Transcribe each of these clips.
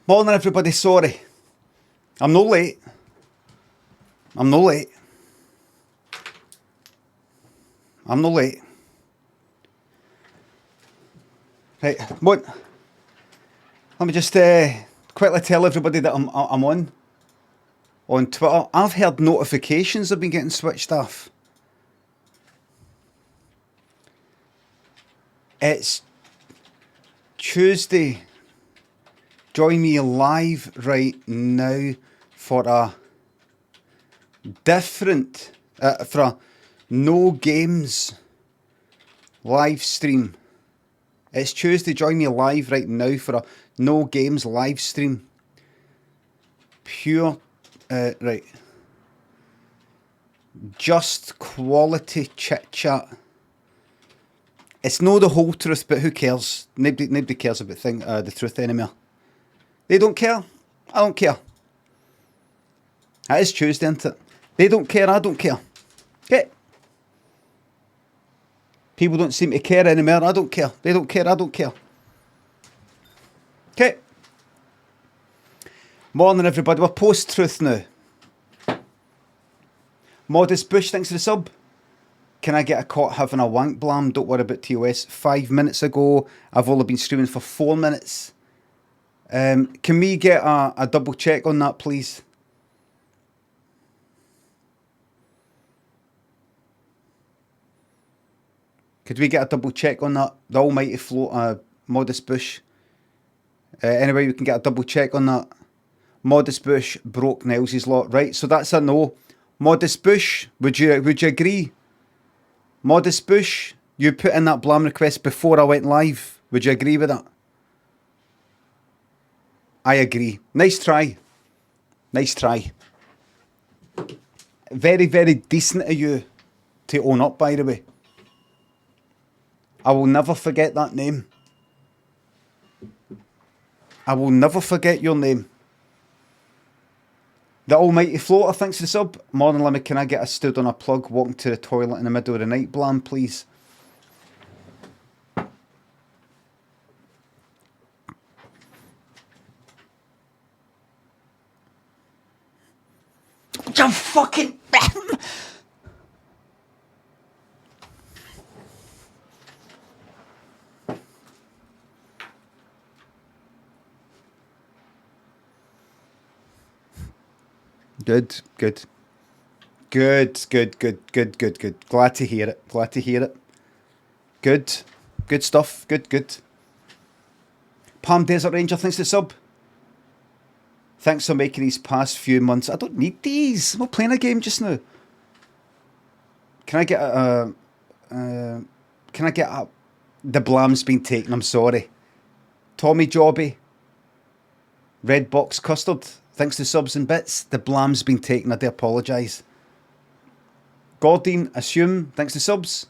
Morning everybody, sorry. I'm no late. I'm no late. I'm no late. Right, what? Let me just quickly tell everybody that I'm on Twitter. I've heard notifications have been getting switched off. It's Tuesday. Join me live right now for a different, for a no games live stream. It's Tuesday. Join me live right now for a no games live stream. Pure, right. Just quality chit chat. It's no the whole truth, but who cares? Nobody cares about the truth anymore. They don't care. I don't care. It is Tuesday, isn't it? They don't care. I don't care. Okay. People don't seem to care anymore. I don't care. They don't care. I don't care. Okay. Morning, everybody. We're post-truth now. Modest Bush, thanks for the sub. Can I get a caught having a wank blam? Don't worry about TOS. 5 minutes ago. I've only been streaming for 4 minutes. Can we get a double check on that, please? Could we get a double check on that? The almighty float, Modest Bush. Anyway, we can get a double check on that. Modest Bush broke Nels's lot. Right, so that's a no. Modest Bush, would you agree? Modest Bush, you put in that blam request before I went live. Would you agree with that? I agree. Nice try. Nice try. Very, very decent of you to own up, by the way. I will never forget that name. I will never forget your name. The almighty floater, thanks for the sub. Morning Limmy, can I get a stood on a plug walking to the toilet in the middle of the night blam, please? You fucking... Good. Glad to hear it. Good stuff. Good. Palm Desert Ranger, thanks for the sub. Thanks for making these past few months. I don't need these. I'm not playing a game just now. Can I get the blam's been taken, I'm sorry. Tommy Jobby. Red Box Custard. Thanks to subs and bits. The blam's been taken. I do apologise. Gordine Assume. Thanks to subs.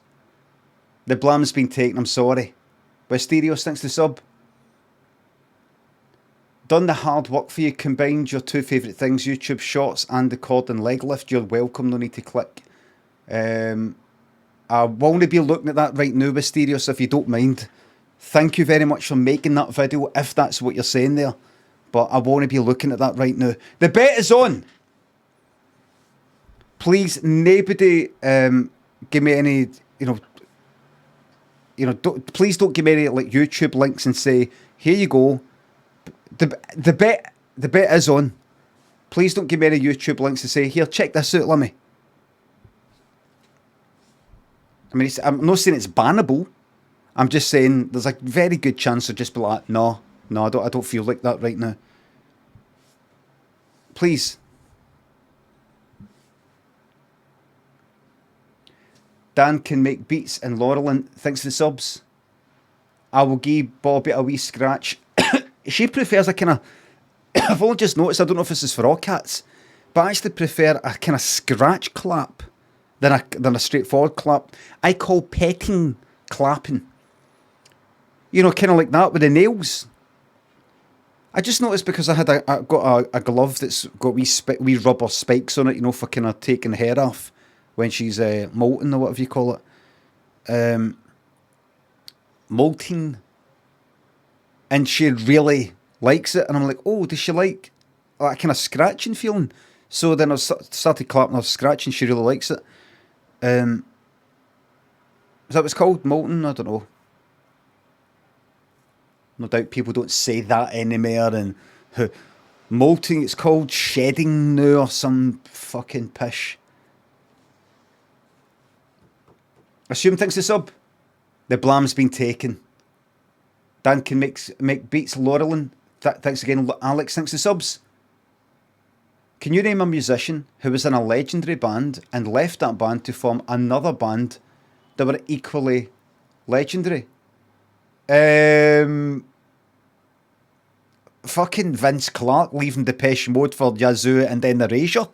The blam's been taken. I'm sorry. Westerios. Thanks to sub. Done the hard work for you. Combined your two favourite things. YouTube Shorts and the cord and leg lift. You're welcome. No need to click. I won't be looking at that right now, Westerios, if you don't mind. Thank you very much for making that video, if that's what you're saying there. But I won't be looking at that right now. The bet is on. Please, nobody give me any, please don't give me any like YouTube links and say, here you go. The bet is on. Please don't give me any YouTube links and say, here, check this out, Limmy. I mean, I'm not saying it's bannable. I'm just saying there's a very good chance of just be like, no, I don't feel like that right now. Please. Dan can make beats and Laurelin. Thanks for the subs. I will give Bobby a wee scratch. She prefers a kind of... I've only just noticed, I don't know if this is for all cats, but I actually prefer a kind of scratch clap than a straightforward clap. I call petting clapping. You know, kind of like that with the nails. I just noticed because I got a glove that's got wee rubber spikes on it, you know, for kind of taking the hair off when she's molting or whatever you call it. Molting. And she really likes it, and I'm like, oh, does she like that kind of scratching feeling? So then I started clapping her scratching. She really likes it. Is that what it's called? Molten? I don't know. No doubt people don't say that anymore. And molting, it's called shedding now or some fucking pish. Assume thinks the sub. The blam's been taken. Dan can make beats. Laurelin. Thanks again. Alex thinks the subs. Can you name a musician who was in a legendary band and left that band to form another band that were equally legendary? Fucking Vince Clarke leaving Depeche Mode for Yazoo and then Erasure.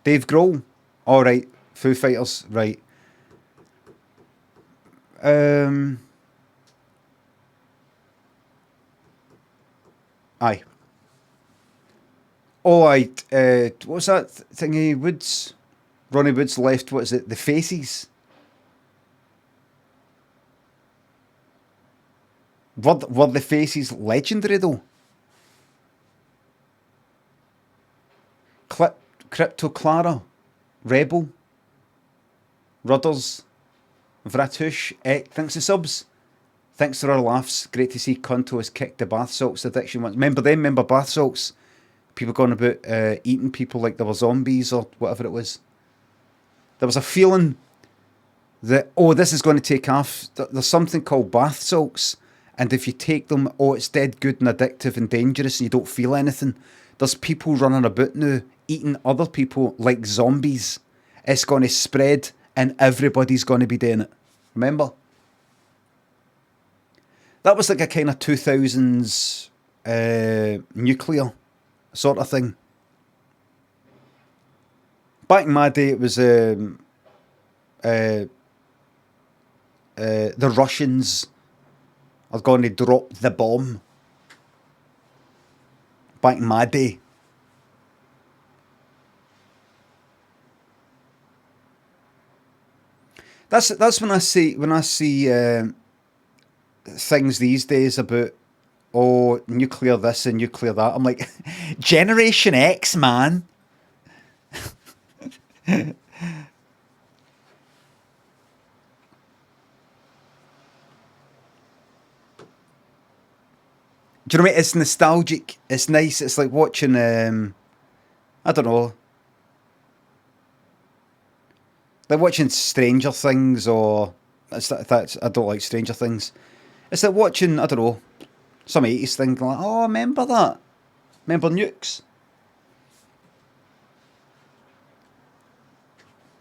Dave Grohl. Alright. Foo Fighters. Right. Aye. Oh, what was that thingy? Woods? Ronnie Woods left, what is it? The Faces? Were the Faces legendary though? Crypto Clara? Rebel? Rudders? Vratush? Thanks for subs. Thanks for our laughs. Great to see Conto has kicked the bath salts addiction once. Remember them? Remember bath salts? People going about eating people like they were zombies or whatever it was. There was a feeling that, oh, this is going to take off. There's something called bath salts, and if you take them, oh, it's dead good and addictive and dangerous and you don't feel anything. There's people running about now eating other people like zombies. It's going to spread and everybody's going to be doing it. Remember? That was like a kind of 2000s nuclear sort of thing. Back in my day, it was the Russians are going to drop the bomb. Back in my day. That's when I see things these days about, oh, nuclear this and nuclear that. I'm like, Generation X, man. Do you know what I mean? It's nostalgic. It's nice. It's like watching, I don't know, like watching Stranger Things, or that's I don't like Stranger Things. It's like watching, I don't know, some 80s thing, like, oh, remember that? Remember Nukes?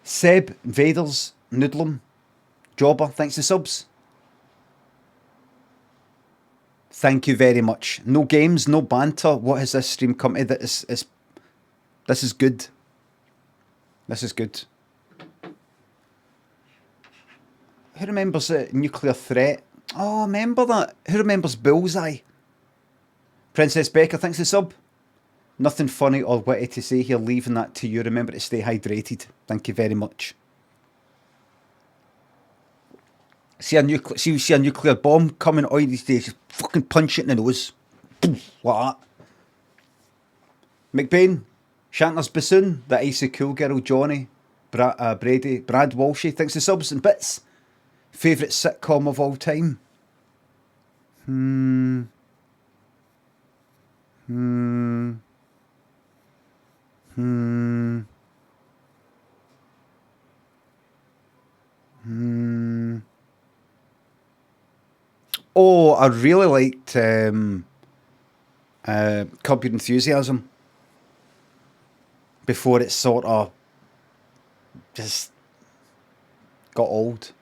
Seb, Vaders, Noodlem, Jobber, thanks to subs. Thank you very much. No games, no banter. What has this stream come to? This is good. This is good. Who remembers the Nuclear Threat? Oh, remember that. Who remembers Bullseye? Princess Becca, thanks for the sub. Nothing funny or witty to say here, leaving that to you. Remember to stay hydrated. Thank you very much. See a nuclear bomb coming out these days, just fucking punch it in the nose. Like that. McBain, Shanter's bassoon, the icy cool girl, Johnny, Brad Walshy, thanks for subs and bits. Favourite sitcom of all time? Oh, I really liked Curb Your Enthusiasm before it sort of just got old.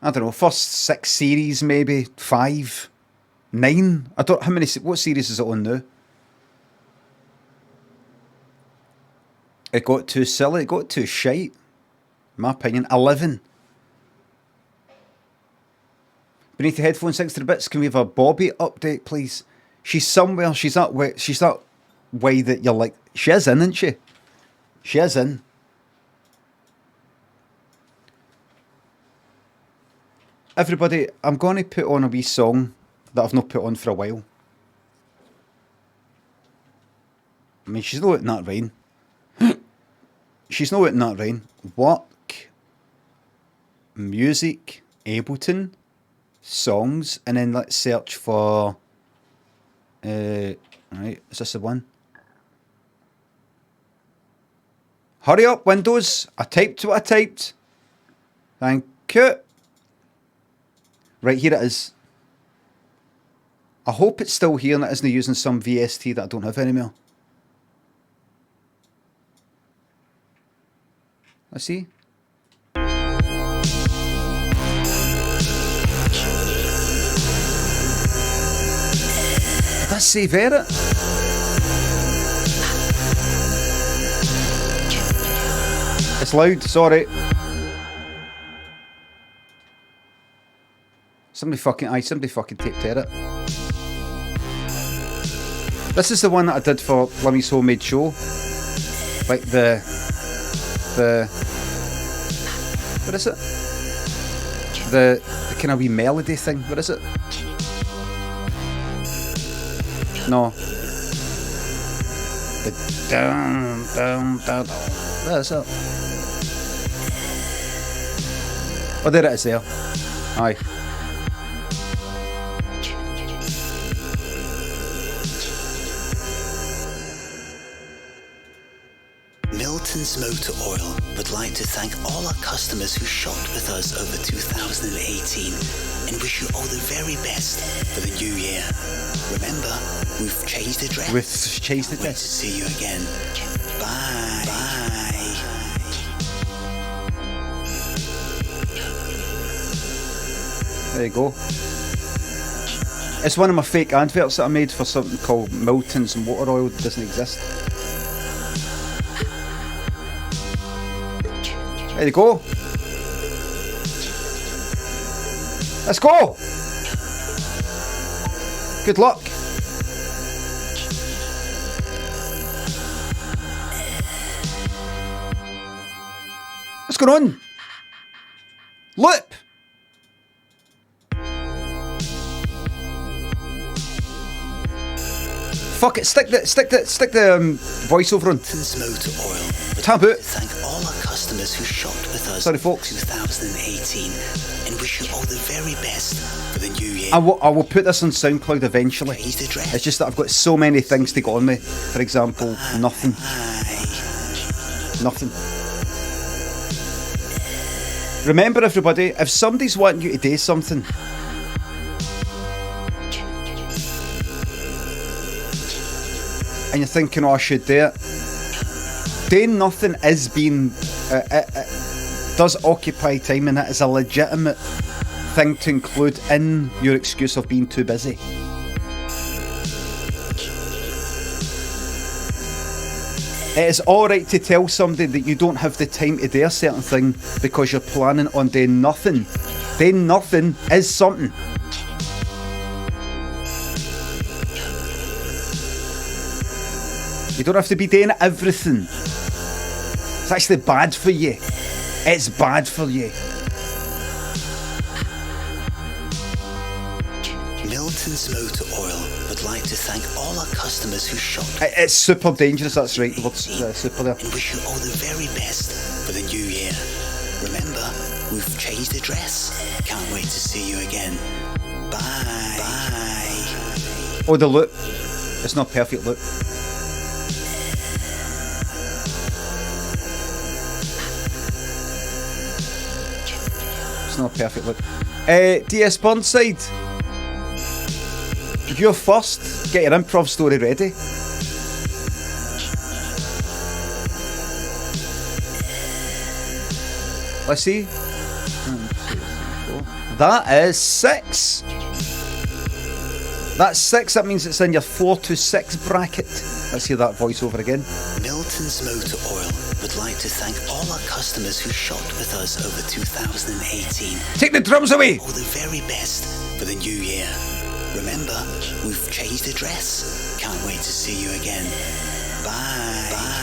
I don't know, first 6 series, maybe 5, 9. I don't how many. What series is it on now? It got too silly. It got too shite. In my opinion, 11. Beneath the headphones, 60 bits. Can we have a Bobby update, please? She's somewhere. She's that way that you're like. She is in, isn't she? She is in. Everybody, I'm going to put on a wee song that I've not put on for a while. I mean, she's not out in that rain. She's not out in that rain. Work, music, Ableton, songs, and then let's search for... right, is this the one? Hurry up, Windows. I typed what I typed. Thank you. Right, here it is. I hope it's still here and it isn't using some VST that I don't have anymore. Let's see. Did I say Fayre? It's loud, sorry. Somebody fucking taped it. This is the one that I did for Limmy's homemade show. Like the what is it? The kind of wee melody thing. What is it? No. The down. That's it. Oh, there it is there. Aye. Milton's Motor Oil would like to thank all our customers who shopped with us over 2018 and wish you all the very best for the new year. Remember, we've changed address. We've changed Wait to address. see you again. Bye. Bye. There you go. It's one of my fake adverts that I made for something called Milton's Motor Oil that doesn't exist. There you go. Let's go. Good luck. What's going on? Loop. Fuck it. Stick the voiceover on. Milton's Motor Oil would Tab like it. to thank all our customers who shopped with us Sorry, folks. 2018 and wish you all the very best for the new year. I will put this on SoundCloud eventually. Changed address. It's just that I've got so many things to go on me. For example, nothing. Bye. Nothing. Remember, everybody, if somebody's wanting you to do something, and you're thinking, oh, I should do it, doing nothing is being, does occupy time, and that is a legitimate thing to include in your excuse of being too busy. It is alright to tell somebody that you don't have the time to do a certain thing because you're planning on doing nothing. Doing nothing is something. You don't have to be doing everything. It's actually bad for you. It's bad for you. Milton's Motor Oil would like to thank all our customers who shopped It's super dangerous, that's right. The word's super there. and wish you all the very best for the new year. Remember, we've changed address. Can't wait to see you again. Bye. Bye. Oh, the loop. It's not perfect loop. It's not perfect loop. DS Burnside. You're first. Get your improv story ready. Let's see. 1, 2, 3, 4. That is 6. That's 6. That means it's in your 4 to 6 bracket. Let's hear that voiceover again. Milton's Motor Oil would like to thank all our customers who shopped with us over 2018. Take the drums away. All the very best for the new year. Remember, we've changed address. Can't wait to see you again. Bye. Bye.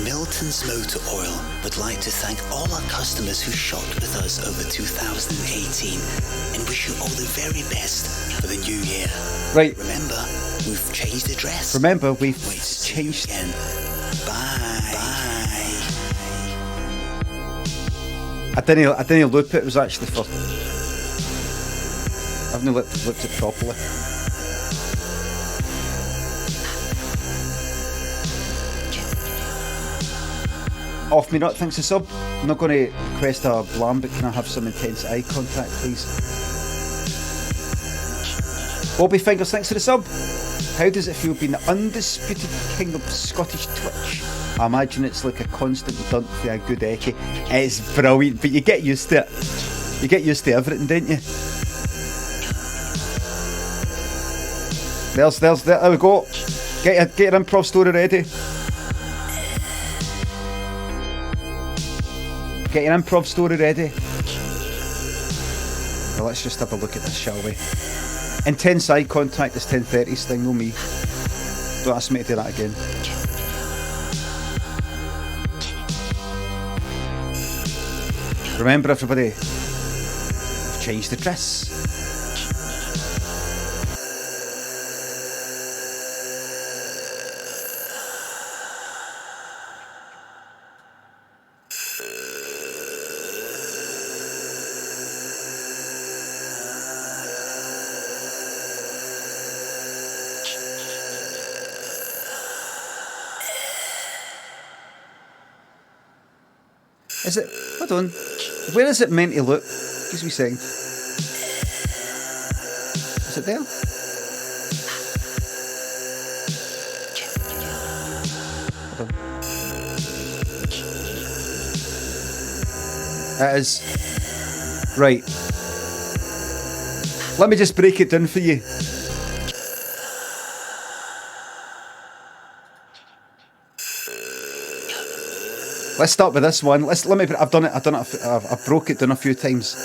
Milton's Motor Oil would like to thank all our customers who shopped with us over 2018 and wish you all the very best for the new year. Right. Remember, we've changed the dress. Remember, we've Wait to see you changed. again. Bye. Bye. I didn't loop it. It was actually for. I haven't looped it properly. Off me nut, thanks a sub. I'm not going to request a blam, but can I have some intense eye contact, please? Bobby Fingers, thanks for the sub. How does it feel being the undisputed king of Scottish Twitch? I imagine it's like a constant dunt for a good echo. It's brilliant, but you get used to it. You get used to everything, don't you? There we go. Get your improv story ready. Get your improv story ready. Well, let's just have a look at this, shall we? Intense eye contact is 10:30's thing, no me. Don't ask me to do that again. Remember, everybody, we've changed the dress. Is it? Hold on. Where is it meant to look? Excuse me a second. Is it there? Hold on. It is. Right. Let me just break it down for you. Let's start with this one. I've broke it down a few times.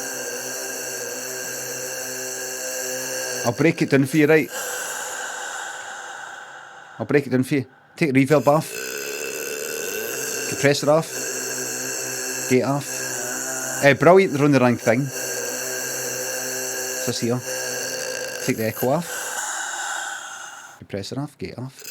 I'll break it down for you, right? I'll break it down for you. Take the reverb off. Compressor off. Gate off. Brilliant, they're on the wrong thing. So see here. Take the echo off. Compressor off, gate off.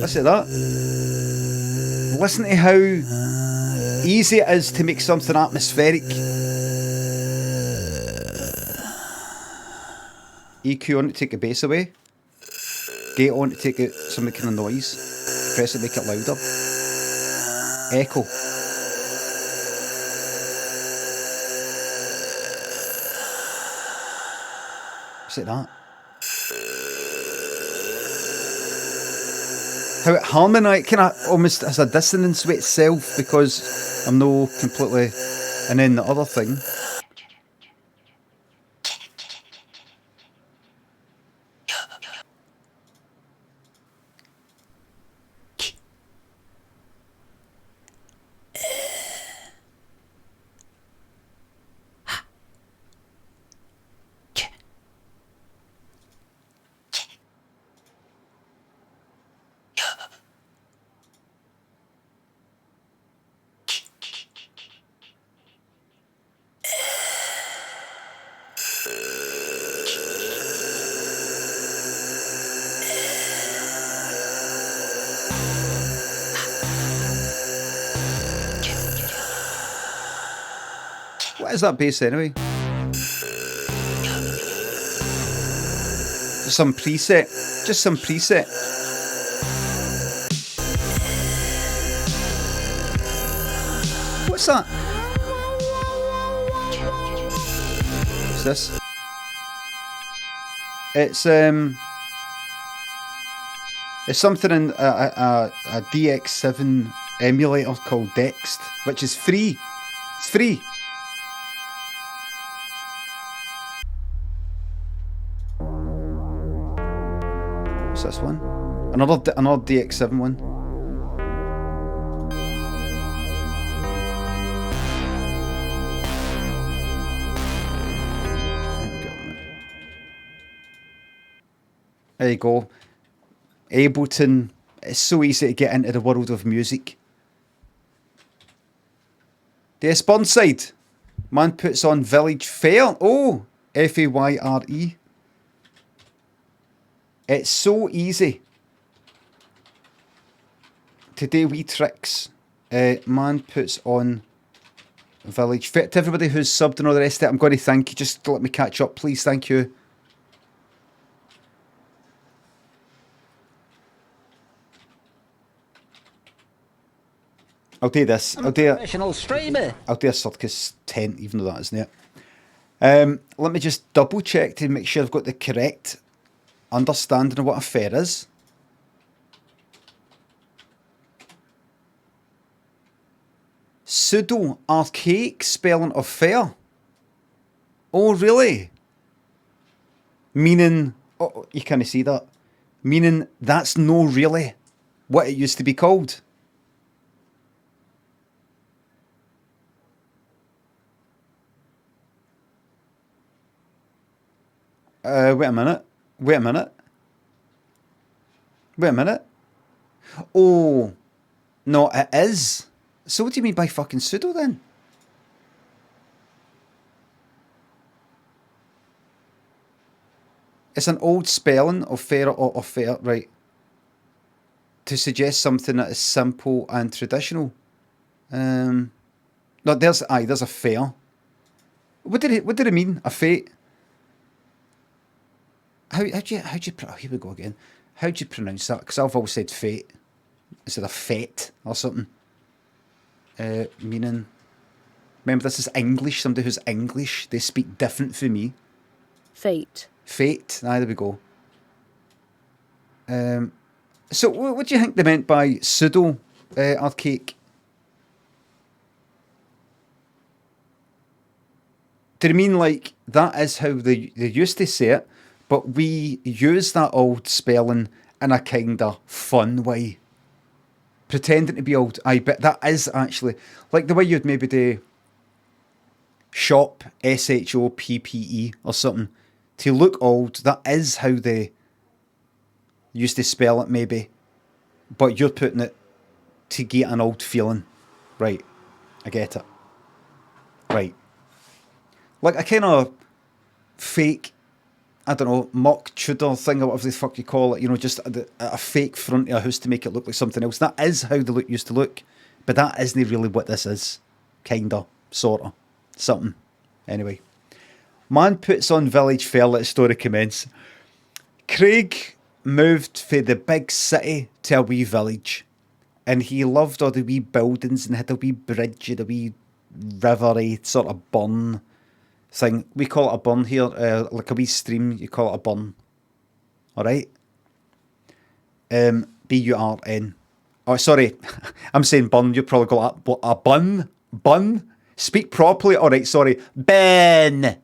Listen to that. Listen to how easy it is to make something atmospheric. EQ on to take the bass away. Gate on to take out some kind of noise. Press it, make it louder. Echo. Just like that. How it harmonise, kind of almost has a dissonance with itself because I'm no completely. And then the other thing. What is that bass anyway? Just some preset. Just some preset. What's that? What's this? It's something in a DX7 emulator called Dext, which is free. It's free. What's this one? Another DX7 one. There you go. Ableton. It's so easy to get into the world of music. DS Burnside. Man puts on Village Fayre. Oh, Fayre. It's so easy to do wee tricks. Man puts on Village Fayre. To everybody who's subbed and all the rest of it, I'm going to thank you. Just let me catch up, please. Thank you. I'll do this. I'll do professional streamer. I'll do a circus tent, even though that isn't it. Let me just double check to make sure I've got the correct understanding of what a Fayre is. Pseudo archaic spelling of Fayre. Oh, really? Meaning, oh, you can't see that. Meaning that's no really what it used to be called. Wait a minute. Oh, no, it is. So what do you mean by fucking pseudo then? It's an old spelling of Fayre or of Fayre, right? To suggest something that is simple and traditional. No, there's a Fayre. What did it mean? A fate? How do you here we go again. How do you pronounce that? Because I've always said fate instead of fate or something. Meaning, remember this is English. Somebody who's English, they speak different from me. Fate. Fate. There we go. So what do you think they meant by pseudo archaic? Do they mean like that is how they used to say it, but we use that old spelling in a kind of fun way? Pretending to be old. I bet that is actually like the way you'd maybe do shop, SHOPPE or something. To look old, that is how they used to spell it maybe. But you're putting it to get an old feeling. Right. I get it. Right. Like a kind of fake, I don't know, mock Tudor thing or whatever the fuck you call it, you know, just a fake front of a house to make it look like something else. That is how the look used to look, but that isn't really what this is. Kinda, sorta, something. Anyway. Man puts on Village Fayre, let the story commence. Craig moved from the big city to a wee village, and he loved all the wee buildings and had a wee bridge and a wee rivery sort of burn thing. We call it a burn here, like a wee stream, you call it a burn. Alright? B-U-R-N. Oh, sorry, I'm saying bun, you probably got a bun? Bun? Speak properly. Alright, sorry. Ben!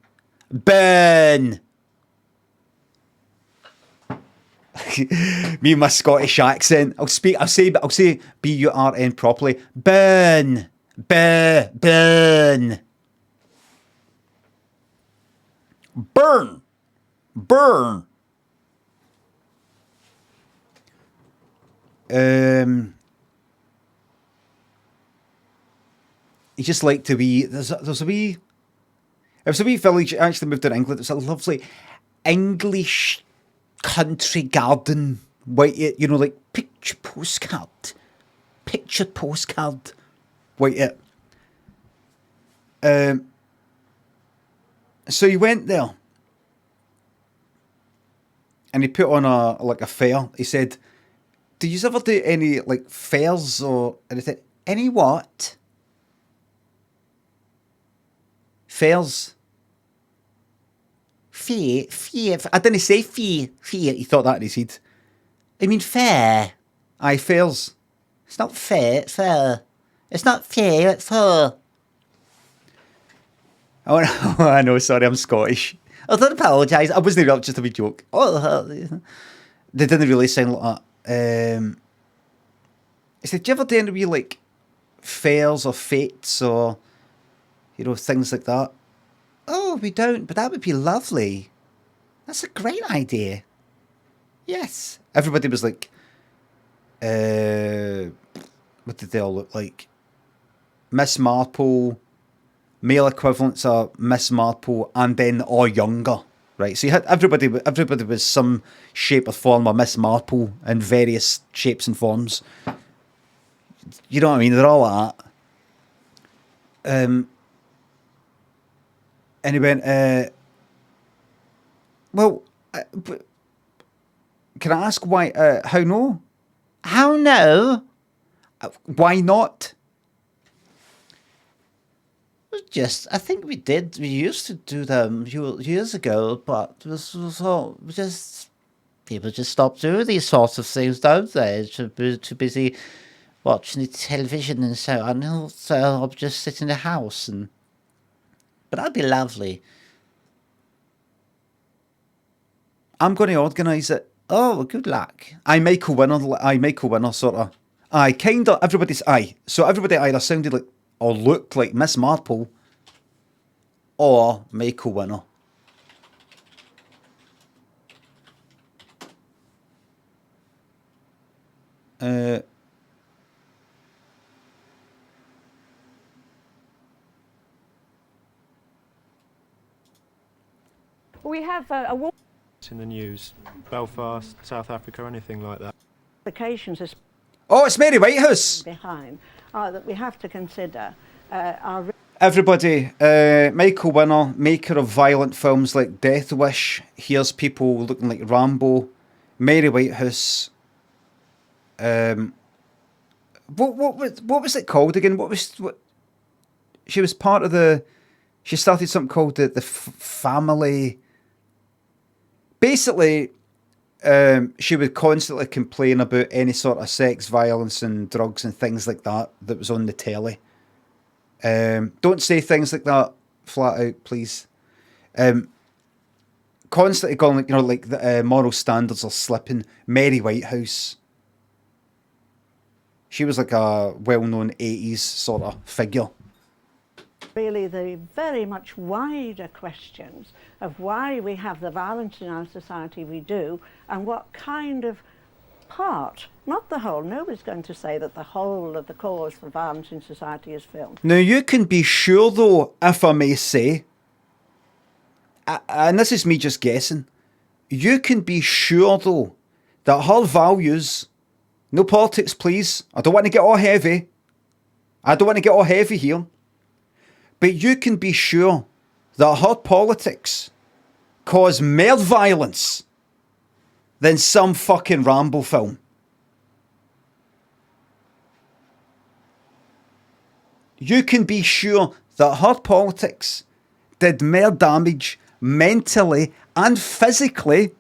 Me and my Scottish accent. I'll say B-U-R-N properly. Ben! Burn! He just liked to be. There was a wee village. I actually moved to England. It's a lovely English country garden. Wait, you know, like picture postcard. Wait, so he went there, and he put on a fair. He said, "Do you ever do any like fairs or anything? Any what? Fairs? Fayre. I didn't say Fayre. He thought that in his head. I mean Fayre. Aye, Fayre's. It's not fair, it's Fayre. It's not fair, it's her. Oh, no, I know, sorry, I'm Scottish. I don't apologise. I wasn't real, just a wee joke. Oh, they didn't really sound like that. I said, do you ever do any wee, like, fairs or fates or, you know, things like that? Oh, we don't, but that would be lovely. That's a great idea. Yes. Everybody was like, what did they all look like? Miss Marple, male equivalents are Miss Marple, and then or younger, right? So you had everybody was some shape or form of Miss Marple in various shapes and forms. You know what I mean? They're all like that. And he went, well, can I ask why? How no? How no? Why not? Just, I think we used to do them years ago, but this was all just, people just stop doing these sorts of things, don't they? Too busy watching the television and so on. So I'll just sit in the house and, but that'd be lovely. I'm going to organise it. Oh, well, good luck. Michael Winner, sort of. Kind of, everybody's, so everybody either sounded like, or looked like Miss Marple, or Michael Winner. We have a war in the news, Belfast, South Africa, anything like that. Occasions Oh, it's Mary Whitehouse. Behind that we have to consider our. Everybody, Michael Winner, maker of violent films like Death Wish. Here's people looking like Rambo. Mary Whitehouse. What was it called again? She was part of the. She started something called the family. Basically, she would constantly complain about any sort of sex, violence, and drugs and things like that was on the telly. Don't say things like that flat out, please. Constantly going like, like the moral standards are slipping. Mary Whitehouse. She was like a well-known 80s sort of figure. Really the very much wider questions of why we have the violence in our society we do, and what kind of part, not the whole, nobody's going to say that the whole of the cause for violence in society is film. Now you can be sure though, if I may say, and this is me just guessing, you can be sure though that her values, no politics please, I don't want to get all heavy here, but you can be sure that her politics cause more violence than some fucking Rambo film. You can be sure that her politics did more damage mentally and physically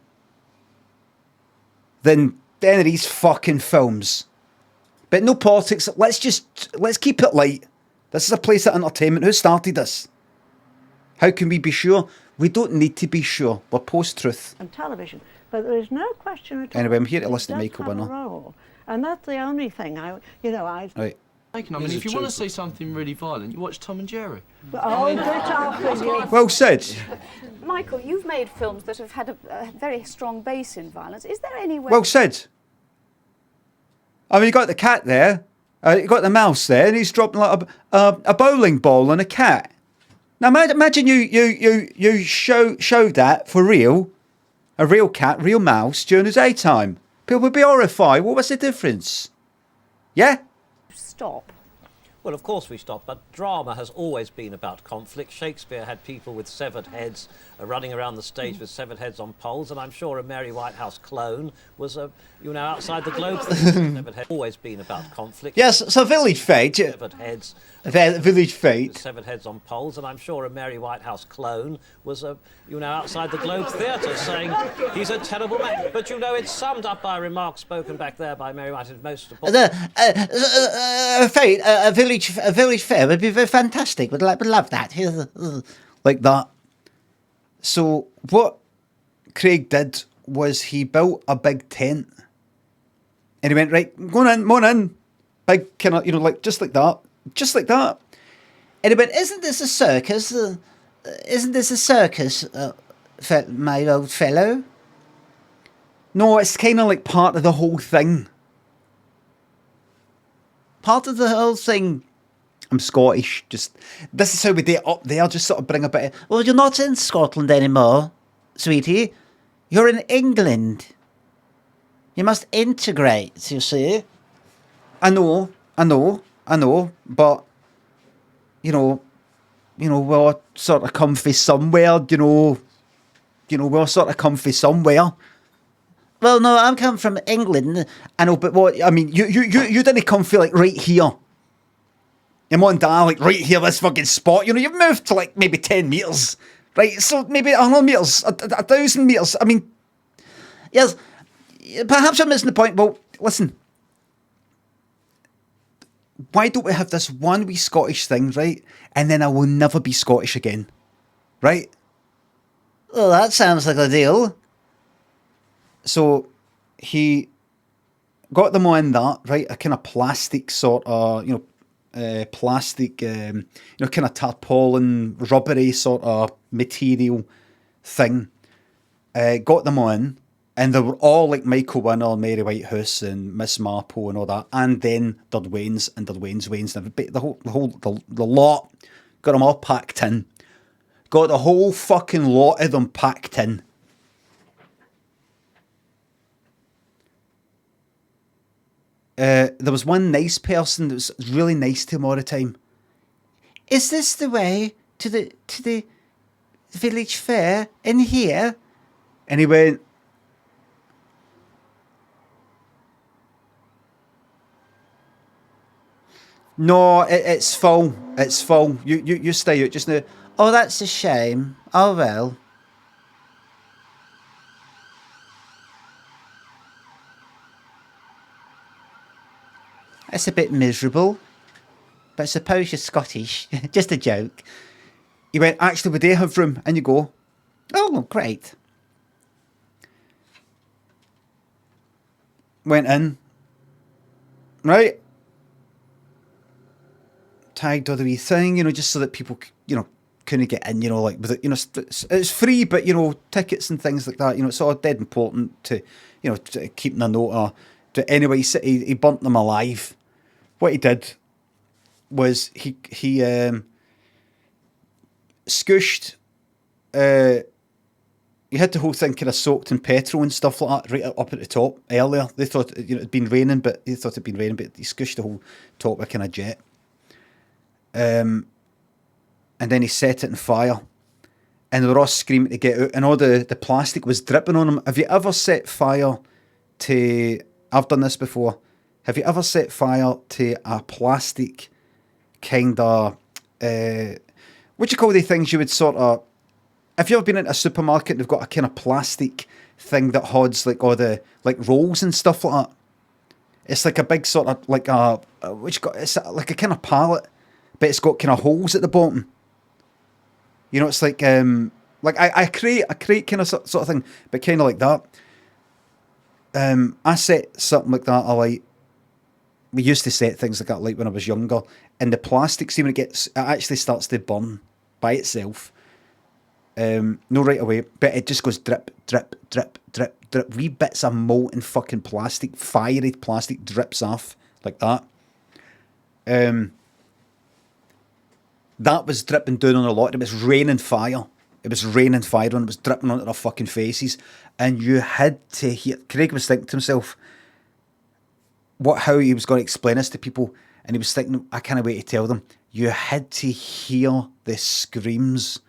than any of these fucking films. But no politics, let's keep it light. This is a place of entertainment. Who started this? How can we be sure? We don't need to be sure. We're post-truth. And television. But there is no question at all. Anyway, I'm here to listen to Michael Winner. And that's the only thing I. Right. I mean, if you want to say something really violent, you watch Tom and Jerry. Oh, get off with you. Well said. Michael, you've made films that have had a very strong base in violence. Is there any way... Well said. I mean, you got the cat there. You got the mouse there, and he's dropping like a bowling ball and a cat. Now imagine you show that for real, a real cat, real mouse during the daytime. People would be horrified. What was the difference? Yeah. Stop. Well, of course we stopped, but drama has always been about conflict. Shakespeare had people with severed heads running around the stage with severed heads on poles, and I'm sure a Mary Whitehouse clone was, outside the Globe. Severed head always been about conflict. Yes, so Village Fight. Severed heads. Village Fight. Severed heads on poles, and I'm sure a Mary Whitehouse clone was, outside the Globe Theatre saying he's a terrible man. But it's summed up by a remark spoken back there by Mary Whitehouse. Most important. Fight, a village fair would be very fantastic. Would love that. Like that. So what Craig did was he built a big tent, and he went, right, go on in, big kind of, just like that. And he went, isn't this a circus? My old fellow? No, it's kind of like part of the whole thing. Part of the whole thing. I'm Scottish. This is how we do it up there. Just sort of bring a bit of, well, you're not in Scotland anymore, sweetie. You're in England. You must integrate, you see. I know, but, we're sort of comfy somewhere, we're sort of comfy somewhere. Well, no, I'm coming from England. I know, but what, I mean, you didn't comfy, like, right here. Your mum and dad, like, right here, this fucking spot. You've moved to, like, maybe 10 metres. Right, so maybe 100 metres, 1,000 metres. I mean, yes, perhaps I'm missing the point. Well, listen. Why don't we have this one wee Scottish thing, right? And then I will never be Scottish again. Right? Well, that sounds like a deal. So, he got them on that, right? A kind of plastic sort of, plastic, kind of tarpaulin, rubbery sort of material thing. Got them on, and they were all like Michael Winner, Mary Whitehouse, and Miss Marple, and all that. And then their Waynes, and the lot. Got them all packed in. Got the whole fucking lot of them packed in. There was one nice person that was really nice to him all the time. Is this the way to the village fair in here? And he went, no, it's full. It's full. You stay out just now. Oh, that's a shame. Oh well. It's a bit miserable, but I suppose you're Scottish. Just a joke. He went, actually, we do have room. And you go, oh, great. Went in. Right. Tagged all the wee thing, just so that people, couldn't get in, like, with it, it's free, but, tickets and things like that, it's all dead important to, to keeping a note of. Anyway, he burnt them alive. What he did was he scooshed, he had the whole thing kind of soaked in petrol and stuff like that right up at the top earlier. They thought it'd been raining, but he scooshed the whole top with kind of jet. And then he set it on fire, and they were all screaming to get out, and all the plastic was dripping on them. Have you ever set fire to... I've done this before. Have you ever set fire to a plastic kind of... what do you call the things you would sort of... Have you ever been in a supermarket and they've got a kind of plastic thing that holds like all the like rolls and stuff like that? It's like a big sort of like a... It's like a kind of pallet, but it's got kind of holes at the bottom. It's like... I create kind of sort of thing, but kind of like that. I set something like that alight. We used to set things like that like when I was younger, and the plastic, see when it actually starts to burn by itself. No right away, but it just goes drip, drip, drip, drip, drip. Wee bits of molten fucking plastic, fiery plastic drips off like that. That was dripping down on a lot. It was raining fire. It was raining fire and it was dripping onto their fucking faces. And you had to hear... Craig was thinking to himself how he was going to explain this to people. And he was thinking, I can't wait to tell them. You had to hear the screams.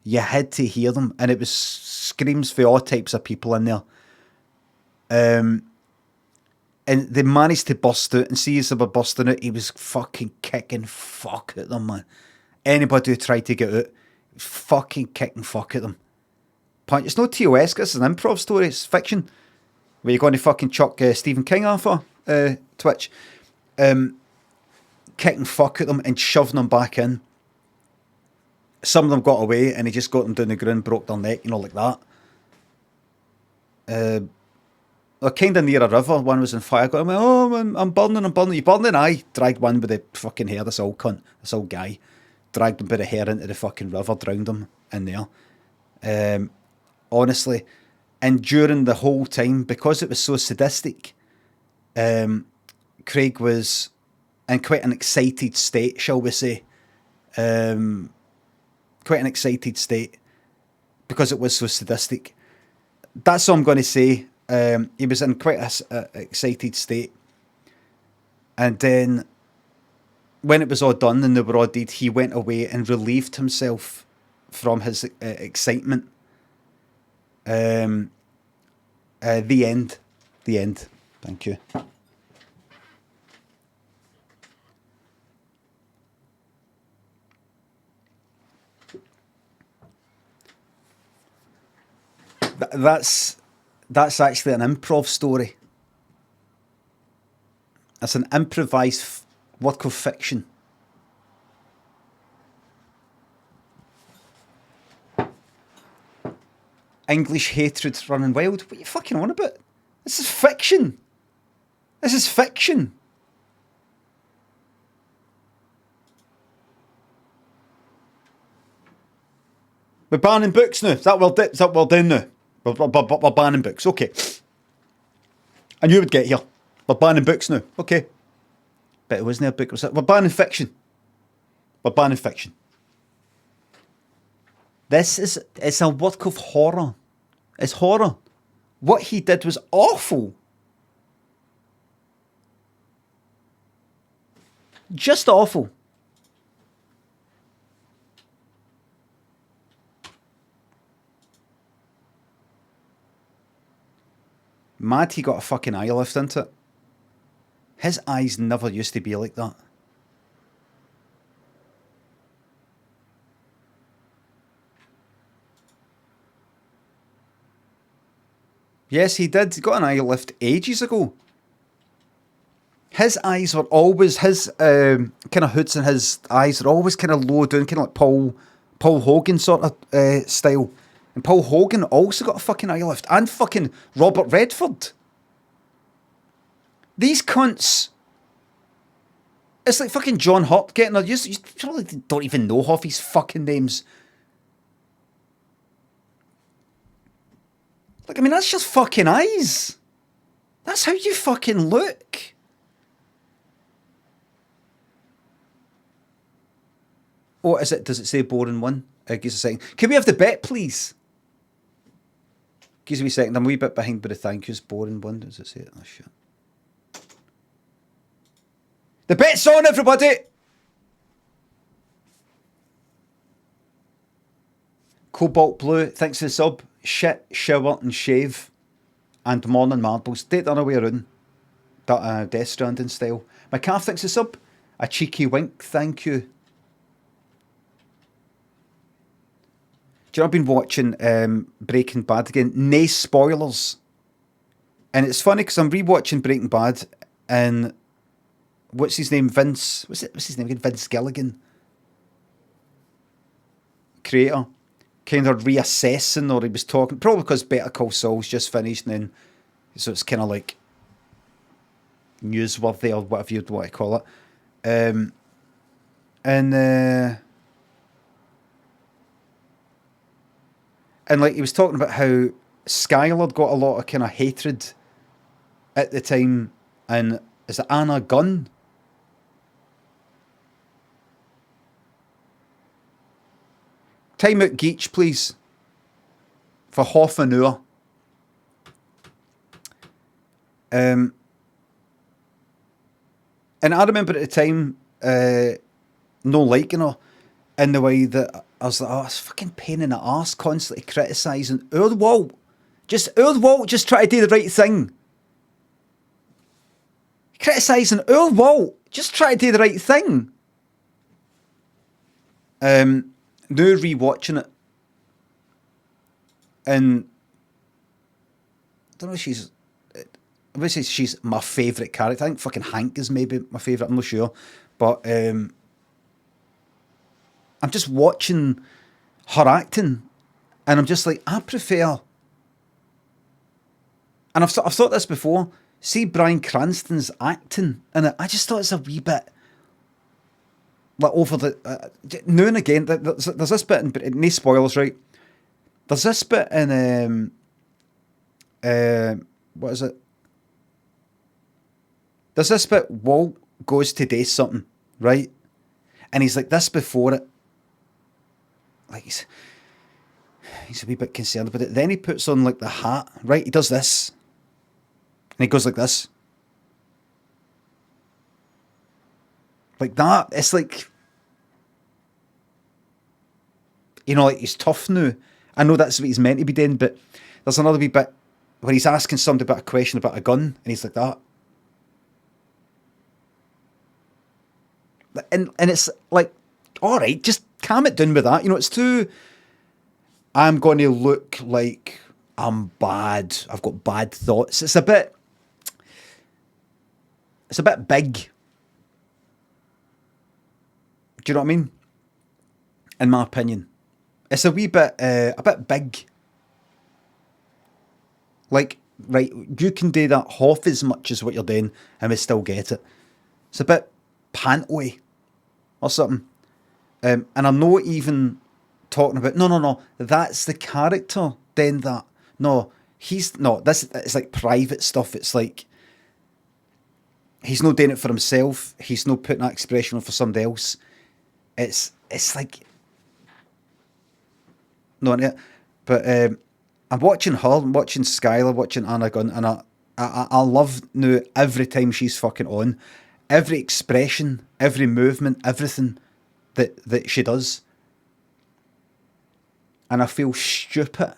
You had to hear them. And it was screams for all types of people in there. And they managed to bust out, and see as they were busting out, he was fucking kicking fuck at them, man. Anybody who tried to get out, fucking kicking fuck at them. Punch. It's no TOS, it's an improv story, it's fiction. Where you're going to fucking chuck Stephen King off Twitch. Kicking fuck at them and shoving them back in. Some of them got away and he just got them down the ground, broke their neck, like that. They're kind of near a river. One was on fire. Going, oh, man, I'm burning. You burning? Aye. Dragged one with the fucking hair. This old cunt. This old guy. Dragged him by the hair into the fucking river. Drowned him in there. Honestly. And during the whole time, because it was so sadistic, Craig was in quite an excited state, shall we say. Quite an excited state. Because it was so sadistic. That's all I'm going to say. He was in quite a excited state, and then when it was all done and they were all dead, he went away and relieved himself from his excitement. The end. Thank you. That's actually an improv story. It's an improvised work of fiction. English hatred running wild. What are you fucking on about? This is fiction. This is fiction. We're banning books now. Is that well done now? We're banning books. Okay. I knew it would get here. We're banning books now. Okay. But it wasn't a book. We're banning fiction. We're banning fiction. It's a work of horror. It's horror. What he did was awful. Just awful. Mad he got a fucking eye lift into it. His eyes never used to be like that. Yes, he did. He got an eye lift ages ago. His eyes were always, his kind of hoods and his eyes are always kind of low down, kind of like Paul Hogan sort of style. And Paul Hogan also got a fucking eye lift. And fucking Robert Redford. These cunts. It's like fucking John Hurt getting... You probably don't even know half his fucking names. Like, I mean, that's just fucking eyes. That's how you fucking look. Oh, is it? Does it say boring one? Give us a second. Can we have the bet, please? Give us a wee second. I'm a wee bit behind by the thank yous. Boring one. Does it say it? Oh, shit. The bet's on, everybody! Cobalt Blue, thanks for the sub. Shit, shower and shave. And morning marbles. Take that away around. That Death Stranding style. My calf thanks for the sub. A cheeky wink, thank you. Do you know, I've been watching Breaking Bad again. No spoilers. And it's funny because I'm rewatching Breaking Bad and what's his name? What's his name again? Vince Gilligan. Creator. Kind of reassessing, or he was talking, probably because Better Call Saul's just finished, and then so it's kind of like newsworthy or whatever you'd want to call it. And like he was talking about how Skylar got a lot of kind of hatred at the time, and is it Anna Gunn? Time out Geach, please. For half an hour. And And I remember at the time, no liking her in the way that I was like, oh, it's fucking pain in the arse constantly criticising our Walt. Just try to do the right thing. Criticising our Walt. Just try to do the right thing. Now rewatching it. And I don't know if she's... Obviously, she's my favourite character. I think fucking Hank is maybe my favourite. I'm not sure. But I'm just watching her acting. And I'm just like, I prefer... And I've thought this before. See Bryan Cranston's acting in it. I just thought it's a wee bit... like over the... now and again, there's this bit in... no spoilers, right? There's this bit in... what is it? There's this bit, Walt goes to do something, right? And he's like this before it. Like he's a wee bit concerned about it. Then he puts on like the hat, right? He does this. And he goes like this. Like that. It's like, you know, like he's tough now. I know that's what he's meant to be doing, but there's another wee bit where he's asking somebody about a question about a gun, and he's like that. And it's like, all right, just calm it down with that. You know, it's too... I'm going to look like I'm bad. I've got bad thoughts. It's a bit big. Do you know what I mean? In my opinion. It's a bit big. Like, right, you can do that half as much as what you're doing and we still get it. It's a bit panto-y or something. And I'm not even talking about, no, that's the character doing that. No, this it's like private stuff. It's like, he's not doing it for himself. He's not putting that expression on for somebody else. It's like, not it. But I'm watching her, I'm watching Skylar, watching Anna Gunn, and I love now every time she's fucking on. Every expression, every movement, everything that she does. And I feel stupid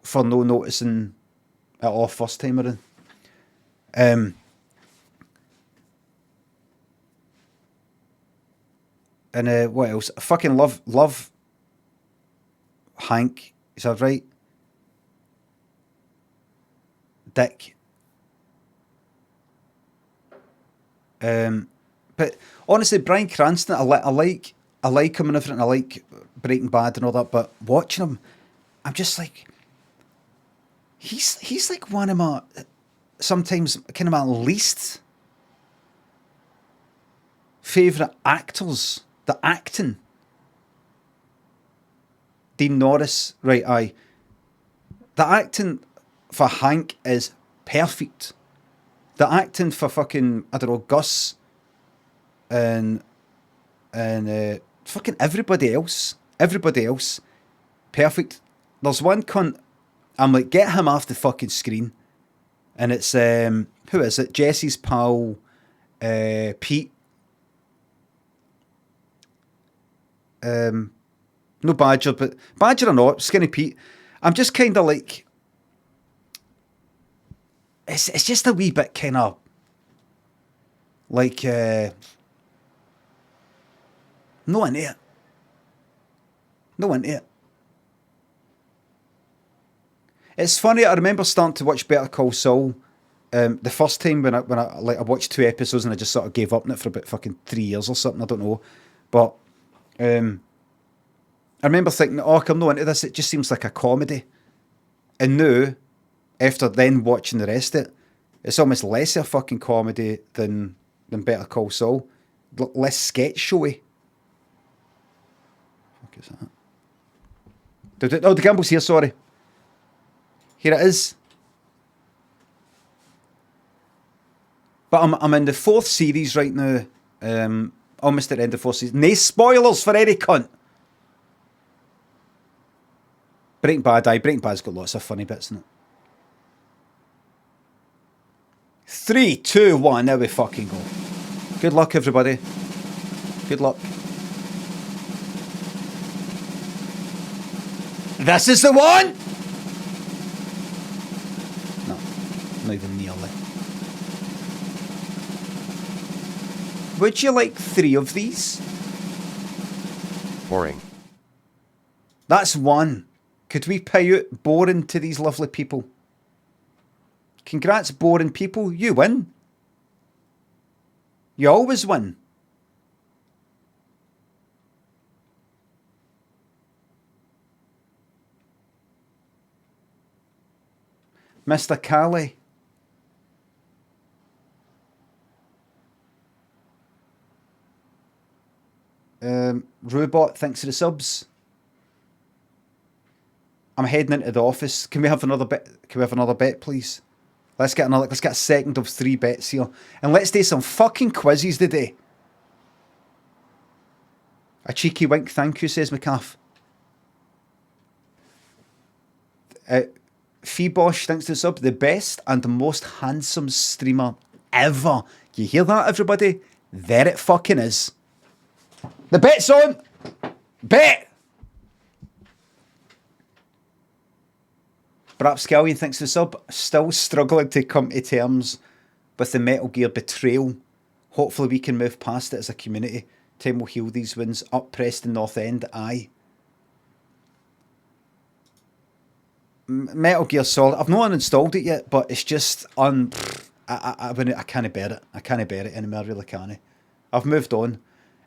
for no noticing it all first time around. And what else? I fucking love Hank. Is that right? Dick. But honestly, Bryan Cranston, I like him and everything. I like Breaking Bad and all that. But watching him, I'm just like, he's like one of my, sometimes kind of my least favourite actors. The acting. Dean Norris, right? Aye. The acting for Hank is perfect. The acting for fucking, I don't know, Gus and fucking everybody else, perfect. There's one cunt, I'm like, get him off the fucking screen. And it's, who is it? Jesse's pal, Pete. No Badger, but Badger or not, Skinny Pete. I'm just kind of like, it's just a wee bit kind of like no into it. It's funny. I remember starting to watch Better Call Saul the first time when I watched 2 episodes and I just sort of gave up on it for about fucking 3 years or something. I don't know, but I remember thinking, oh, I'm not into this. It just seems like a comedy. And now, after then watching the rest of it, it's almost less a fucking comedy than Better Call Saul. Less sketch showy. What is that? Oh, the Gamble's here, sorry. Here it is. But I'm in the 4th series right now. Almost at the end of 4th season. No spoilers for any cunt. Breaking Bad's got lots of funny bits in it. 3, 2, 1, now we fucking go. Good luck, everybody. Good luck. This is the one! No, not even nearly. Would you like 3 of these? Boring. That's 1. Could we pay out boring to these lovely people? Congrats, boring people. You win. You always win. Mr. Callie. Robot, thanks for the subs. I'm heading into the office. Can we have another bet? Can we have another bet, please? Let's get a second of 3 bets here. And let's do some fucking quizzes today. A cheeky wink, thank you, says McCaff. Feebosh, thanks to the sub. The best and most handsome streamer ever. You hear that, everybody? There it fucking is. The bet's on! Bet! Brapscallion, thanks for the sub. Still struggling to come to terms with the Metal Gear betrayal. Hopefully we can move past it as a community. Time will heal these wounds. Up Preston North End, aye. Metal Gear Solid. I've not uninstalled it yet, but it's just I can't bear it. I can't bear it anymore. I really can't. I've moved on.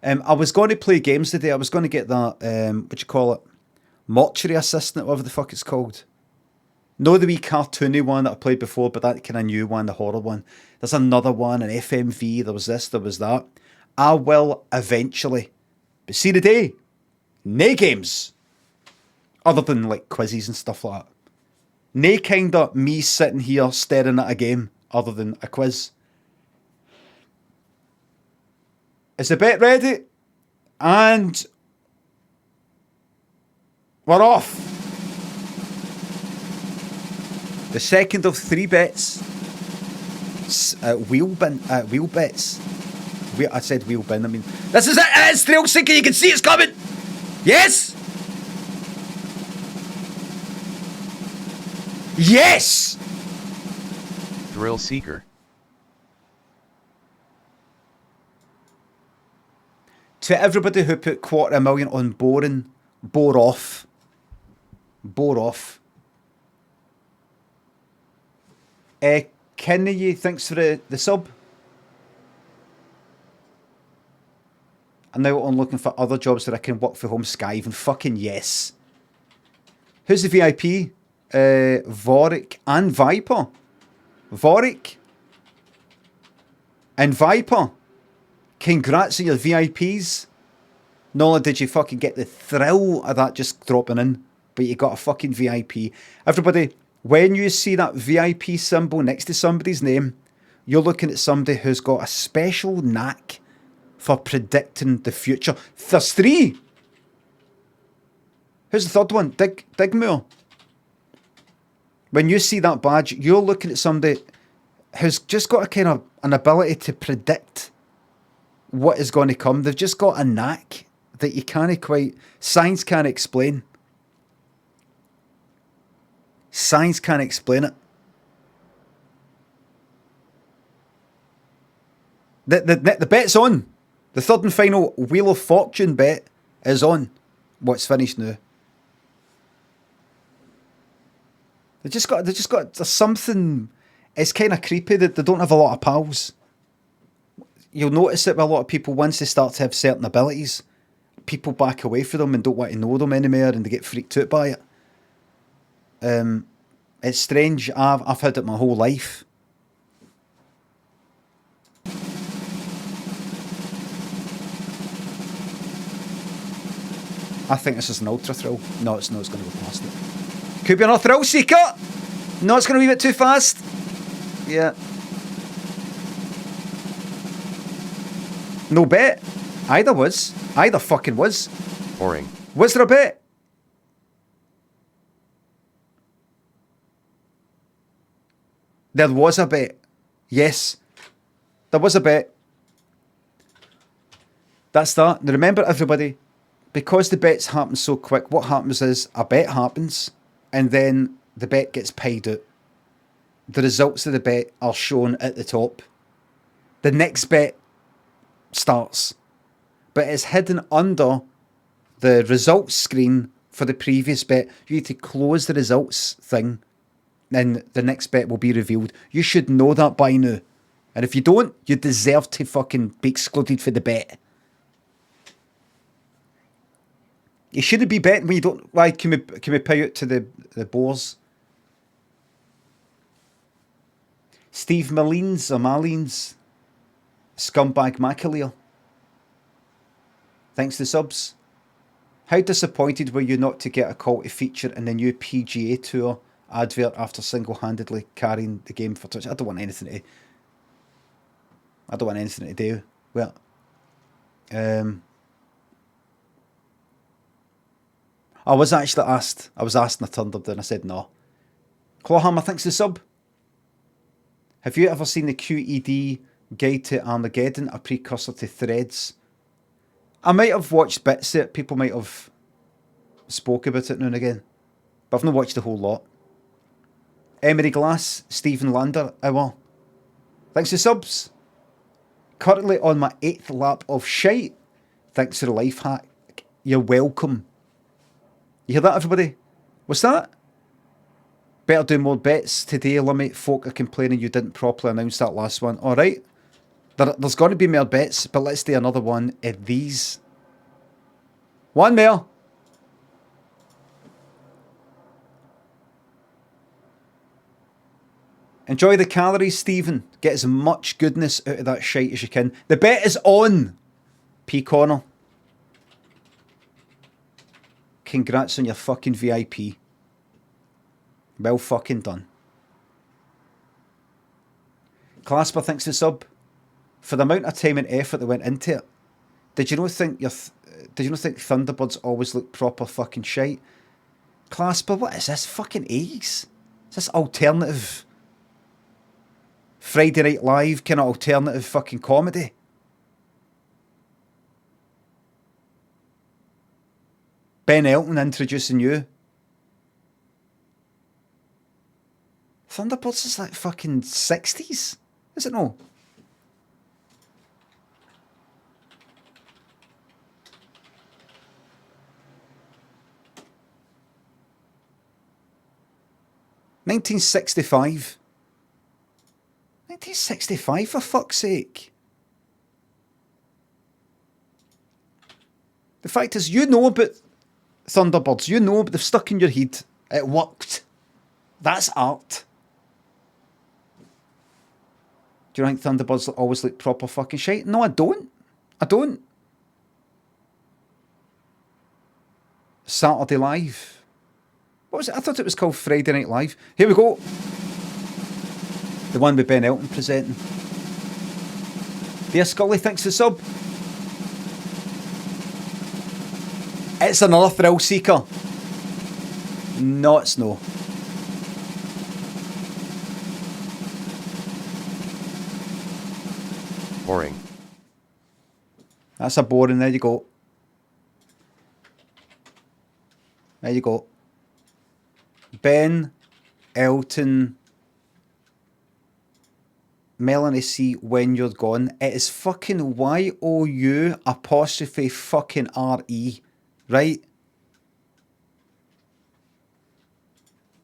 I was going to play games today. I was going to get that what you call it, Mortuary Assistant, whatever the fuck it's called. No, the wee cartoony one that I played before, but that kind of new one, the horror one. There's another one, an FMV. There was this, there was that. I will eventually. But see today, nae games. Other than like quizzes and stuff like that. Nae kind of me sitting here staring at a game other than a quiz. Is the bet ready? And we're off. The second of 3 bets. Wheel bets. I said wheel bin. I mean, this is it. It's thrill seeker. You can see it's coming. Yes. Yes. Thrill seeker. To everybody who put $250,000 on boring, bore off. Bore off. Kenny, thanks for the sub. I'm now on looking for other jobs that I can work for home, Skive, and fucking yes. Who's the VIP? Vorik and Viper. Vorik and Viper. Congrats on your VIPs. Not only did you fucking get the thrill of that just dropping in, but you got a fucking VIP. Everybody, when you see that VIP symbol next to somebody's name, you're looking at somebody who's got a special knack for predicting the future. There's 3. Who's the third one? Digmoor. When you see that badge, you're looking at somebody who's just got a kind of an ability to predict what is going to come. They've just got a knack that you can't quite... Science can't explain. Science can't explain it. The bet's on. The third and final Wheel of Fortune bet is on. What's finished now? There's something. It's kind of creepy that they don't have a lot of pals. You'll notice it with a lot of people once they start to have certain abilities. People back away from them and don't want to know them anymore, and they get freaked out by it. It's strange. I've had it my whole life. I think this is an ultra thrill. No, it's not. It's going to go past it. Could be another thrill seeker. No, it's going to be a bit too fast. Yeah. No bet. Either was. Either fucking was. Boring. Was there a bet? There was a bet. Yes. There was a bet. That's that. Now remember, everybody, because the bets happen so quick, what happens is a bet happens, and then the bet gets paid out. The results of the bet are shown at the top. The next bet starts, but it's hidden under the results screen for the previous bet. You need to close the results thing, and the next bet will be revealed. You should know that by now. And if you don't, you deserve to fucking be excluded for the bet. You shouldn't be betting when you don't. Why can we pay out to the boars? Steve Malines or Malines, Scumbag Macaleer. Thanks to subs. How disappointed were you not to get a call to feature in the new PGA Tour advert after single-handedly carrying the game for touch? I don't want anything to do. Well, I was asked and I turned up there and I said no. Clawhammer, thanks to sub. Have you ever seen the QED Guide to Armageddon, a precursor to Threads? I might have watched bits of it. People might have spoke about it now and again, but I've not watched the whole lot. Emery Glass, Stephen Lander, hour. Thanks to subs. Currently on my 8th lap of shite. Thanks for the life hack. You're welcome. You hear that, everybody? What's that? Better do more bets today, Limmy. Folk are complaining you didn't properly announce that last one. Alright. There's got to be more bets, but let's do another one of these. One more. Enjoy the calories, Stephen. Get as much goodness out of that shite as you can. The bet is on. P. Connor. Congrats on your fucking VIP. Well fucking done. Clasper thinks the sub. For the amount of time and effort that went into it, did you not think Thunderbirds always look proper fucking shite? Clasper, what is this? Fucking eggs? Is this alternative Friday Night Live kind of alternative fucking comedy? Ben Elton introducing you. Thunderbirds is like fucking 60s, is it no? $1965. 1965, for fuck's sake. The fact is, you know about Thunderbirds, you know, but they've stuck in your head. It worked. That's art. Do you think Thunderbirds always look proper fucking shite? No, I don't. I don't. Saturday Live. What was it? I thought it was called Friday Night Live. Here we go. The one with Ben Elton presenting. Dear Scully, thanks for the sub. It's another thrill seeker. No, it's no. Boring. That's a boring. There you go. There you go. Ben Elton. Melanie C. When You're Gone. It is fucking Y-O-U apostrophe fucking R-E. Right?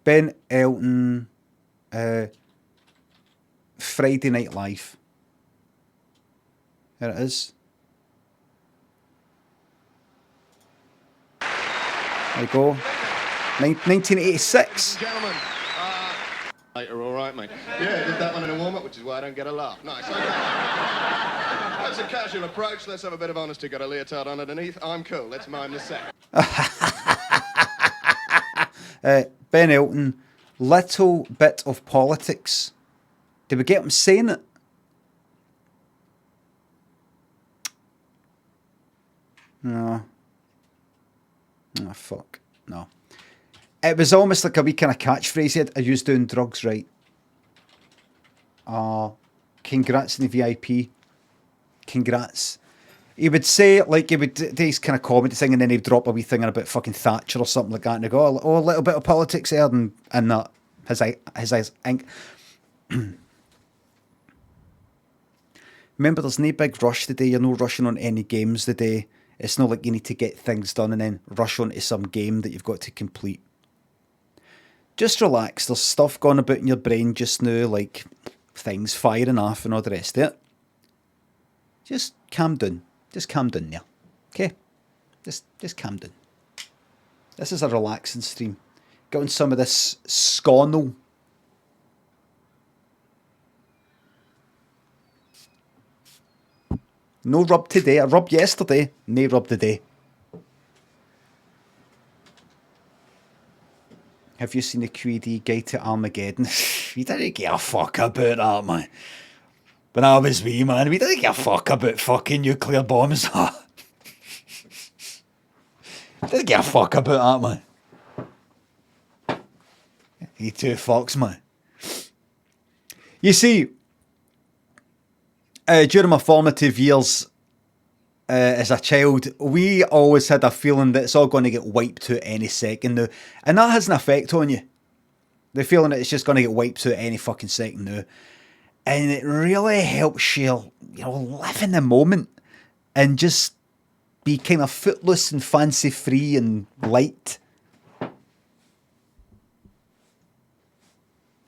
Ben Elton. Friday Night Live. There it is. There you go. 1986. Gentlemen, later, all right, mate. Yeah, did that one in a warm-up, which is why I don't get a laugh. Nice, okay. That's a casual approach. Let's have a bit of honesty. Got a leotard on underneath. I'm cool. Let's mime the set. Ben Elton, little bit of politics. Did we get him saying it? No. Oh, fuck. No. It was almost like a wee kind of catchphrase he had. Are you doing drugs right? Congrats on the VIP. Congrats. he would say, like, he would do his kind of comedy thing, and then he'd drop a wee thing about fucking Thatcher or something like that, and he'd go, oh, a little bit of politics there, and that. His eyes. Remember, there's no big rush today. You're no rushing on any games today. It's not like you need to get things done and then rush onto some game that you've got to complete. Just relax. There's stuff going about in your brain just now, like things firing off and all the rest of it. Just calm down. Just calm down there. Okay? Just calm down. This is a relaxing stream. Get on some of this sconal. No rub today. I rubbed yesterday. No rub today. Have you seen the QED guide to Armageddon? We didn't give a fuck about that, man. When I was wee, man, we didn't give a fuck about fucking nuclear bombs. Didn't give a fuck about that, man. You two fucks, man. You see, during my formative years as a child, we always had a feeling that it's all going to get wiped out any second now. And that has an effect on you. The feeling that it's just going to get wiped out any fucking second now. And it really helps you, live in the moment and just be kind of footloose and fancy free and light.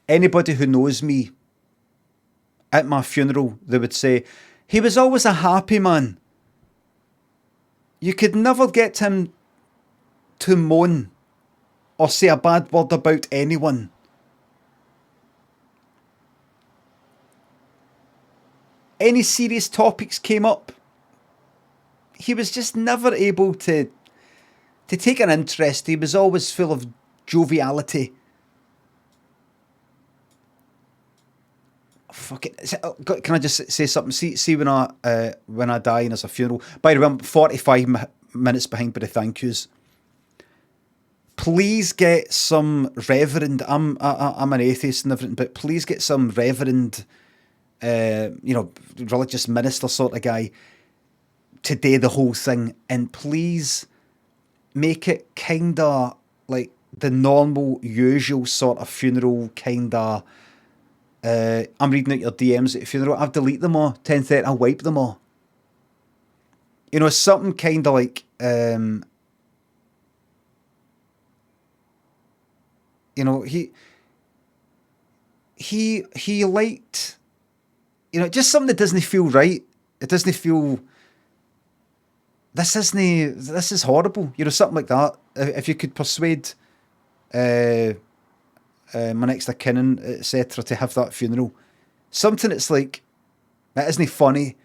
Anybody who knows me at my funeral, they would say, he was always a happy man. You could never get him to moan or say a bad word about anyone. Any serious topics came up, he was just never able to take an interest. He was always full of joviality. Fuck it. Can I just say something? See when I die and there's a funeral. By the way, I'm 45 minutes behind by the thank yous. Please get some reverend. I'm an atheist and everything, but please get some reverend, religious minister sort of guy to do the whole thing, and please make it kinda like the normal, usual sort of funeral kinda. I'm reading out your DMs at the funeral. I've deleted them all. 10:30. I'll wipe them all. Something kind of like, he liked, just something that doesn't feel right. It doesn't feel. This is horrible. Something like that. If you could persuade, my next of kin, etc., to have that funeral. Something that's like, that isn't funny.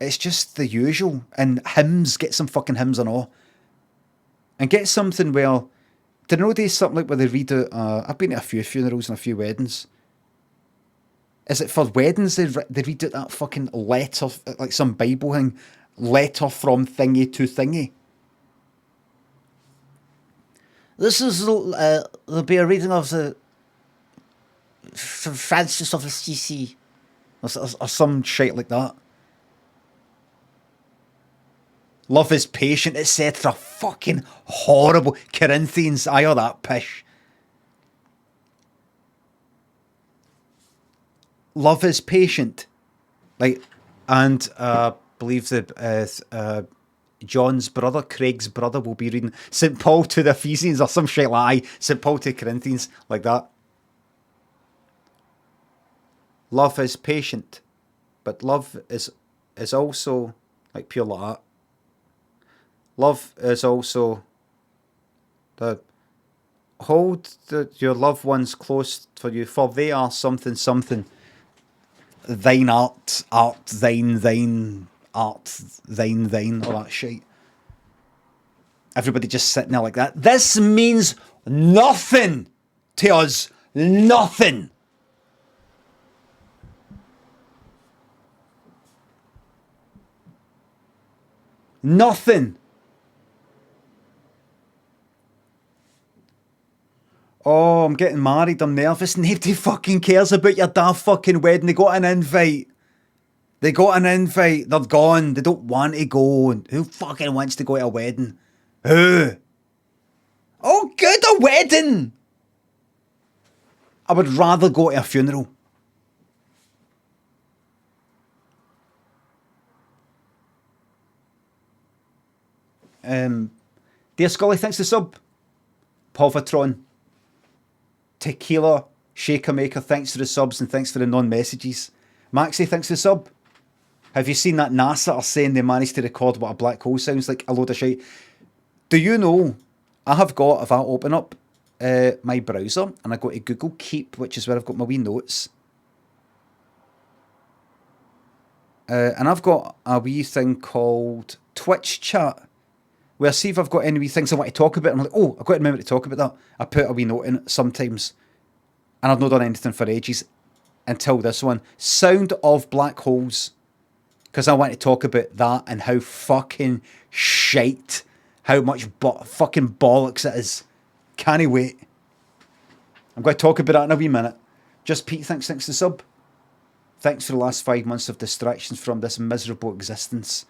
It's just the usual. And hymns, get some fucking hymns and all. And get something where, do you know there's something like where they read out, I've been to a few funerals and a few weddings. Is it for weddings they read out that fucking letter, like some Bible thing, letter from thingy to thingy? This is, there'll be a reading of from Francis of Assisi, or some shit like that. Love is patient, etc. Fucking horrible. Corinthians, I all that pish. Love is patient. And believe the John's brother, Craig's brother, will be reading St. Paul to the Ephesians or some shit like St. Paul to Corinthians, like that. Love is patient, but love is also like pure like that. Love is also hold your loved ones close for you, for they are something. Thine art, thine. Art, thine, all that shit. Everybody just sitting there like that. This means nothing to us. Nothing. Nothing. Oh, I'm getting married. I'm nervous. Nobody fucking cares about your daft fucking wedding. They got an invite. They got an invite. They're gone. They don't want to go. Who fucking wants to go to a wedding? Who? Oh, good, a wedding. I would rather go to a funeral. Dear Scully, thanks for the sub. Povatron. Tequila Shaker Maker, thanks for the subs and thanks for the non-messages. Maxie, thanks for the sub. Have you seen that NASA are saying they managed to record what a black hole sounds like? A load of shit. Do you know, I have got, if I open up my browser and I go to Google Keep, which is where I've got my wee notes, and I've got a wee thing called Twitch Chat, where see if I've got any wee things I want to talk about. And I'm like, oh, I've got to remember to talk about that. I put a wee note in it sometimes. And I've not done anything for ages until this one. Sound of black holes. Because I want to talk about that and how fucking shite, how much fucking bollocks it is. Can't wait. I'm going to talk about that in a wee minute. Just Pete, thanks for the sub. Thanks for the last 5 months of distractions from this miserable existence.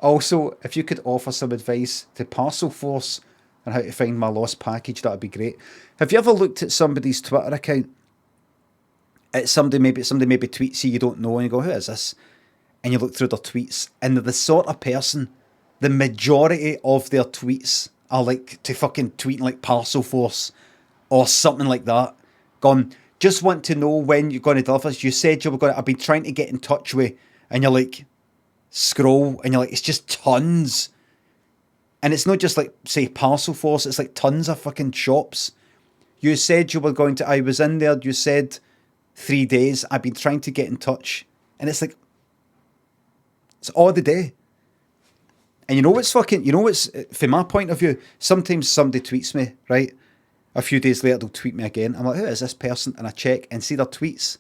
Also, if you could offer some advice to Parcel Force on how to find my lost package, that would be great. Have you ever looked at somebody's Twitter account? It's somebody maybe tweets you don't know and you go, who is this? And you look through their tweets and they're the sort of person, the majority of their tweets are like to fucking tweeting like Parcel Force or something like that. Gone, just want to know when you're going to deliver this. You said you were going to, I've been trying to get in touch with, and you're like, scroll, and you're like, it's just tons. And it's not just like, say, Parcel Force, it's like tons of fucking shops. You said you were going to, I was in there, you said 3 days, I've been trying to get in touch. And it's like, it's all the day. And you know what's, from my point of view, sometimes somebody tweets me, right? A few days later, they'll tweet me again. I'm like, who is this person? And I check and see their tweets.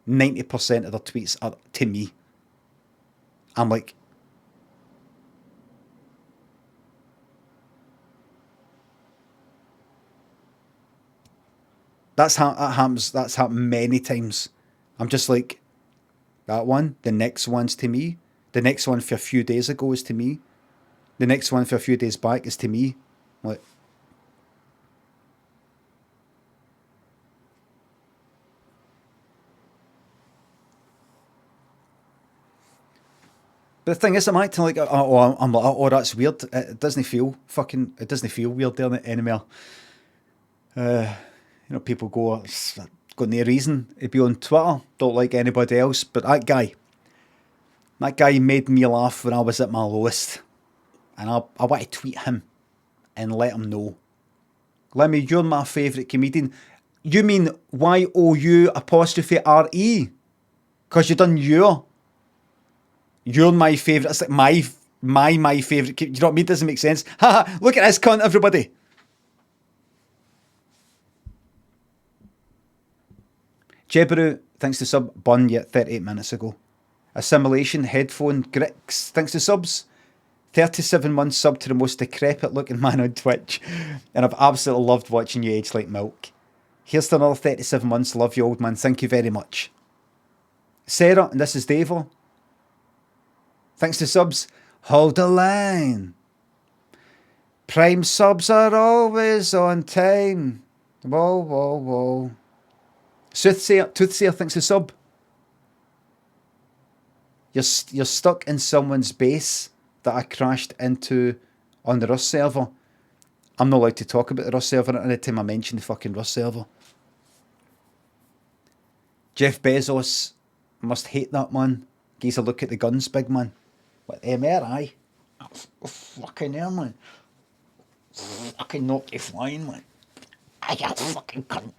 90% of their tweets are to me. I'm like, that happens. That's happened many times. I'm just like, that one, the next one's to me. The next one for a few days ago is to me. The next one for a few days back is to me. I'm like, the thing is, I'm acting like, I'm like, oh, that's weird. It doesn't feel weird there anymore. People go no reason to be on Twitter, don't like anybody else, but that guy made me laugh when I was at my lowest. And I want to tweet him and let him know. Limmy, you're my favourite comedian. You mean YOU''RE? Because you done your. You're my favourite. It's like my favourite. You know what I mean? It doesn't make sense. Haha, look at this cunt, everybody. Jeberu, thanks to sub. Bun yet 38 minutes ago. Assimilation, headphone, Grix, thanks to subs. 37 months sub to the most decrepit looking man on Twitch. And I've absolutely loved watching you age like milk. Here's to another 37 months. Love you, old man. Thank you very much. Sarah, and this is Davo. Thanks to subs. Hold the line. Prime subs are always on time. Whoa, whoa, whoa. Toothsayer, thanks to sub. You're stuck in someone's base that I crashed into on the Rust server. I'm not allowed to talk about the Rust server at any time I mention the fucking Rust server. Jeff Bezos must hate that man. Gives a look at the guns, big man. What, MRI? Oh, fucking hell, man. Fucking knocked you flying, man. I got fucking cunt.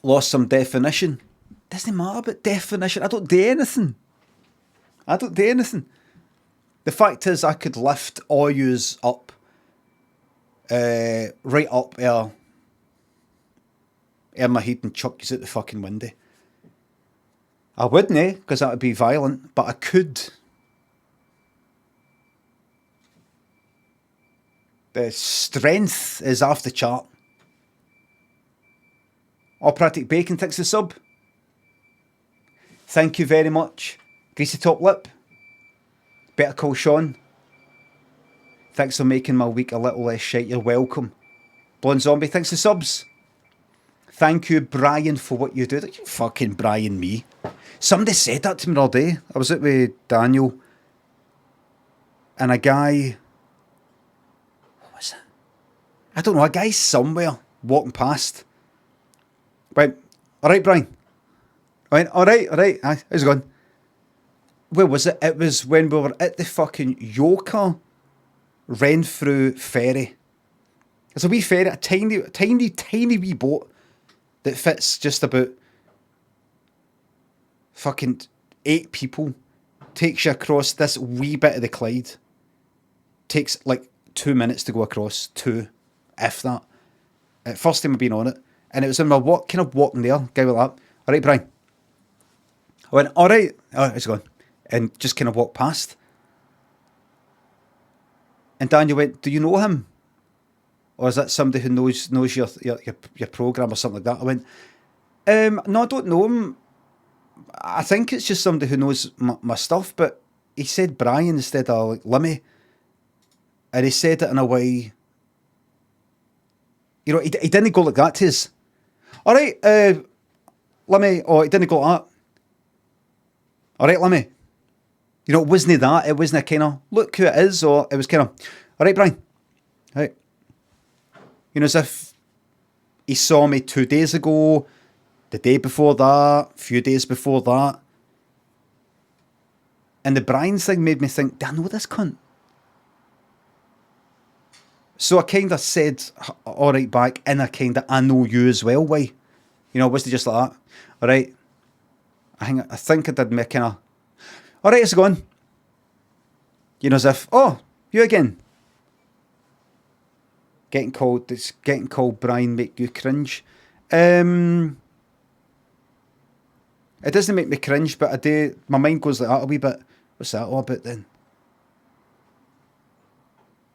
Lost some definition. Doesn't matter about definition. I don't do anything. The fact is, I could lift all yous up, right up there. in my head and chuck you out the fucking window. I wouldn't, because that would be violent, but I could. The strength is off the chart. Operatic Bacon takes the sub. Thank you very much. Greasy Top Lip. Better Call Sean. Thanks for making my week a little less shite. You're welcome. Blonde Zombie, thanks for subs. Thank you, Brian, for what you do. Don't you fucking Brian me. Somebody said that to me all day. I was out with Daniel and a guy... What was it? I don't know, a guy somewhere walking past. Went, alright, Brian. I went, alright. How's it going? Where was it? It was when we were at the fucking Yoker Renfrew ferry. It's a wee ferry, a tiny wee boat that fits just about fucking 8 people. Takes you across this wee bit of the Clyde. Takes like 2 minutes to go across. 2, if that. First time I've been on it. And it was in my kind of walking there. Guy with that. Alright, Brian. I went, alright. Oh, it's gone. And just kind of walked past. And Daniel went, do you know him? Or is that somebody who knows your programme or something like that? I went, no, I don't know him. I think it's just somebody who knows my stuff, but he said Brian instead of like Limmy. And he said it in a way, you know, he didn't go like that to us. Alright, Limmy, he didn't go like that. Alright, Limmy. You know, it wasn't that, it wasn't a kind of, look who it is, or it was kind of, alright, Brian. Right. You know, as if he saw me 2 days ago, the day before that, a few days before that. And the Brian thing made me think, do I know this cunt? So I kind of said, alright back, in a kind of, I know you as well way. You know, wasn't it just like that? Alright. I think I did make kind of, alright, it's gone. You know, as if, oh, you again. Getting called Brian make you cringe. It doesn't make me cringe, but I do, my mind goes like that a wee bit. What's that all about then?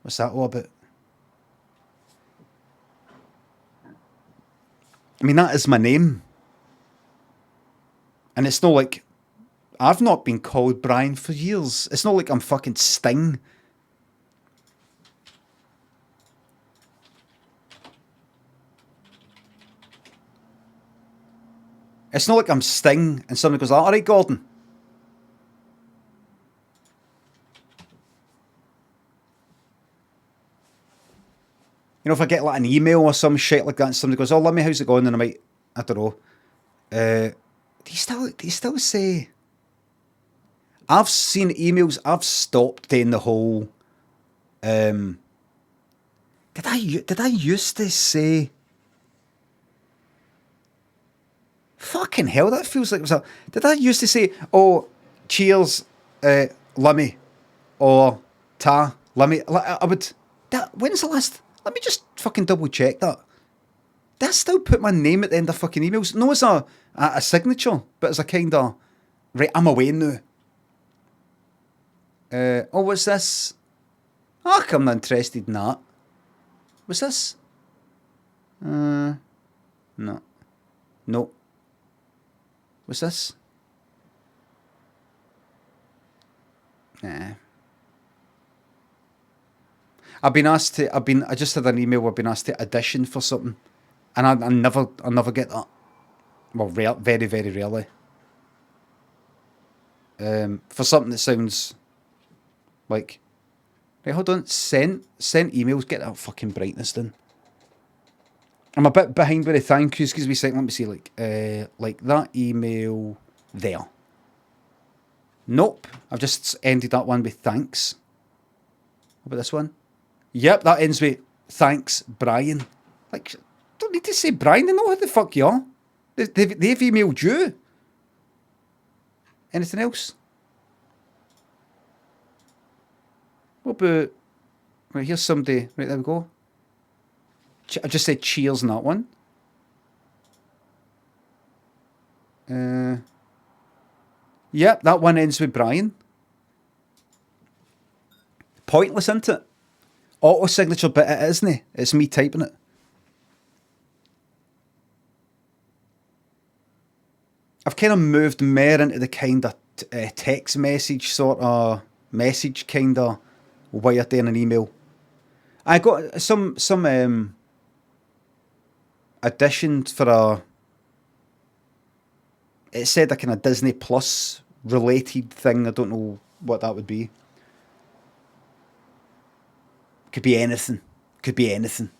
What's that all about? I mean, that is my name. And it's not like, I've not been called Brian for years. It's not like I'm fucking Sting. It's not like I'm Sting and somebody goes, alright, Gordon. You know, if I get like an email or some shit like that and somebody goes, oh, Limmy, how's it going? And I might, I don't know. Do you still say... I've seen emails, I've stopped doing the whole... Did I used to say... Fucking hell, that feels like it was a... Did I used to say, oh, cheers, Limmy, or ta, Limmy? I would... When's the last... Let me just fucking double check that. Did I still put my name at the end of fucking emails? No, as a signature, but as a kind of... Right, I'm away now. Oh, what's this? Oh, I'm not interested in that. What's this? No. No. What's this? Nah. I just had an email where I've been asked to audition for something. And I never get that. Well, very, very rarely. For something that sounds like... Right, hold on. Sent emails. Get that fucking brightness down. I'm a bit behind with the thank yous. Excuse me a second. Let me see. Like that email there. Nope. I've just ended that one with thanks. What about this one? Yep, that ends with thanks, Brian. Like, don't need to say Brian. They know who the fuck you are. They've emailed you. Anything else? What about... Right, here's somebody. Right, there we go. I just said cheers in that one. Yep, that one ends with Brian. Pointless, isn't it? Auto signature, but it isn't. It's me typing it. I've kind of moved more into the kind of text message sort of message kind of way of doing an email. I got some auditioned for a. It said a kind of Disney Plus related thing. I don't know what that would be. Could be anything. Could be anything.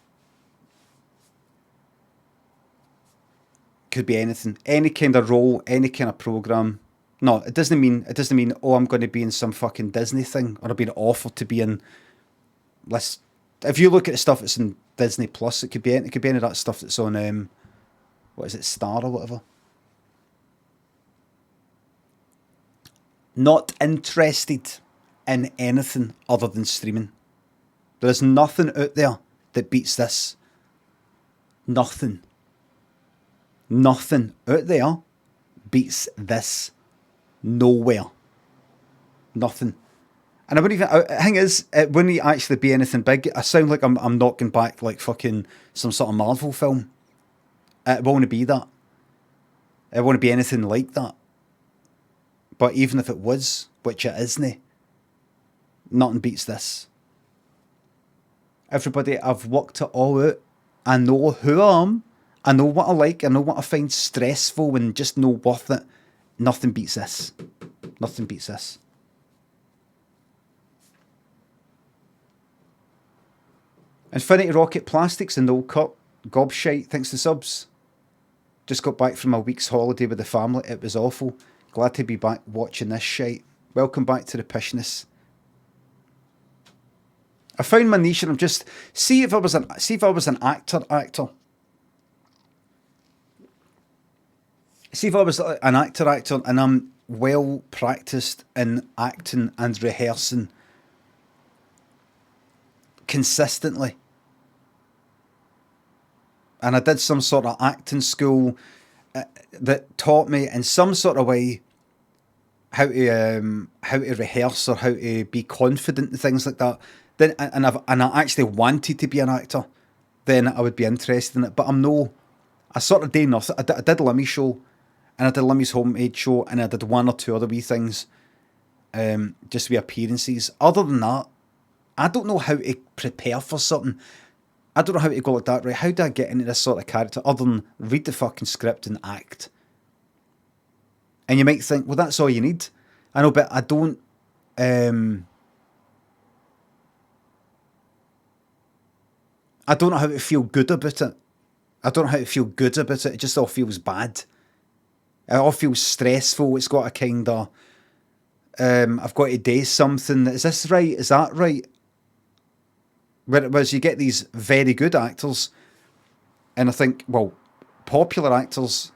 Could be anything. Any kind of role, any kind of program. No, it doesn't mean oh, I'm going to be in some fucking Disney thing, or I've been offered to be in. If you look at the stuff that's in Disney Plus, it could be any of that stuff that's on what is it, Star or whatever. Not interested in anything other than streaming. There's nothing out there that beats this. Nothing. Nothing out there beats this. Nowhere. Nothing. And I wouldn't even. The thing is, it wouldn't actually be anything big. I sound like I'm knocking back like fucking some sort of Marvel film. It won't be that. It won't be anything like that. But even if it was, which it isn't, nothing beats this. Everybody, I've worked it all out. I know who I am. I know what I like. I know what I find stressful and just no worth it. Nothing beats this. Nothing beats this. Infinity Rocket Plastics and the old cut. Gobshite, thanks to subs. Just got back from a week's holiday with the family. It was awful. Glad to be back watching this shite. Welcome back to the pishness. I found my niche, and I'm just see if I was an actor. See if I was an actor, and I'm well practiced in acting and rehearsing consistently. And I did some sort of acting school that taught me in some sort of way how to rehearse or how to be confident and things like that. Then and I actually wanted to be an actor, then I would be interested in it. But I sort of do nothing. I did Limmy's show, and I did Limmy's homemade show, and I did one or two other wee things, just wee appearances. Other than that, I don't know how to prepare for something. I don't know how to go like that, right? How do I get into this sort of character other than read the fucking script and act? And you might think, well, that's all you need. I know, but I don't. I don't know how to feel good about it. I don't know how to feel good about it. It just all feels bad. It all feels stressful. It's got a kind of, I've got to do something. Is this right? Is that right? Whereas you get these very good actors, and I think, well, popular actors,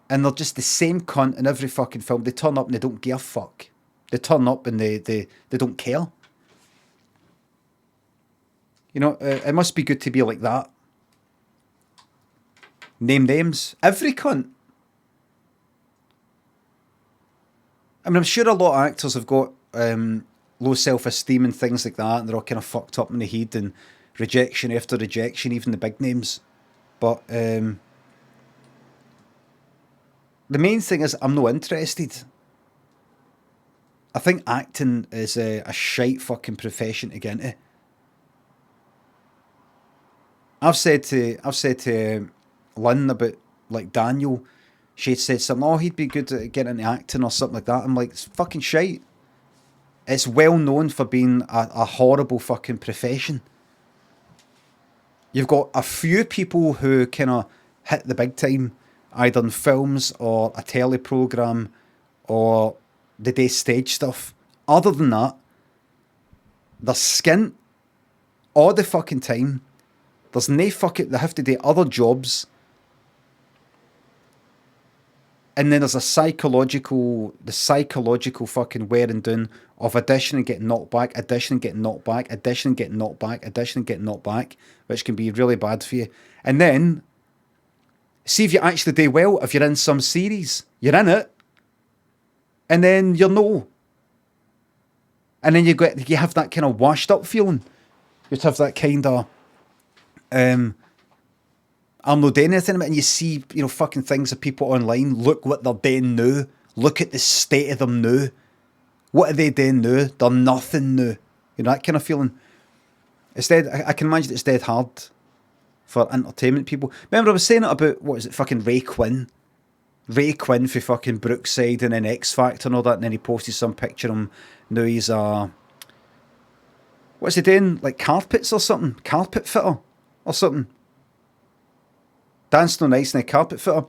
and they're just the same cunt in every fucking film. They turn up and they don't give a fuck. They turn up and they don't care. You know, it must be good to be like that. Name names. Every cunt. I mean, I'm sure a lot of actors have got low self-esteem and things like that, and they're all kind of fucked up in the head and rejection after rejection, even the big names. But the main thing is I'm not interested. I think acting is a shite fucking profession to get into. I've said to Lynn about like Daniel, she'd said something, oh, he'd be good at getting into acting or something like that. I'm like, it's fucking shite. It's well known for being a horrible fucking profession. You've got a few people who kind of hit the big time, either in films or a telly programme or the day stage stuff. Other than that, they're skint all the fucking time. There's no fucking, they have to do other jobs. And then there's the psychological fucking wearing down of audition and getting knocked back, audition and getting knocked back, audition and getting knocked back, audition and getting knocked back, which can be really bad for you. And then See if you actually do well, if you're in some series, you're in it, and then you're no. And then you have that kind of washed up feeling. You'd have that kind of, I'm not doing anything about it, and you see, you know, fucking things of people online, look what they're doing now, look at the state of them now. What are they doing now? They're nothing now. You know, that kind of feeling. It's dead, I can imagine it's dead hard for entertainment people. Remember I was saying it about, what is it, fucking Ray Quinn? Ray Quinn for fucking Brookside and then X Factor and all that, and then he posted some picture of him. Now he's what's he doing? Like carpets or something? Carpet fitter or something? Dancing on ice and a carpet fitter.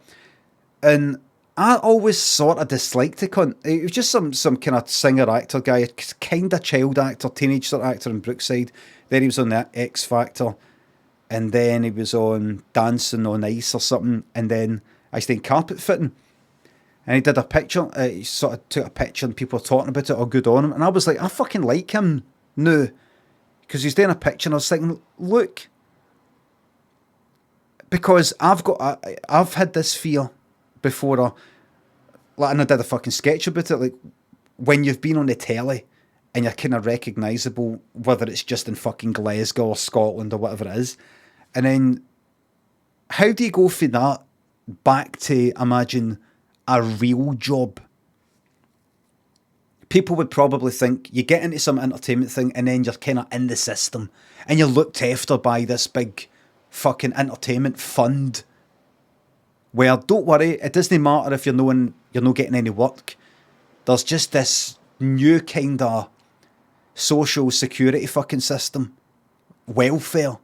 And I always sort of disliked the cunt. He was just some kind of singer-actor guy, kind of child actor, teenage sort of actor in Brookside. Then he was on that X Factor. And then he was on Dancing on Ice or something. And then I stayed carpet fitting. And he did a picture. He sort of took a picture and people were talking about it, or good on him. And I was like, I fucking like him now. Because he's doing a picture and I was thinking, look. Because I've had this fear before, and I did a fucking sketch about it, like when you've been on the telly and you're kind of recognisable, whether it's just in fucking Glasgow or Scotland or whatever it is, and then how do you go from that back to, imagine, a real job? People would probably think you get into some entertainment thing and then you're kind of in the system and you're looked after by this big fucking entertainment fund where, don't worry, it doesn't matter if you're not getting any work. There's just this new kind of social security fucking system, welfare,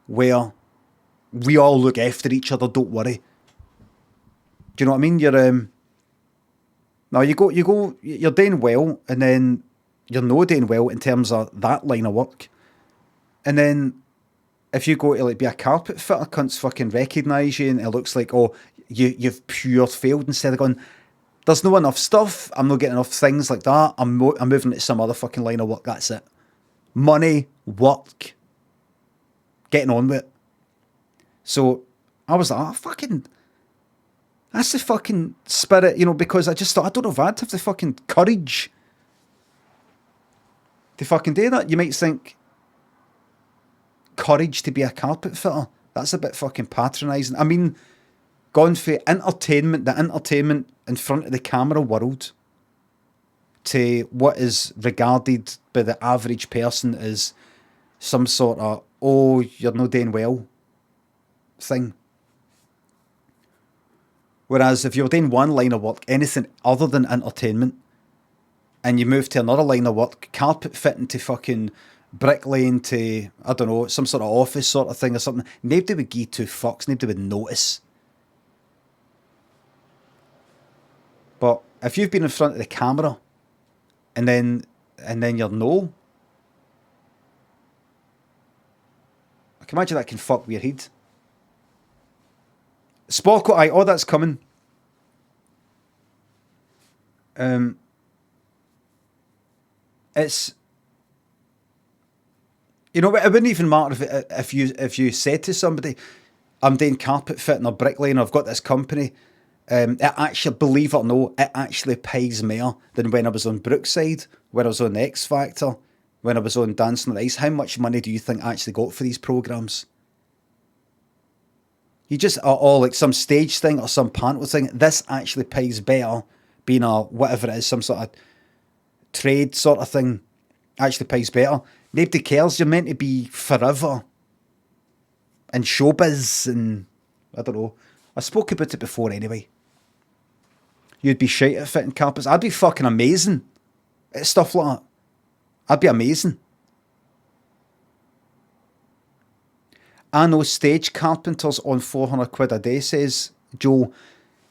where we all look after each other, don't worry. Do you know what I mean? You're doing well, and then you're not doing well in terms of that line of work. And then if you go to like be a carpet fitter, cunts fucking recognise you, and it looks like, oh, you've pure failed, instead of going, there's no enough stuff, I'm not getting enough things like that, I'm moving to some other fucking line of work, that's it. Money, work, getting on with it. So I was like, that's the fucking spirit, you know, because I just thought, I don't know if I'd have the fucking courage to fucking do that. You might think, courage to be a carpet fitter, that's a bit fucking patronising. I mean, gone for the entertainment in front of the camera world to what is regarded by the average person as some sort of, oh, you're not doing well thing. Whereas if you're doing one line of work, anything other than entertainment, and you move to another line of work, carpet fitting to fucking bricklaying to, I don't know, some sort of office sort of thing or something, nobody would give two fucks, nobody would notice. But if you've been in front of the camera and then you're no, I can imagine that can fuck with your head. Sporco, aye, all that's coming. It's, you know, it wouldn't even matter if you said to somebody, I'm doing carpet fitting or bricklaying, I've got this company. It actually, believe it or no, it actually pays more than when I was on Brookside, when I was on the X Factor, when I was on Dancing on Ice. How much money do you think I actually got for these programmes? You just are all like some stage thing or some panto thing. This actually pays better, being a whatever it is, some sort of trade sort of thing, actually pays better. Nobody cares. You're meant to be forever in showbiz, and I don't know. I spoke about it before anyway. You'd be shite at fitting carpets. I'd be fucking amazing at stuff like that. I'd be amazing. I know stage carpenters on 400 quid a day, says Joe.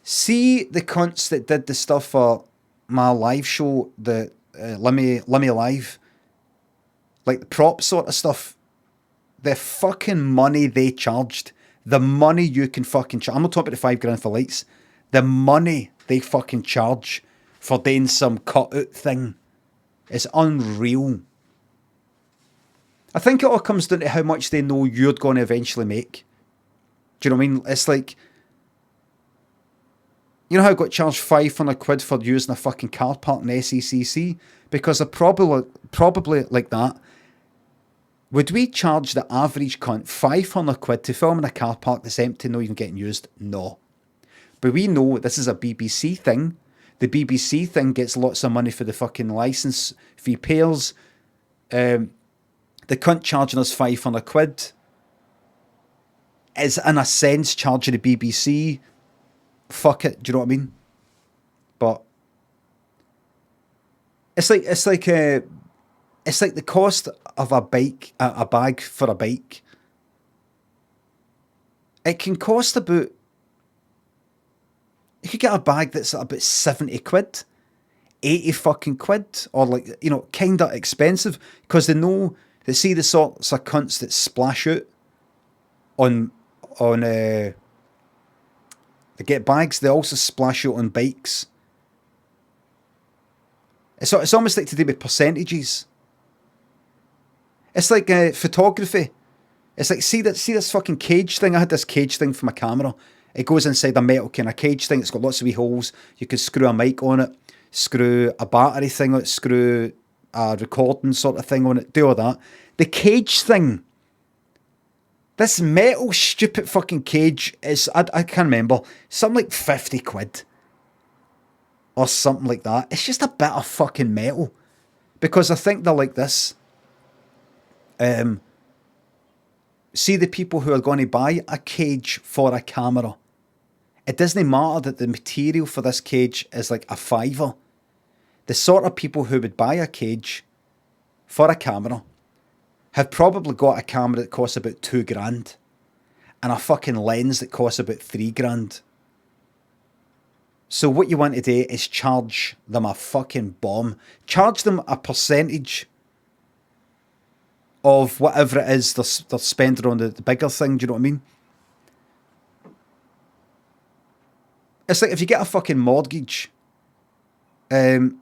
See the cunts that did the stuff for my live show, the Limmy Live, like the prop sort of stuff, the fucking money they charged, the money you can fucking charge. I'm not talking about the $5,000 for lights. The money they fucking charge for doing some cut-out thing is unreal. I think it all comes down to how much they know you're going to eventually make. Do you know what I mean? It's like, You know how I got charged £500 for using a fucking car park in SECC? Because they're probably like that. Would we charge the average cunt £500 to film in a car park that's empty, not even getting used? No. But we know this is a BBC thing. The BBC thing gets lots of money for the fucking licence fee payers. The cunt charging us £500 is, in a sense, charging the BBC. Fuck it, do you know what I mean? But it's like the cost of a bike, a bag for a bike. It can cost about. You could get a bag that's about £70, 80 fucking quid, or like, you know, kind of expensive, because they see the sorts of cunts that splash out on they get bags. They also splash out on bikes. It's almost like to do with percentages. It's like photography. It's like, see this fucking cage thing? I had this cage thing for my camera. It goes inside a metal kind of cage thing. It's got lots of wee holes. You can screw a mic on it, screw a battery thing on it, screw a recording sort of thing on it, do all that. The cage thing, this metal stupid fucking cage is, I can't remember, something like £50 or something like that. It's just a bit of fucking metal, because I think they're like this. See the people who are going to buy a cage for a camera. It doesn't matter that the material for this cage is like a £5. The sort of people who would buy a cage for a camera have probably got a camera that costs about £2,000 and a fucking lens that costs about £3,000. So what you want to do is charge them a fucking bomb. Charge them a percentage of whatever it is they're spending on the bigger thing, do you know what I mean? It's like if you get a fucking mortgage, or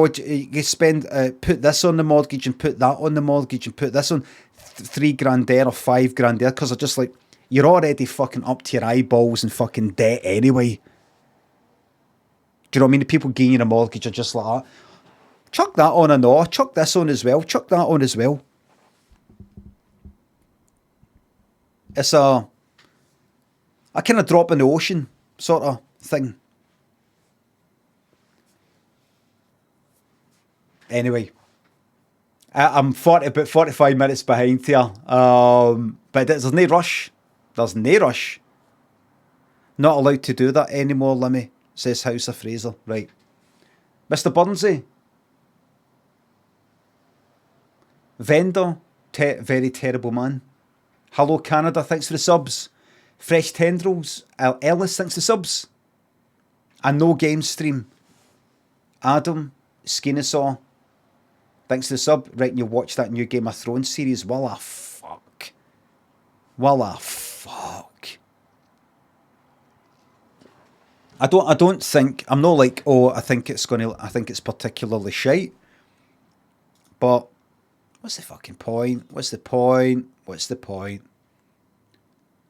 you spend, put this on the mortgage and put that on the mortgage and put this on, £3,000 there or £5,000 there, because they're just like, you're already fucking up to your eyeballs in fucking debt anyway. Do you know what I mean? The people giving you a mortgage are just like that. Chuck that on and all. Chuck this on as well. Chuck that on as well. It's a kind of drop in the ocean sort of thing. Anyway, I'm about 45 minutes behind here. But there's no rush. There's no rush. Not allowed to do that anymore, Limmy, says House of Fraser. Right. Mr. Burnsy. Vendor, very terrible man. Hello Canada, thanks for the subs. Fresh Tendrils, Ellis, thanks for the subs. And No Game Stream. Adam, Skinnasaw, thanks for the sub. Right, and you'll watch that new Game of Thrones series. Well a fuck. Well a fuck. I don't think, I'm not like, I think it's particularly shite. But what's the fucking point? What's the point? What's the point?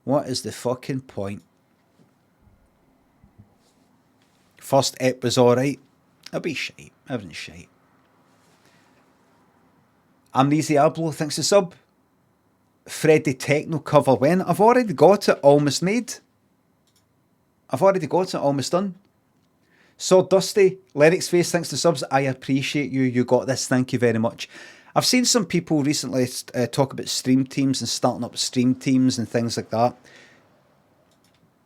What is the fucking point? First ep was alright. It'll be shite. Everything's shite. Amnesia Ablo, thanks for sub. Freddy Techno cover when? I've already got it almost made. I've already got it almost done. So Dusty, Lennox Face, thanks for subs. I appreciate you. You got this. Thank you very much. I've seen some people recently talk about stream teams and starting up stream teams and things like that.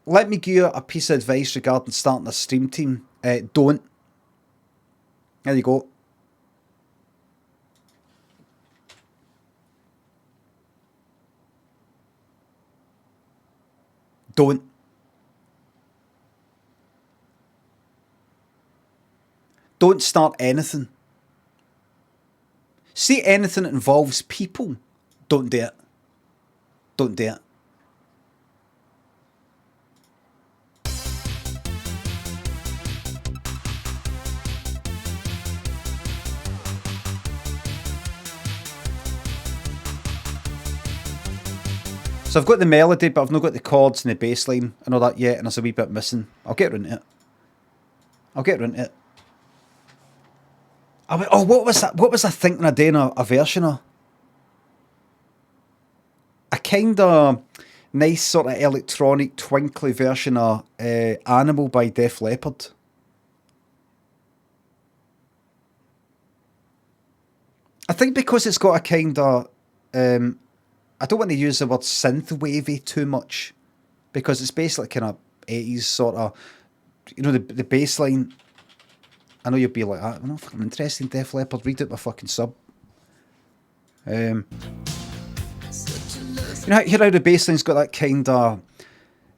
Let me give you a piece of advice regarding starting a stream team. Don't. There you go. Don't. Don't start anything. See anything that involves people, don't do it. Don't do it. So I've got the melody, but I've not got the chords and the bass line and all that yet, and there's a wee bit missing. I'll get around to it. I'll get around to it. Oh, what was that? What was I thinking of doing a version of? A kind of nice sort of electronic twinkly version of Animal by Def Leppard. I think because it's got a kind of... I don't want to use the word synth wavy too much, because it's basically kind of 80s sort of... You know, the bass line... I know you'll be like, I don't know, I'm interested in Def Leppard, read out my fucking sub. You know, hear how the bass line's got that kind of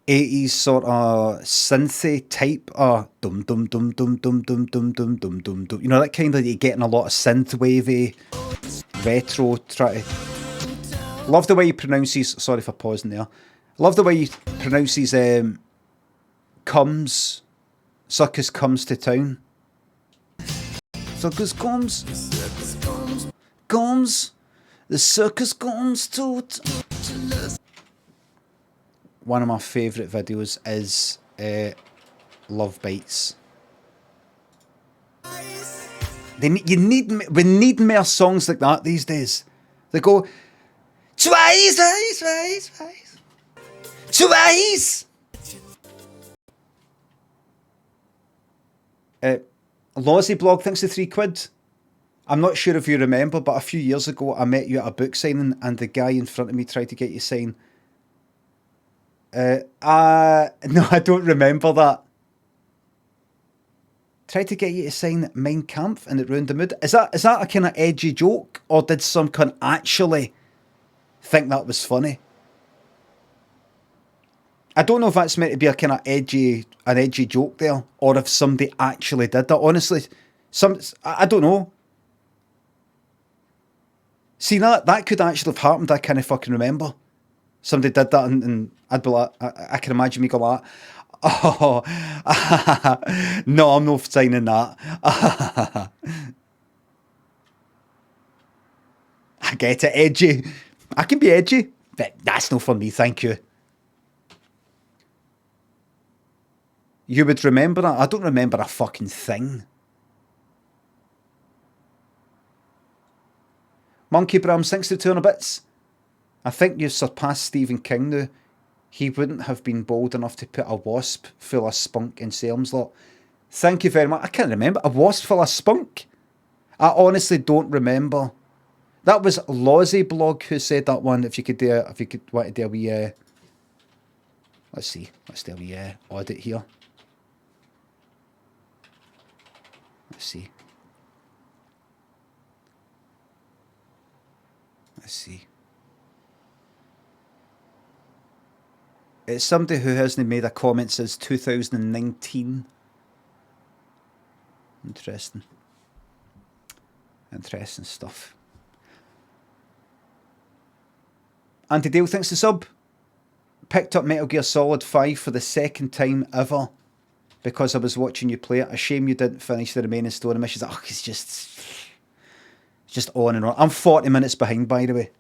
80s sort of synthy type of dum dum dum dum dum dum dum dum dum dum dum. You know, that kind of you're getting a lot of synth wavy, retro try to... Love the way he pronounces, sorry for pausing there. Love the way he pronounces comes, circus comes to town. Circus comes, comes, the circus comes to one of my favourite videos is Love Bites. We need more songs like that these days. They go, twice, twice, twice, twice, twice. Lozzie Blog thinks the £3. I'm not sure if you remember, but a few years ago I met you at a book signing and the guy in front of me tried to get you to sign. No, I don't remember that. Tried to get you to sign Mein Kampf and it ruined the mood. Is that a kind of edgy joke, or did some cunt actually think that was funny? I don't know if that's meant to be a kind of edgy joke there, or if somebody actually did that. Honestly, I don't know. See, that could actually have happened. I can't fucking remember. Somebody did that, and I'd be like, I can imagine me go like, oh, no, I'm not signing that. I get it, edgy. I can be edgy, but that's not for me, thank you. You would remember that? I don't remember a fucking thing. Monkey Bram, 62 bits. I think you've surpassed Stephen King now. He wouldn't have been bold enough to put a wasp full of spunk in Salem's Lot. Thank you very much. I can't remember. A wasp full of spunk? I honestly don't remember. That was Lozzie Blog who said that one. If you could want to do a wee... let's see. Let's do a wee audit here. Let's see. Let's see. It's somebody who hasn't made a comment since 2019. Interesting. Interesting stuff. Andy Dale thinks the sub. Picked up Metal Gear Solid 5 for the second time ever because I was watching you play it. A shame you didn't finish the remaining story missions. Oh, it's just on and on. I'm 40 minutes behind, by the way.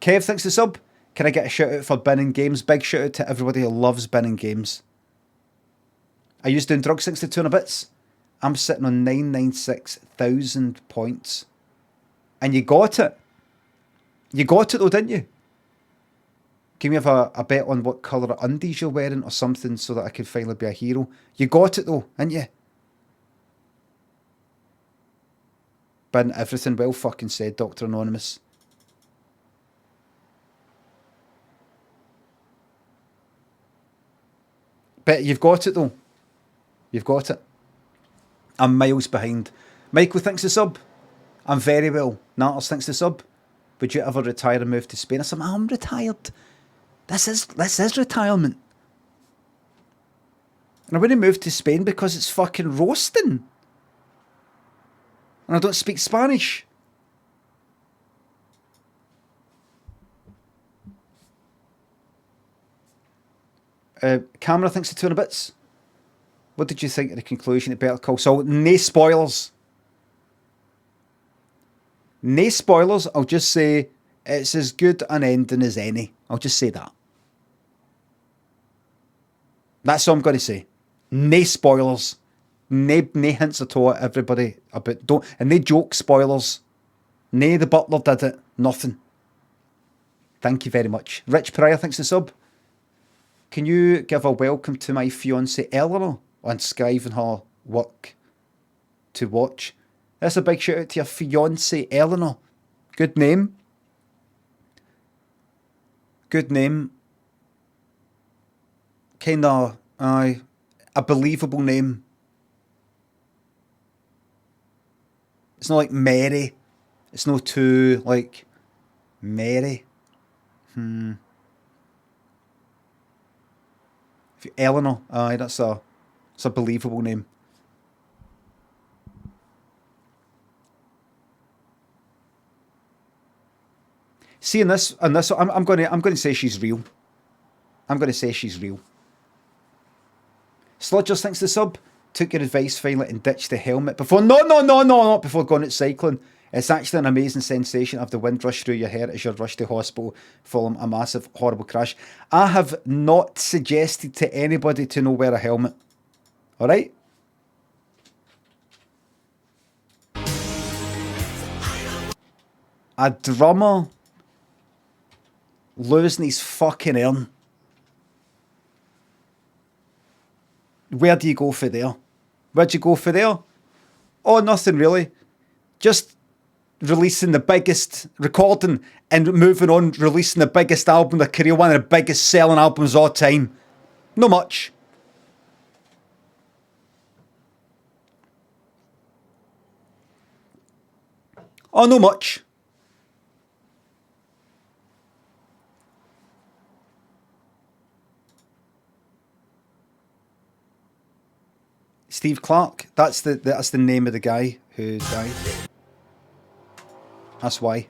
Kev thinks the sub. Can I get a shout out for Bin and Games? Big shout out to everybody who loves Bin and Games. I used doing drugs 62 bits. I'm sitting on 996,000 points. And you got it. You got it though, didn't you? Can we have a bet on what colour of undies you're wearing or something so that I can finally be a hero? You got it though, didn't you? Bin everything well fucking said, Dr. Anonymous. But you've got it though. You've got it. I'm miles behind. Michael thinks the sub. I'm very well. Natters thinks the sub. Would you ever retire and move to Spain? I said, I'm retired. This is retirement. And I wouldn't move to Spain because it's fucking roasting. And I don't speak Spanish. Camera thinks the 200 bits. What did you think of the conclusion of Better Call Saul? No spoilers. No spoilers. I'll just say it's as good an ending as any. I'll just say that. That's all I'm going to say. No spoilers. No hints at all, everybody. And no joke spoilers. No, the butler did it. Nothing. Thank you very much. Rich Pryor, thanks for the sub. Can you give a welcome to my fiancée Eleanor and giving her work to watch? That's a big shout out to your fiancée Eleanor. Good name. Good name. Kinda, a believable name. It's not like Mary. It's not too like Mary. Eleanor, that's a believable name. See, in this, I'm going to say she's real. I'm going to say she's real. Sludgers thinks the sub. Took your advice finally and ditched the helmet before. Not before going out cycling. It's actually an amazing sensation of the wind rush through your hair as you rush to hospital following a massive, horrible crash. I have not suggested to anybody to not wear a helmet. Alright? A drummer losing his fucking urn. Where do you go for there? Where'd you go for there? Oh, nothing really. Just releasing the biggest, recording and moving on, releasing the biggest album of their career, one of the biggest selling albums of all time. Not much. Oh, not much. Steve Clark. That's the name of the guy who died. That's why.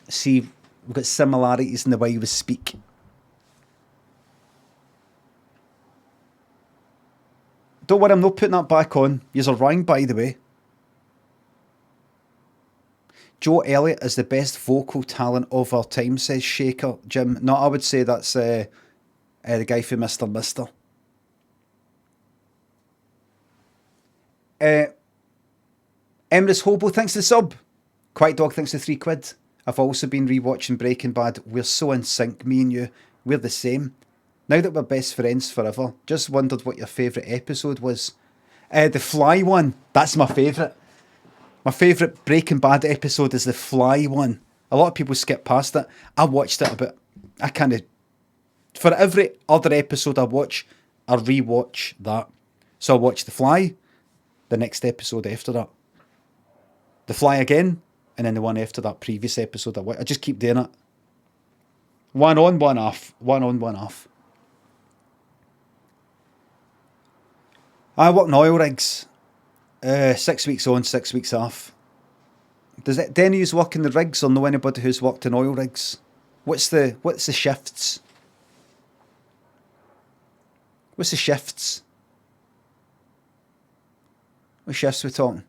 See, we've got similarities in the way we speak. Don't worry, I'm not putting that back on. Yous are wrong, by the way. Joe Elliott is the best vocal talent of our time, says Shaker Jim. No, I would say that's the guy for Mr. Mister. Emrys Hobo, thanks for the sub. Quiet Dog, thanks for £3. I've also been rewatching Breaking Bad. We're so in sync, me and you. We're the same. Now that we're best friends forever, just wondered what your favourite episode was. The Fly one. That's my favourite. My favourite Breaking Bad episode is the Fly one. A lot of people skip past it. I watched it a bit. I kind of... For every other episode I watch, I rewatch that. So I watch The Fly, the next episode after that. The Fly again, and then the one after that previous episode. I just keep doing it. One on, one off. One on, one off. I work in oil rigs. 6 weeks on, 6 weeks off. Do any of you work in the rigs or know anybody who's worked in oil rigs? What's the shifts? What's the shifts? What shifts we talking?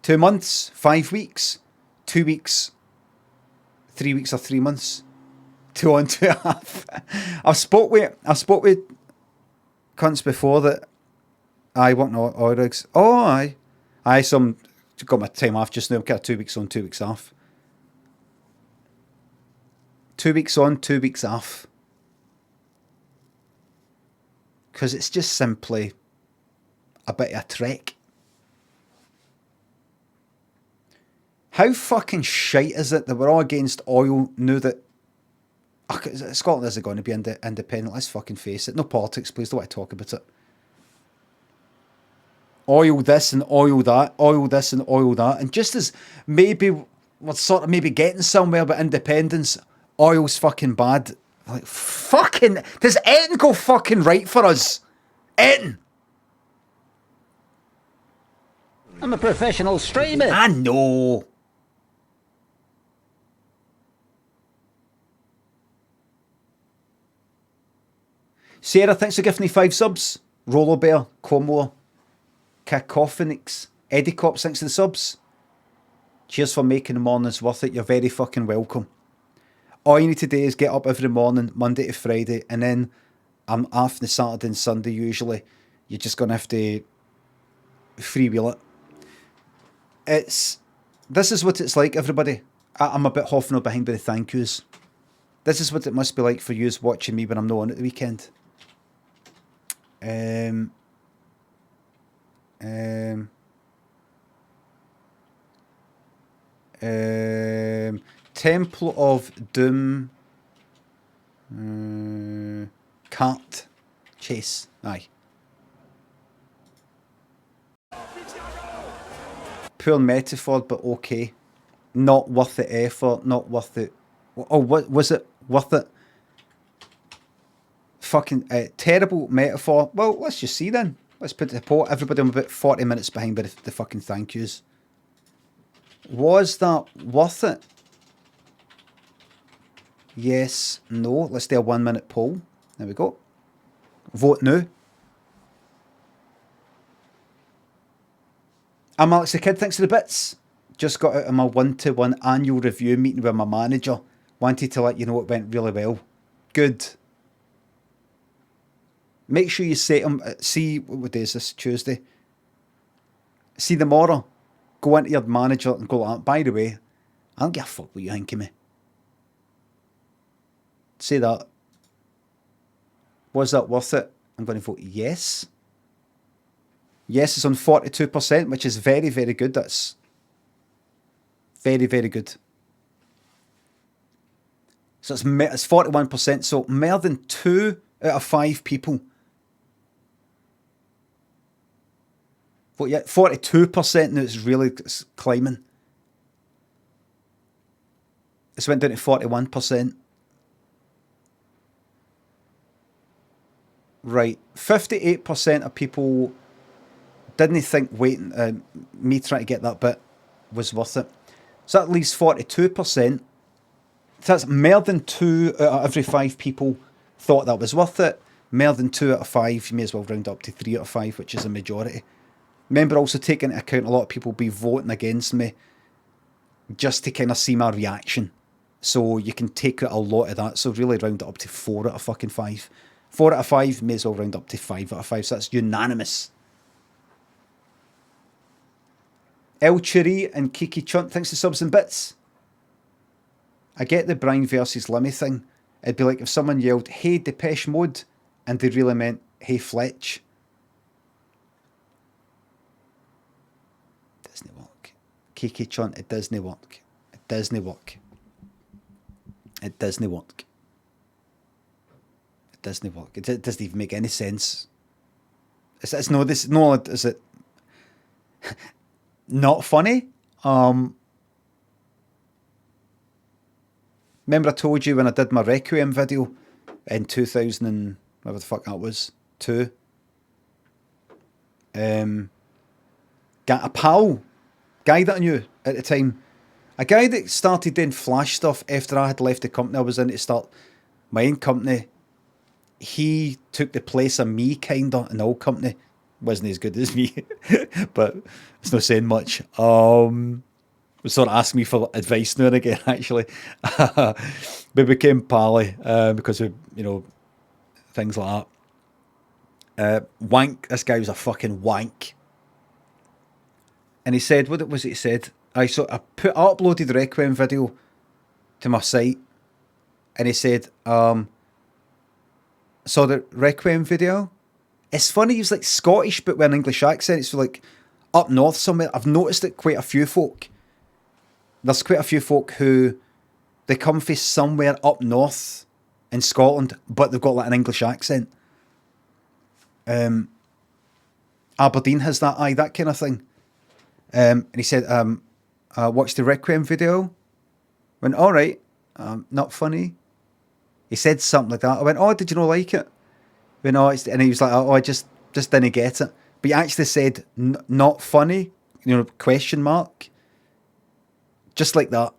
2 months, 5 weeks, 2 weeks, 3 weeks or 3 months, 2 on, 2.5. I've spoke with cunts before that I work in oil rigs. Oh, aye. Some got my time off just now. I've got 2 weeks on, 2 weeks off. 2 weeks on, 2 weeks off. Because it's just simply a bit of a trek. How fucking shite is it that we're all against oil now that Scotland isn't going to be independent? Let's fucking face it. No politics, please. Don't want to talk about it. Oil this and oil that. Oil this and oil that. And just as maybe we're sort of maybe getting somewhere with independence, oil's fucking bad. Like, fucking... Does anything go fucking right for us? Anything? I'm a professional streamer. I know. Sarah, thanks for giving me 5 subs. Rollo Bear, Como, Cacophonix, Eddie Cops, thanks for the subs. Cheers for making the mornings worth it. You're very fucking welcome. All you need to do is get up every morning, Monday to Friday, and then I'm off the Saturday and Sunday usually. You're just going to have to freewheel it. This is what it's like, everybody. I'm a bit huffing or behind by the thank yous. This is what it must be like for yous watching me when I'm not on at the weekend. Temple of Doom. Cart chase. Aye. Poor metaphor, but okay. Not worth the effort. Not worth it. Oh, what was it? Worth it? Fucking terrible metaphor. Well, let's just see then. Let's put the poll. Everybody, I'm about 40 minutes behind by the fucking thank yous. Was that worth it? Yes, no. Let's do a 1 minute poll. There we go. Vote now. I'm Alex the Kid, thanks for the bits. Just got out of my 1-to-1 annual review meeting with my manager. Wanted to let you know it went really well. Good. Make sure you say them. See, what day is this? Tuesday. See tomorrow. Go into your manager and go like that. By the way, I don't give a fuck what you think of me. Say that. Was that worth it? I'm going to vote yes. Yes is on 42%, which is very, very good. That's very, very good. So it's 41%. So more than 2 out of 5 people. But yeah, 42% now. It's really climbing. It's went down to 41%. Right, 58% of people didn't think waiting, me trying to get that bit was worth it. So that leaves 42%. So that's more than 2 out of every 5 people thought that was worth it. More than 2 out of 5, you may as well round up to 3 out of 5, which is a majority. Remember also take into account a lot of people be voting against me just to kind of see my reaction. So you can take a lot of that. So really round it up to 4 out of fucking 5. 4 out of 5, may as well round up to 5 out of 5. So that's unanimous. El Chiri and Kiki Chunt, thanks to subs and bits. I get the Brian versus Limmy thing. It'd be like if someone yelled, "Hey Depeche Mode," and they really meant, "Hey Fletch." Doesn't work. Kiki Chunt, it doesn't work. It doesn't work. It doesn't work. It doesn't work. It doesn't even make any sense. It's no, this, no, is it not funny? Remember I told you when I did my Requiem video in 2000 and whatever the fuck that was, 2. Got a pal, guy that I knew at the time, a guy that started doing Flash stuff after I had left the company I was in to start my own company. He took the place of me, kinda, in the old company. Wasn't as good as me, but it's not saying much. Was sort of asking me for advice now and again, actually. We became pally because of, you know, things like that. Wank, this guy was a fucking wank. And he said, what was it he said? I uploaded the Requiem video to my site, and he said, saw the Requiem video. It's funny, he's like Scottish but with an English accent. It's like up north somewhere. I've noticed that quite a few folk. There's quite a few folk who they come from somewhere up north in Scotland, but they've got like an English accent. Aberdeen has that, that kind of thing. And he said, watched the Requiem video. Went, all right, not funny. He said something like that. I went, oh, did you not like it? Went, oh, and he was like, oh, I just didn't get it. But he actually said, not funny, you know, question mark. Just like that.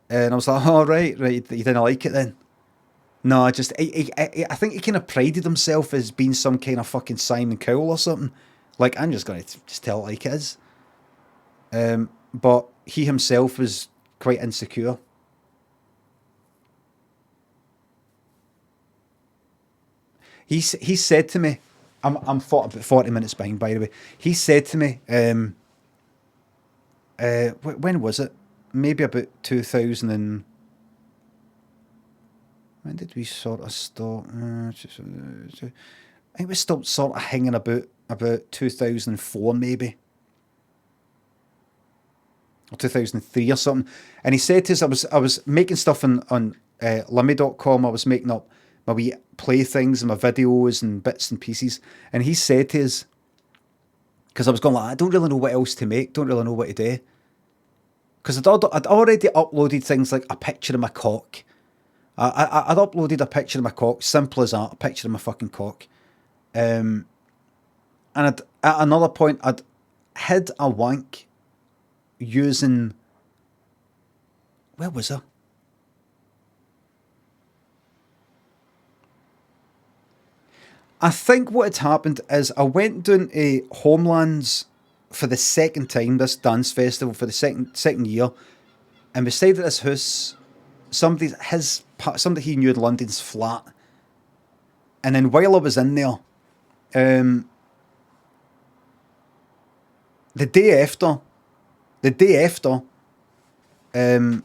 And I was like, oh, right, you didn't like it then? No, I think he kind of prided himself as being some kind of fucking Simon Cowell or something. Like, I'm just going to just tell it like it is. but he himself was quite insecure. He said to me, I'm about 40 minutes behind, by the way. He said to me, when was it? Maybe about 2000 and... When did we sort of start? I think we stopped sort of hanging about 2004 maybe. Or 2003 or something. And he said to us, I was making stuff on Limmy.com. I was making up my wee playthings and my videos and bits and pieces. And he said to us, because I was going like, I don't really know what else to make, don't really know what to do. Because I'd already uploaded things like a picture of my cock. I'd uploaded a picture of my cock, simple as that, a picture of my fucking cock. And at another point, I'd hid a wank using... Where was I? I think what had happened is I went down to Homelands for the second time, this dance festival, for the second year, and we stayed at this house, somebody he knew in London's flat. And then while I was in there, the day after, I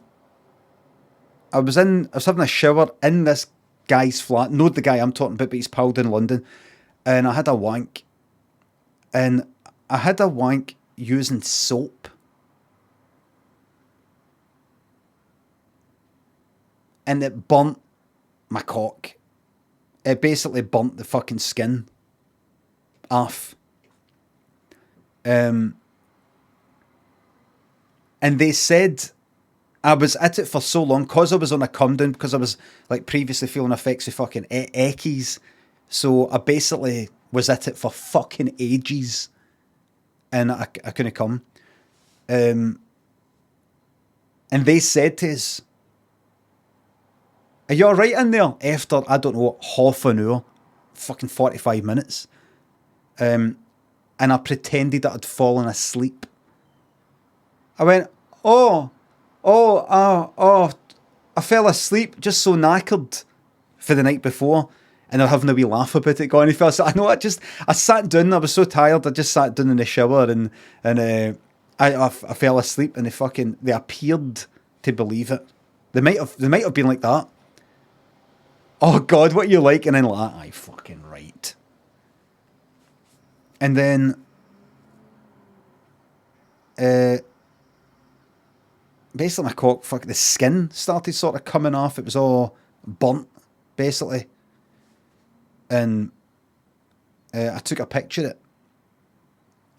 was having a shower in this guy's flat, not the guy I'm talking about, but he's palled in London, and I had a wank, and I had a wank using soap. And it burnt my cock. It basically burnt the fucking skin off. And they said I was at it for so long because I was on a come down, because I was like previously feeling effects of fucking eckies. So I basically was at it for fucking ages, and I couldn't come. And they said to us, "Are you alright in there?" After, I don't know, half an hour, fucking 45 minutes. And I pretended that I'd fallen asleep. I went, I fell asleep, just so knackered for the night before. And they're having a wee laugh about it, going, I sat down, I was so tired, I just sat down in the shower and I fell asleep, and they appeared to believe it. They might have been like that. Oh God, what are you like? And then like, aye, fucking right. And then basically my cock, the skin started sort of coming off. It was all burnt, basically. And I took a picture of it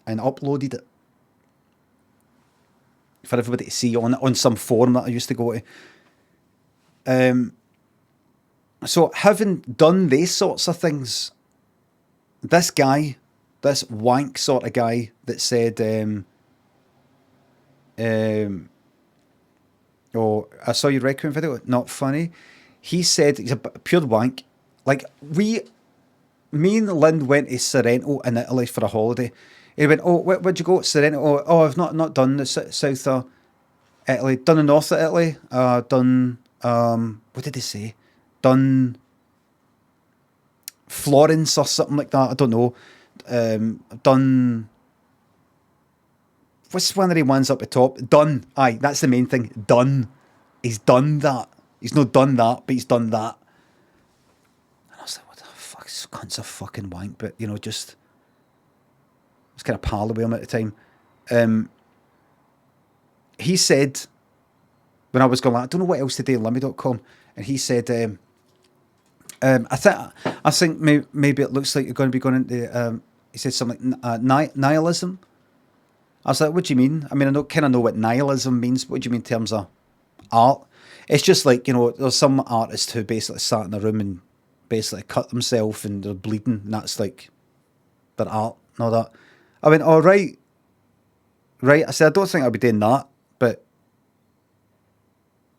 and uploaded it for everybody to see on some forum that I used to go to. So having done these sorts of things, this wank sort of guy that said, oh, I saw your Requiem video, not funny. He said he's a pure wank. Like, me and Lynn went to Sorrento in Italy for a holiday. He went, oh, where'd you go? Sorrento. Oh, I've not done the south of Italy. Done the north of Italy. Done, what did he say? Done Florence or something like that. I don't know. Done, what's one of the ones up the top? Done. Aye, that's the main thing. Done. He's done that. He's not done that, but he's done that. And I was like, what the fuck? This cunt's a fucking wank. But, just... I was kind of pal with him at the time. He said, when I was going, I don't know what else to do on Limmy.com, and he said, I think maybe it looks like you're going to be going into, he said something like nihilism. I was like, what do you mean? I mean, I kind of know what nihilism means. What do you mean in terms of art? It's just like, there's some artists who basically sat in a room and basically cut themselves and they're bleeding, and that's like their art and all that. I went, oh, right. I said, I don't think I'll be doing that. But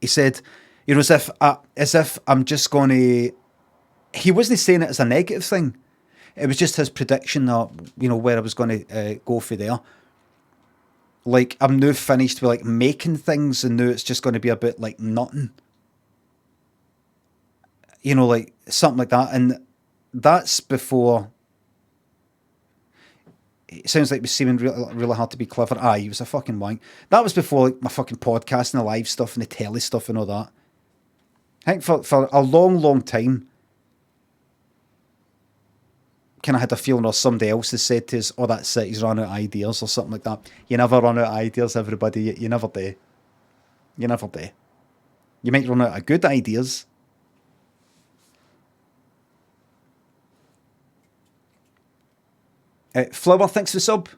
he said, as if I'm just going to... He wasn't saying it as a negative thing. It was just his prediction that, where I was going to go for there. like I'm now finished with like making things, and now it's just going to be about like nothing. You know, like something like that. And that's before. It sounds like it was seeming really hard to be clever. He was a fucking wank. That was before like my fucking podcast and the live stuff and the telly stuff and all that. I think for a long time, kind of had a feeling, or somebody else has said to us, "Oh, that's it, he's run out of ideas," or something like that. You never run out of ideas, everybody. You never do. You never do. You might run out of good ideas. Flower, thanks for the sub.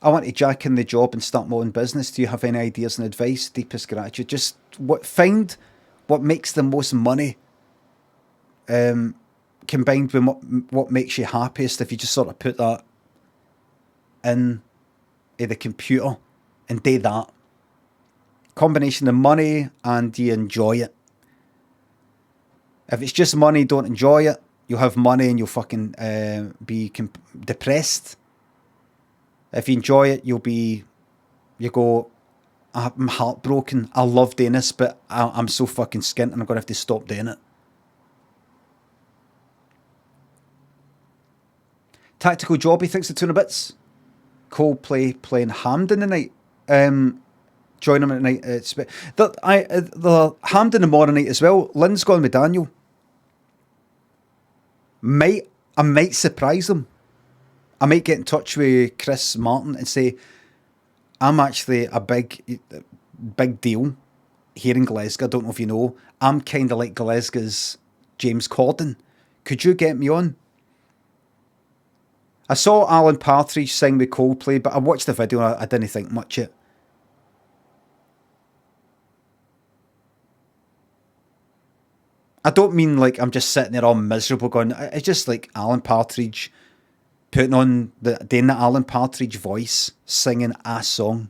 I want to jack in the job and start my own business. Do you have any ideas and advice? Deepest gratitude. Just find what makes the most money, combined with what makes you happiest. If you just sort of put that in the computer and do that. Combination of money and you enjoy it. If it's just money, don't enjoy it. You'll have money and you'll fucking be depressed. If you enjoy it, you go, I'm heartbroken. I love doing this, but I'm so fucking skint and I'm going to have to stop doing it. Tactical Jobby, thanks for 200 bits. Coldplay playing Hampden tonight. Join them at night. The Hampden tomorrow night as well. Lynn's gone with Daniel. I might surprise them. I might get in touch with Chris Martin and say, I'm actually a big deal here in Glasgow. I don't know if you know. I'm kind of like Glasgow's James Corden. Could you get me on? I saw Alan Partridge sing with Coldplay, but I watched the video and I didn't think much of it. I don't mean like I'm just sitting there all miserable going, it's just like Alan Partridge doing the Alan Partridge voice, singing a song.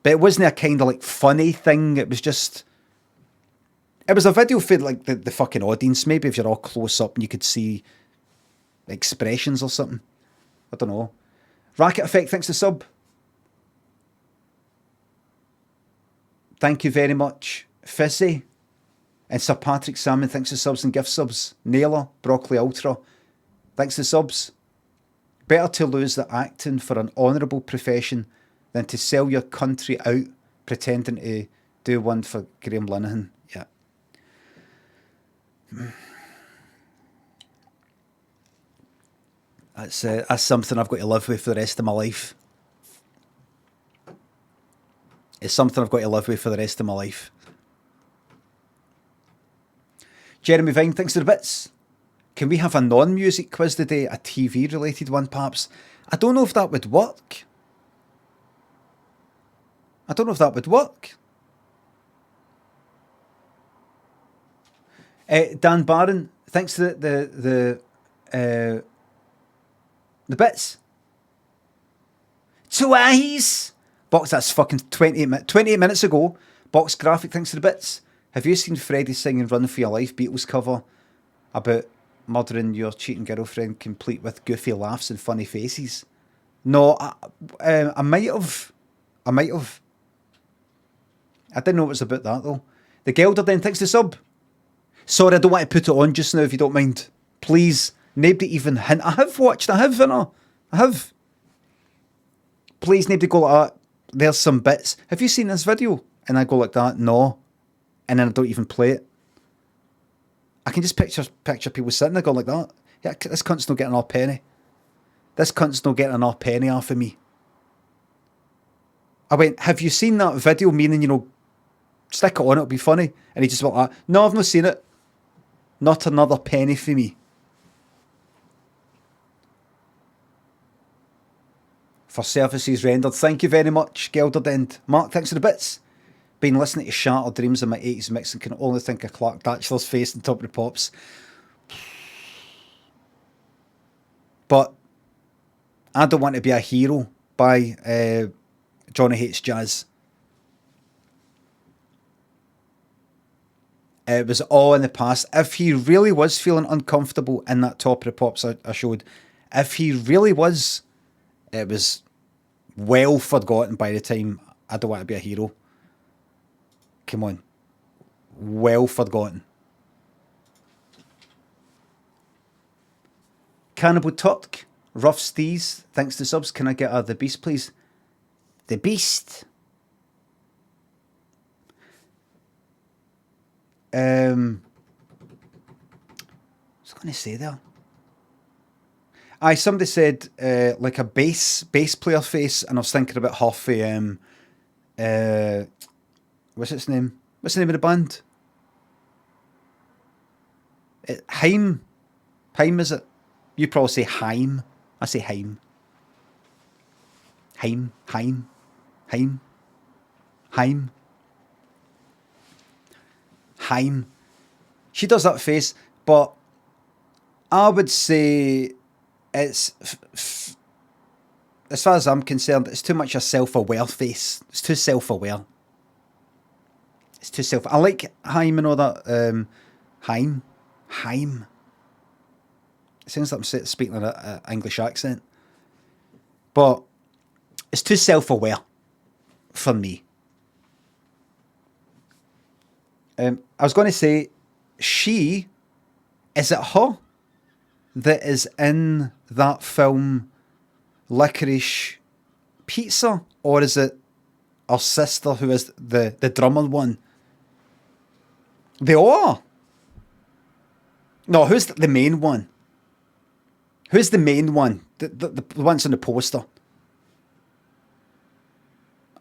But it wasn't a kind of like funny thing. It was a video for like the fucking audience. Maybe if you're all close up and you could see expressions or something. I don't know. Racket Effect, thanks to sub. Thank you very much. Fizzy. And Sir Patrick Salmon, thanks for subs and gift subs. Naylor, Broccoli Ultra, thanks for subs. Better to lose the acting for an honourable profession than to sell your country out pretending to do one for Graham Linehan. Yeah. That's something I've got to live with for the rest of my life. It's something I've got to live with for the rest of my life. Jeremy Vine, thanks for the bits. Can we have a non-music quiz today? A TV-related one, perhaps? I don't know if that would work. Dan Barron, thanks for the bits. Twice! Box, that's fucking 28 minutes ago. Box Graphic, thanks for the bits. Have you seen Freddie singing Run For Your Life Beatles cover about murdering your cheating girlfriend, complete with goofy laughs and funny faces? No, I might have. I didn't know it was about that though. The Gelder then, thanks to sub. Sorry, I don't want to put it on just now if you don't mind. Please, nobody even hint. I have. Please, nobody go like that. There's some bits. Have you seen this video? And I go like that, no. And then I don't even play it. I can just picture people sitting there going like that. Yeah, this cunt's not getting our penny. This cunt's not getting our penny off of me. I went, have you seen that video? Meaning, stick it on, it'll be funny. And he just went like, no, I've not seen it. Not another penny for me. For services rendered. Thank you very much, Gelderdend. Mark, thanks for the bits. Been listening to Shattered Dreams in my 80s mix and can only think of Clark Batchelor's face on top of the pops. But I Don't Want to Be a Hero by Johnny Hates Jazz. It was all in the past. If he really was feeling uncomfortable in that top of the pops I showed, if he really was, it was well forgotten by the time I Don't Want to Be a Hero. Come on. Well forgotten. Cannibal Turk, Rough Steez, thanks to subs. Can I get The Beast, please? The Beast. I was going to say there. Aye, somebody said like a bass player face, and I was thinking about Harvey. What's its name? What's the name of the band? Haim. Haim, is it? You probably say Haim. I say Haim. Haim. Haim. Haim. Haim. Haim. She does that face, but I would say it's, as far as I'm concerned, it's too much a self-aware face. It's too self-aware. It's too self. I like Haim and all that. Haim. It sounds like I'm speaking in an English accent, but it's too self-aware for me. I was going to say, is it her that is in that film Licorice Pizza, or is it her sister who is the drummer one? They all are. No, who's the main one? Who's the main one? The one's on the poster.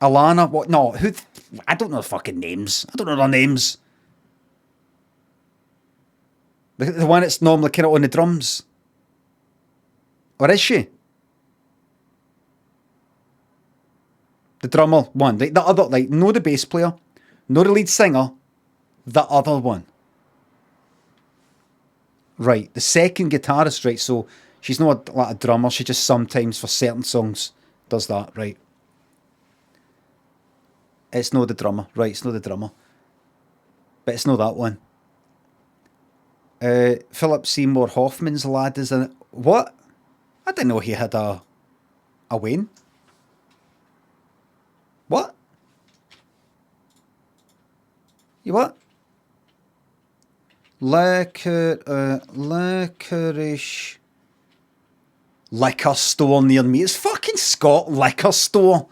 Alana? What? No, who? I don't know the fucking names. I don't know their names. The one that's normally kind of on the drums. Or is she? The drummer one. The other, like, no the bass player, no the lead singer, the other one. Right, the second guitarist, right, so she's not like a drummer, she just sometimes, for certain songs, does that, right. It's not the drummer, right, it's not the drummer. But it's not that one. Philip Seymour Hoffman's lad is in it. What? I didn't know he had a Wayne. What? You what? Licorice liquor store near me. It's fucking Scott liquor store.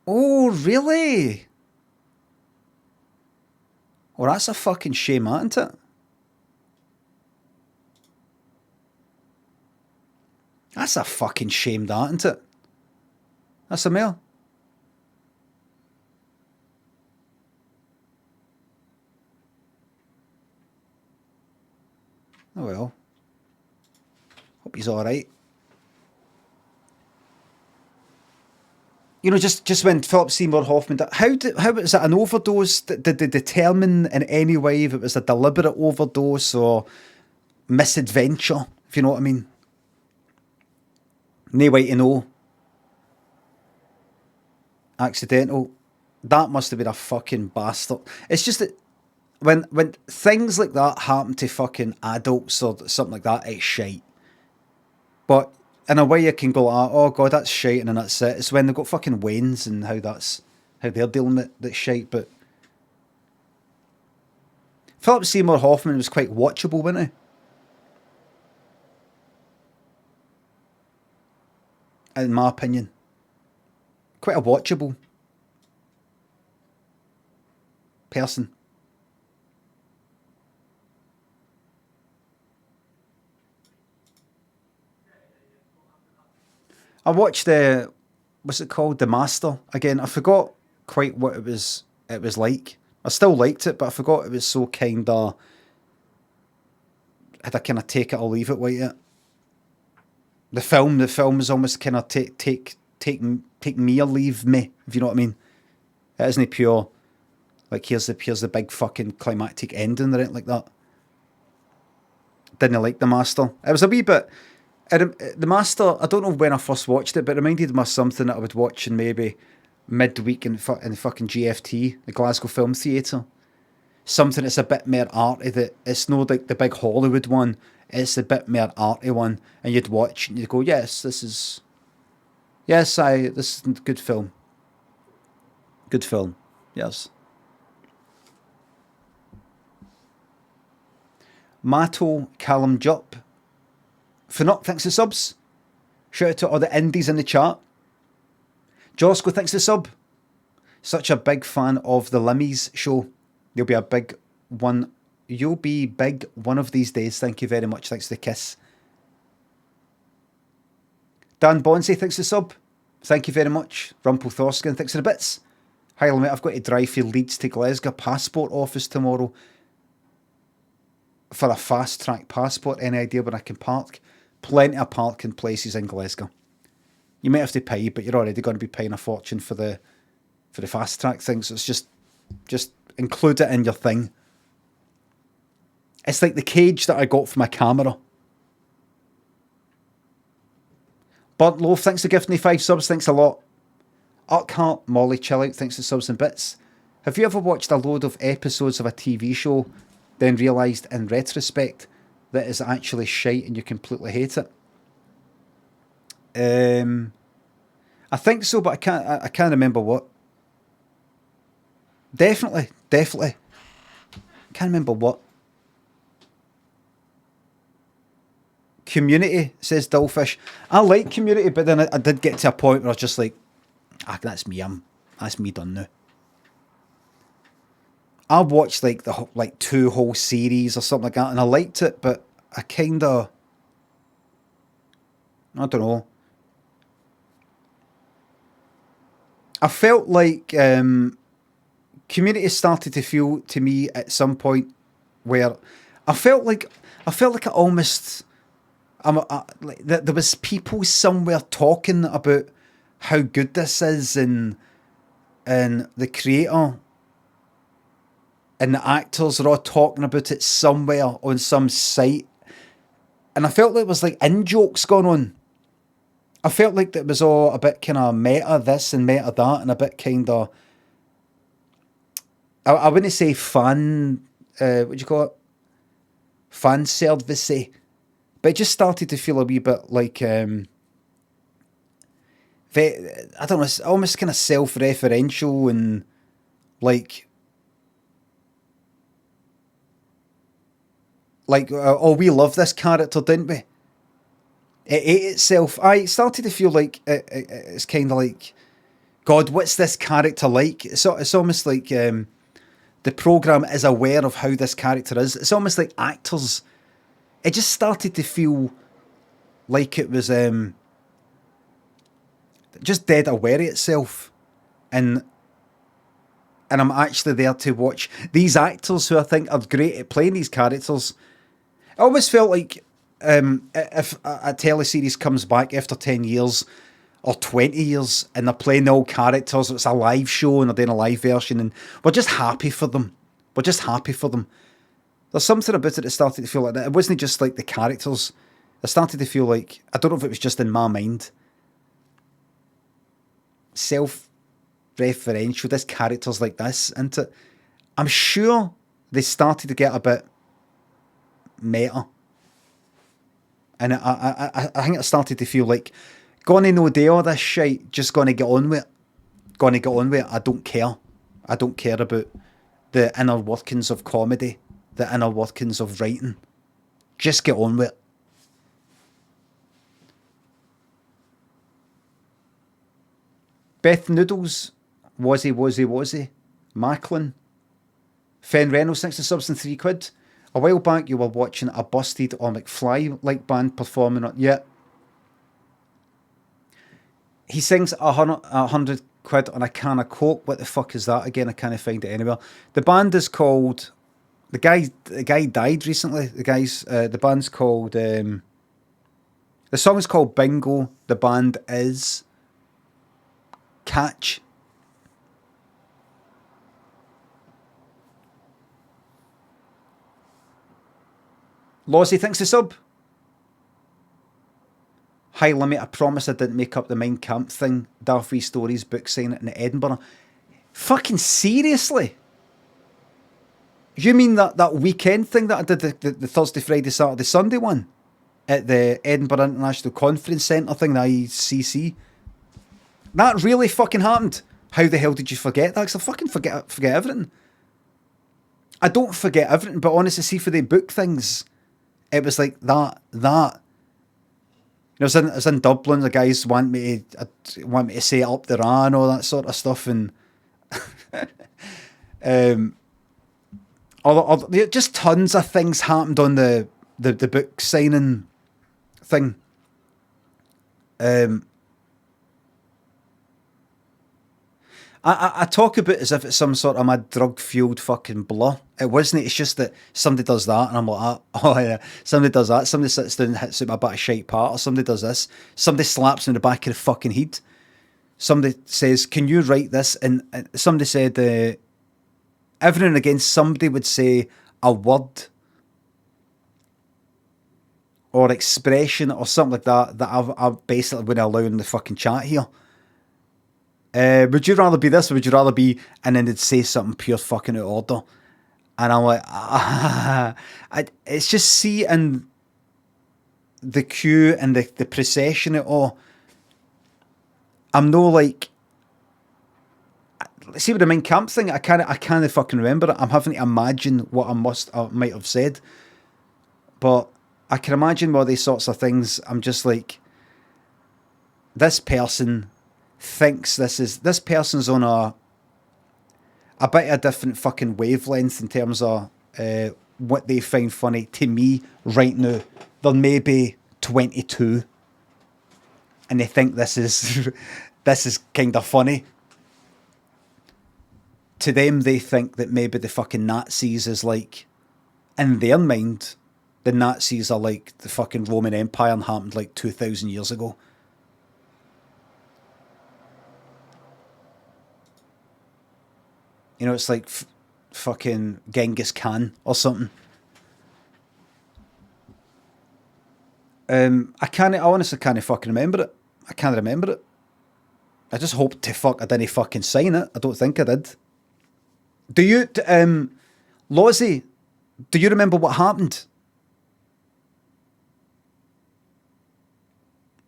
Oh, really? Well, that's a fucking shame, isn't it? That's a fucking shame, that, isn't it? That's a mail. Oh well. Hope he's alright. You know, just when Philip Seymour Hoffman... How was it an overdose? Did they determine in any way if it was a deliberate overdose or misadventure, if you know what I mean? No way to know. Accidental. That must have been a fucking bastard. It's just that when things like that happen to fucking adults or something like that, it's shite. But in a way you can go like, oh god, that's shite, and then that's it. It's when they've got fucking Waynes and how they're dealing with that's shite. But Philip Seymour Hoffman was quite watchable, wasn't he? In my opinion. Quite a watchable person. I watched what's it called? The Master again. I forgot quite what it was like. I still liked it, but I forgot it was so kinda had I kinda take it or leave it with it. The film is almost kinda take me or leave me, if you know what I mean. It isn't pure like here's the big fucking climactic ending or anything like that. Didn't like The Master. It was a wee bit. The Master, I don't know when I first watched it, but it reminded me of something that I would watch in maybe midweek in the fucking GFT, the Glasgow Film Theatre. Something that's a bit more arty, that it's not like the big Hollywood one. It's a bit more arty one, and you'd watch and you'd go, yes, this is a good film. Good film, yes. Matto Callum Jupp. Finock, thanks for subs. Shout out to all the indies in the chat. Josco, thanks for sub. Such a big fan of the Limmy's show. You'll be a big one. You'll be big one of these days. Thank you very much. Thanks for the kiss. Dan Bonsey, thanks for sub. Thank you very much. Rumpel Thorskin, thanks for the bits. Hi, mate. I've got to drive from Leeds to Glasgow passport office tomorrow for a fast track passport. Any idea where I can park? Plenty of parking places in Glasgow. You might have to pay, but you're already going to be paying a fortune for the fast track thing. So it's just include it in your thing. It's like the cage that I got for my camera. Burnt Loaf, thanks for gifting me 5 subs. Thanks a lot. Urquhart, Molly, chill out. Thanks for subs and bits. Have you ever watched a load of episodes of a TV show, then realised in retrospect that it's actually shite and you completely hate it? I think so, but I can't remember what. Definitely. Can't remember what. Community, says Dullfish. I like Community, but then I did get to a point where I was just like, that's me. That's me done now. I watched like 2 whole series or something like that, and I liked it, but I don't know. I felt like Community started to feel to me at some point where I felt like I almost there was people somewhere talking about how good this is, and the creator and the actors are all talking about it somewhere on some site, and I felt like there was like in-jokes going on. I felt like it was all a bit kind of meta this and meta that, and a bit kind of, I wouldn't say fan, what do you call it? Fan servicey. But it just started to feel a wee bit like, I don't know, almost kind of self-referential, and like, oh, we love this character, didn't we? It ate itself. It started to feel like it's kind of like, God, what's this character like? It's almost like the programme is aware of how this character is. It's almost like actors. It just started to feel like it was just dead aware of itself. And I'm actually there to watch these actors who I think are great at playing these characters. I always felt like if a teleseries comes back after 10 years or 20 years and they're playing the old characters, it's a live show and they're doing a live version, and we're just happy for them. There's something about it that started to feel like that. It wasn't just like the characters. It started to feel like, I don't know if it was just in my mind, self-referential, this character's like this, isn't it? I'm sure they started to get a bit meta. And I think it started to feel like, gonna no do all this shit, just gonna get on with it. I don't care about the inner workings of comedy, the inner workings of writing. Just get on with it. Beth Noodles, was he? Macklin. Fen Reynolds, thanks to subs and £3. A while back you were watching a busted or McFly-like band performing on... Yeah. He sings £100 on a can of Coke. What the fuck is that again? I can't find it anywhere. The band is called... The guy died recently. The band's called... the song is called Bingo. The band is... Catch. Lozzie, thanks for sub. Hi Limmy, I promise I didn't make up the Mein Kampf thing. Darth Stories book signing in Edinburgh. Fucking seriously? You mean that weekend thing that I did, the Thursday, Friday, Saturday, Sunday one? At the Edinburgh International Conference Centre thing, the ICC? That really fucking happened. How the hell did you forget that? Because I fucking forget everything. I don't forget everything, but honestly, see, for the book things, it was like that. You know, I was in Dublin, the guys want me to say up the ra and all that sort of stuff, and just tons of things happened on the book signing thing. I talk about it as if it's some sort of mad drug-fueled fucking blur. It wasn't. It's just that somebody does that, and I'm like, oh yeah, somebody does that. Somebody sits down and hits out a bit of shite part, or somebody does this. Somebody slaps me in the back of the fucking head. Somebody says, can you write this? And somebody said, every now and again, somebody would say a word or expression or something like that I basically wouldn't allow in the fucking chat here. Would you rather be this, or would you rather be, and then they'd say something pure fucking out of order. And I'm like, it's just seeing the cue and the procession of it all. I'm no like, see with the Mein Kampf thing, I can't fucking remember it. I'm having to imagine what I might have said. But I can imagine all these sorts of things. I'm just like, this person thinks this person's on a bit of a different fucking wavelength in terms of what they find funny. To me right now, they're maybe 22 and they think this is kind of funny. To them, they think that maybe the fucking Nazis is like, in their mind, the Nazis are like the fucking Roman Empire and happened like 2,000 years ago. You know, it's like fucking Genghis Khan or something. I honestly can't fucking remember it. I can't remember it. I just hope I didn't fucking sign it. I don't think I did. Do you, Lozzie, do you remember what happened?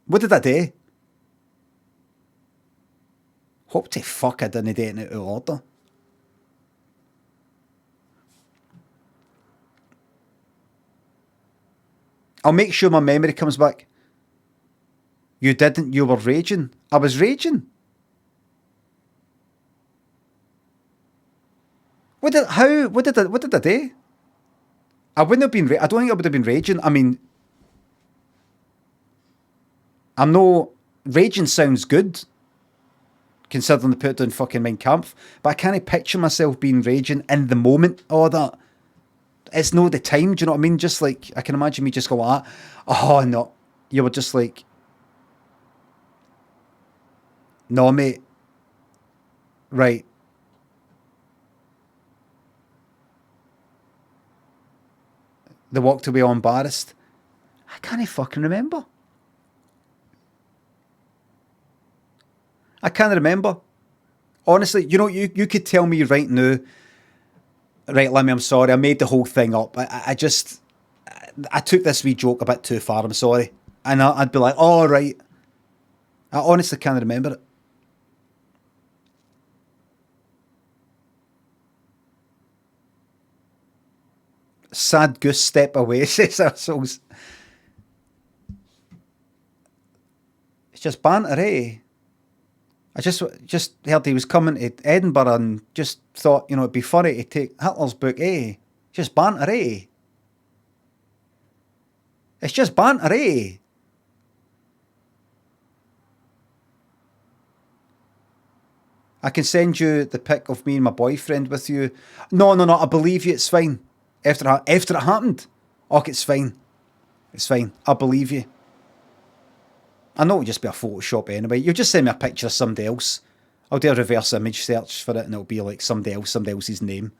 What did I do? Hope I didn't do it out of order. I'll make sure my memory comes back. You didn't, you were raging. I was raging. What did I do? I wouldn't have been, I don't think I would have been raging. I mean, I'm no, raging sounds good, considering they put it down fucking Mein Kampf, but I can't picture myself being raging in the moment or that. It's no the time, do you know what I mean? Just like, I can imagine me just go like that. Oh, no. You were just like, no, mate. Right. They walked away all embarrassed. I can't fucking remember. I can't remember. Honestly, you know, you could tell me right now, right, Limmy, I'm sorry, I made the whole thing up. I took this wee joke a bit too far, I'm sorry. And I'd be like, oh, right. I honestly can't remember it. Sad goose step away, says ourselves. It's just banter, eh? I just heard he was coming to Edinburgh and just thought, you know, it'd be funny to take Hitler's book, eh? Just banter, eh? It's just banter, eh? I can send you the pic of me and my boyfriend with you. No, I believe you, it's fine. After it happened, it's fine. It's fine, I believe you. I know it'll just be a Photoshop anyway. You'll just send me a picture of somebody else. I'll do a reverse image search for it and it'll be like somebody else's name.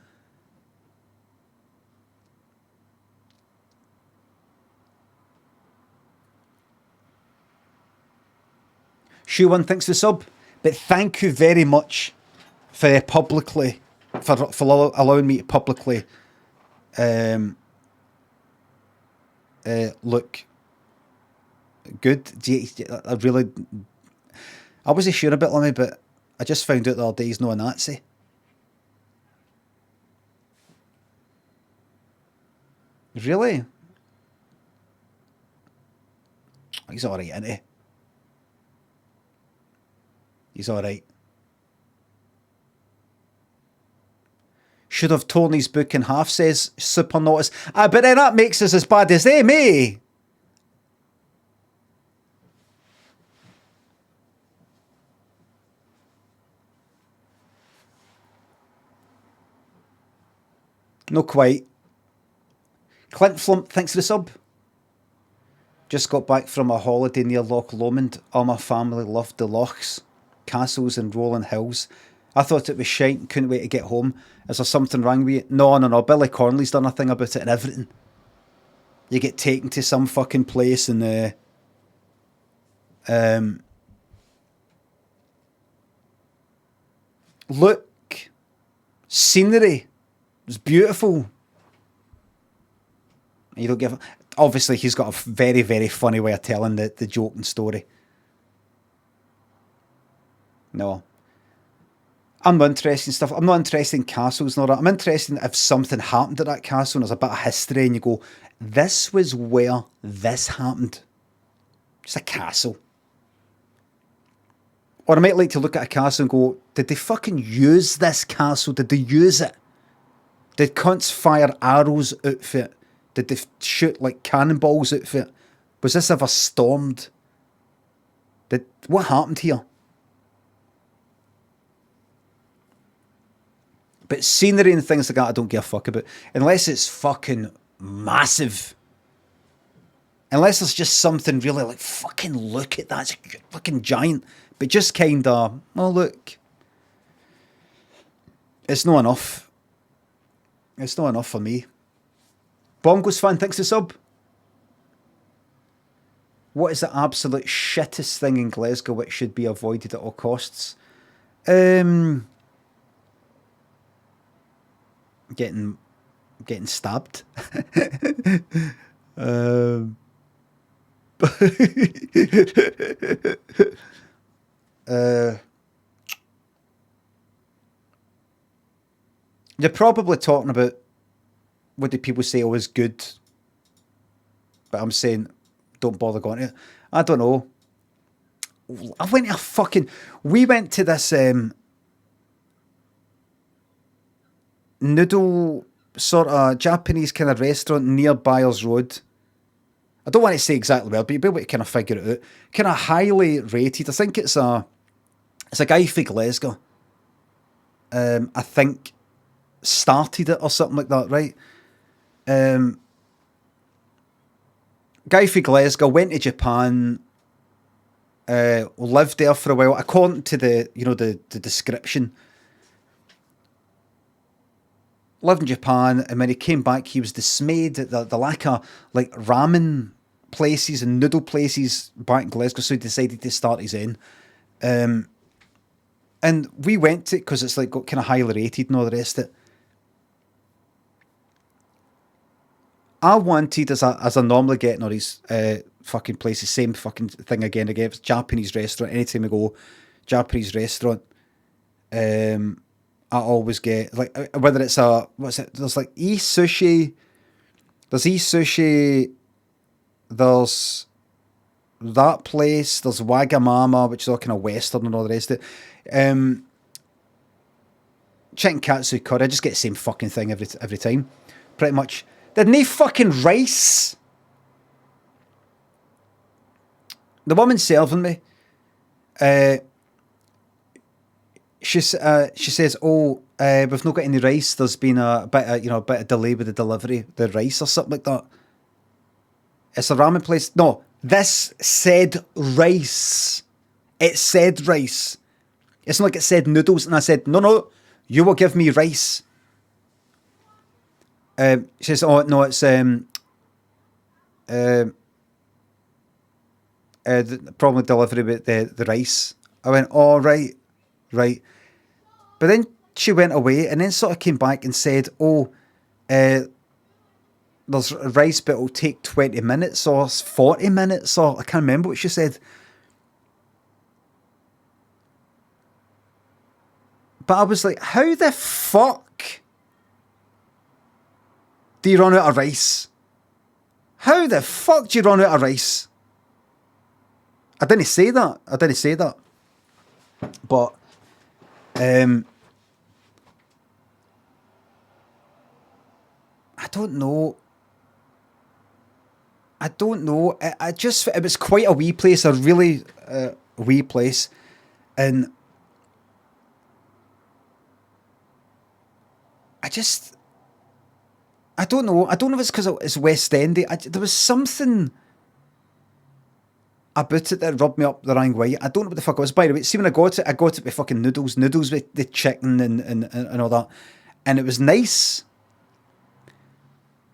Shu1, thanks for the sub. But thank you very much for allowing me to publicly look good. I wasn't sure about Limmy, but I just found out the other day he's not a Nazi. Really? He's alright, isn't he? He's alright. Should have torn his book in half, says Supernotus. But then that makes us as bad as them, eh? No quite. Clint Flump, thanks for the sub. Just got back from a holiday near Loch Lomond. All my family loved the lochs, castles and rolling hills. I thought it was shite and couldn't wait to get home. Is there something wrong with it? No. Billy Cornley's done a thing about it and everything. You get taken to some fucking place and look, scenery. It's beautiful. You don't give. Obviously, he's got a very, very funny way of telling the joke and story. No. I'm not interested in stuff. I'm not interested in castles and all that. I'm interested in if something happened at that castle and there's a bit of history and you go, this was where this happened. It's a castle. Or I might like to look at a castle and go, did they fucking use this castle? Did they use it? Did cunts fire arrows out for it? Did they shoot like cannonballs out for it? Was this ever stormed? What happened here? But scenery and things like that I don't give a fuck about. Unless it's fucking massive. Unless there's just something really like, fucking look at that. It's fucking giant. But just kind of, oh look. It's not enough. It's not enough for me. Bongos fan, thanks for sub. What is the absolute shittest thing in Glasgow which should be avoided at all costs? Getting stabbed. You're probably talking about what do people say was good, but I'm saying don't bother going to it. I don't know. We went to this noodle sort of Japanese kind of restaurant near Byers Road. I don't want to say exactly where, but you'll be able to kind of figure it out. Kind of highly rated. I think it's a guy from Glasgow. I think started it or something like that, right? Guy from Glasgow went to Japan, lived there for a while, according to the description. Lived in Japan, and when he came back, he was dismayed at the lack of like ramen places and noodle places back in Glasgow, so he decided to start his own. And we went to it because it's like got kind of highly rated and all the rest of it. I wanted, as I normally get in all these fucking places, same fucking thing again. It's Japanese restaurant. Anytime I go, Japanese restaurant, I always get, like, whether it's there's like e-sushi, there's that place, there's Wagamama, which is all kind of Western and all the rest of it. Chicken katsu curry, I just get the same fucking thing every time, pretty much. There's no fucking rice. The woman serving me, she says, "Oh, we've not got any rice. There's been a bit of delay with the delivery, the rice or something like that." It's a ramen place. No, this said rice. It said rice. It's not like it said noodles. And I said, no, you will give me rice. She says, "Oh no, it's the problem with delivery with the rice." I went, "Oh right." But then she went away and then sort of came back and said, "Oh, there's rice, but it'll take 20 minutes or 40 minutes, or I can't remember what she said. But I was like, how the fuck do you run out of rice? How the fuck do you run out of rice? I didn't say that. But, I don't know. It was quite a wee place, a really wee place. And I don't know. I don't know if it's because it's West Endy. There was something about it that rubbed me up the wrong way. I don't know what the fuck it was. By the way, see, when I got it with fucking noodles with the chicken and all that. And it was nice.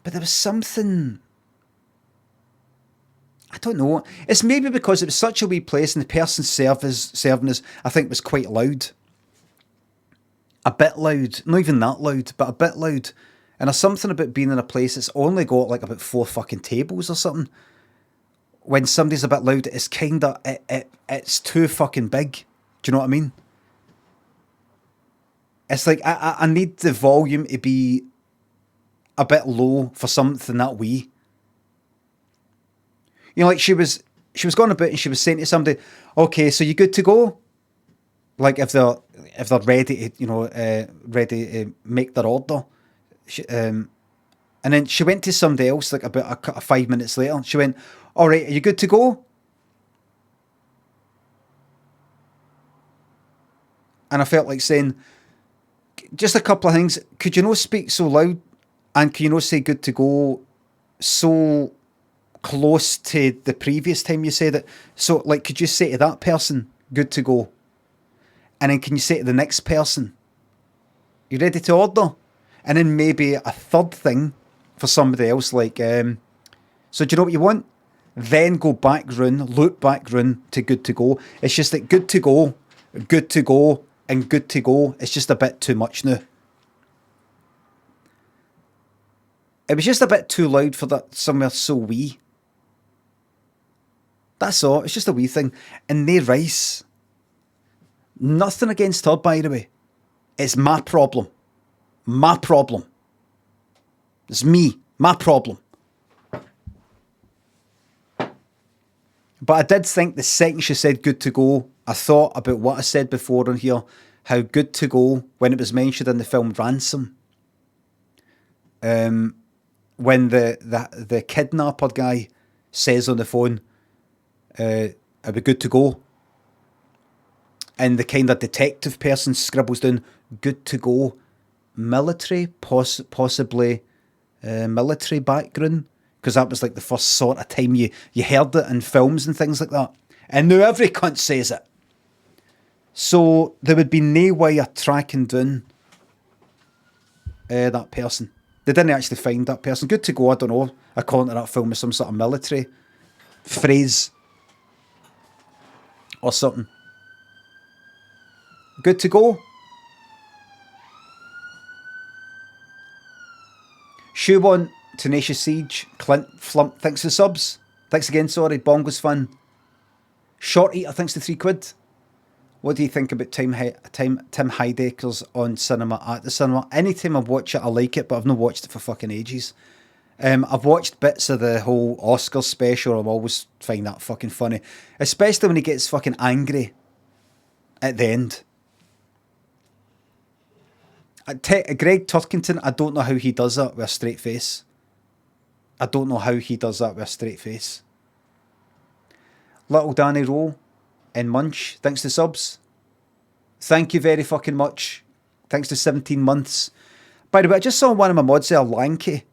But there was something, I don't know. It's maybe because it was such a wee place and the person serving us, I think, was quite loud. A bit loud. Not even that loud, but a bit loud. And there's something about being in a place that's only got like about 4 fucking tables or something. When somebody's a bit loud, it's kind of, it's too fucking big. Do you know what I mean? It's like, I need the volume to be a bit low for something that wee. You know, like she was going about and she was saying to somebody, okay, so you good to go? Like if they're ready to, ready to make their order. And then she went to somebody else like about 5 minutes later. She went, all right, are you good to go? And I felt like saying, just a couple of things. Could you not speak so loud? And can you not say good to go so close to the previous time you said it? So, like, could you say to that person, good to go? And then can you say to the next person, you ready to order? And then maybe a third thing for somebody else, like, so do you know what you want? Then go back round, loop back round to good to go. It's just like good to go, and good to go. It's just a bit too much now. It was just a bit too loud for that somewhere so wee. That's all. It's just a wee thing. And no rice. Nothing against her, by the way. It's my problem. My problem. It's me. My problem. But I did think the second she said good to go, I thought about what I said before on here, how good to go, when it was mentioned in the film Ransom. When the kidnapper guy says on the phone, are we good to go? And the kind of detective person scribbles down, good to go, military, possibly military background, because that was like the first sort of time you heard it in films and things like that. And now every cunt says it. So there would be no way of tracking down that person. They didn't actually find that person. Good to go, I don't know, according to that film, with some sort of military phrase or something. Good to go. Shoebon, Tenacious Siege, Clint, Flump, thanks for the subs. Thanks again, sorry. Bongo's fun. Short Eater, thanks to £3. What do you think about Tim Heidecker's on cinema at the cinema? Anytime I watch it, I like it, but I've not watched it for fucking ages. I've watched bits of the whole Oscars special. I always find that fucking funny. Especially when he gets fucking angry at the end. Greg Turkington, I don't know how he does that with a straight face. Little Danny Rowe and Munch, thanks to subs. Thank you very fucking much. Thanks to 17 months. By the way, I just saw one of my mods there, Lanky,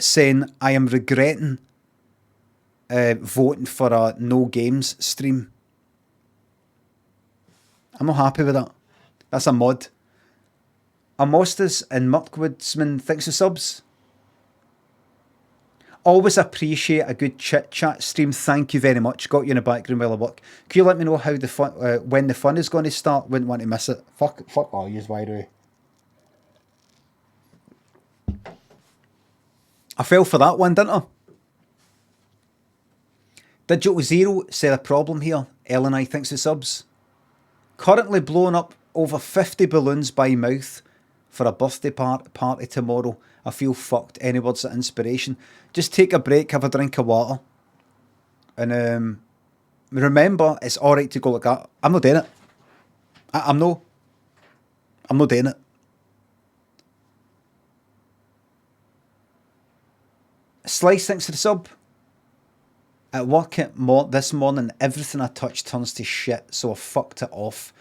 saying, I am regretting voting for a no games stream. I'm not happy with that. That's a mod. Amostas and Mirkwoodsman, thanks for subs. Always appreciate a good chit-chat stream. Thank you very much. Got you in the background while I work. Can you let me know how the fun, when the fun is going to start? Wouldn't want to miss it. Fuck all yous, by the way. I fell for that one, didn't I? Digital Zero said a problem here. Ellen, I thinks the subs. Currently blowing up over 50 balloons by mouth for a birthday party tomorrow. I feel fucked. Any words of inspiration? Just take a break, have a drink of water. And remember, it's alright to go like that. I'm not doing it. I'm not doing it. Slice thanks for the sub. At work this morning, everything I touch turns to shit, so I fucked it off.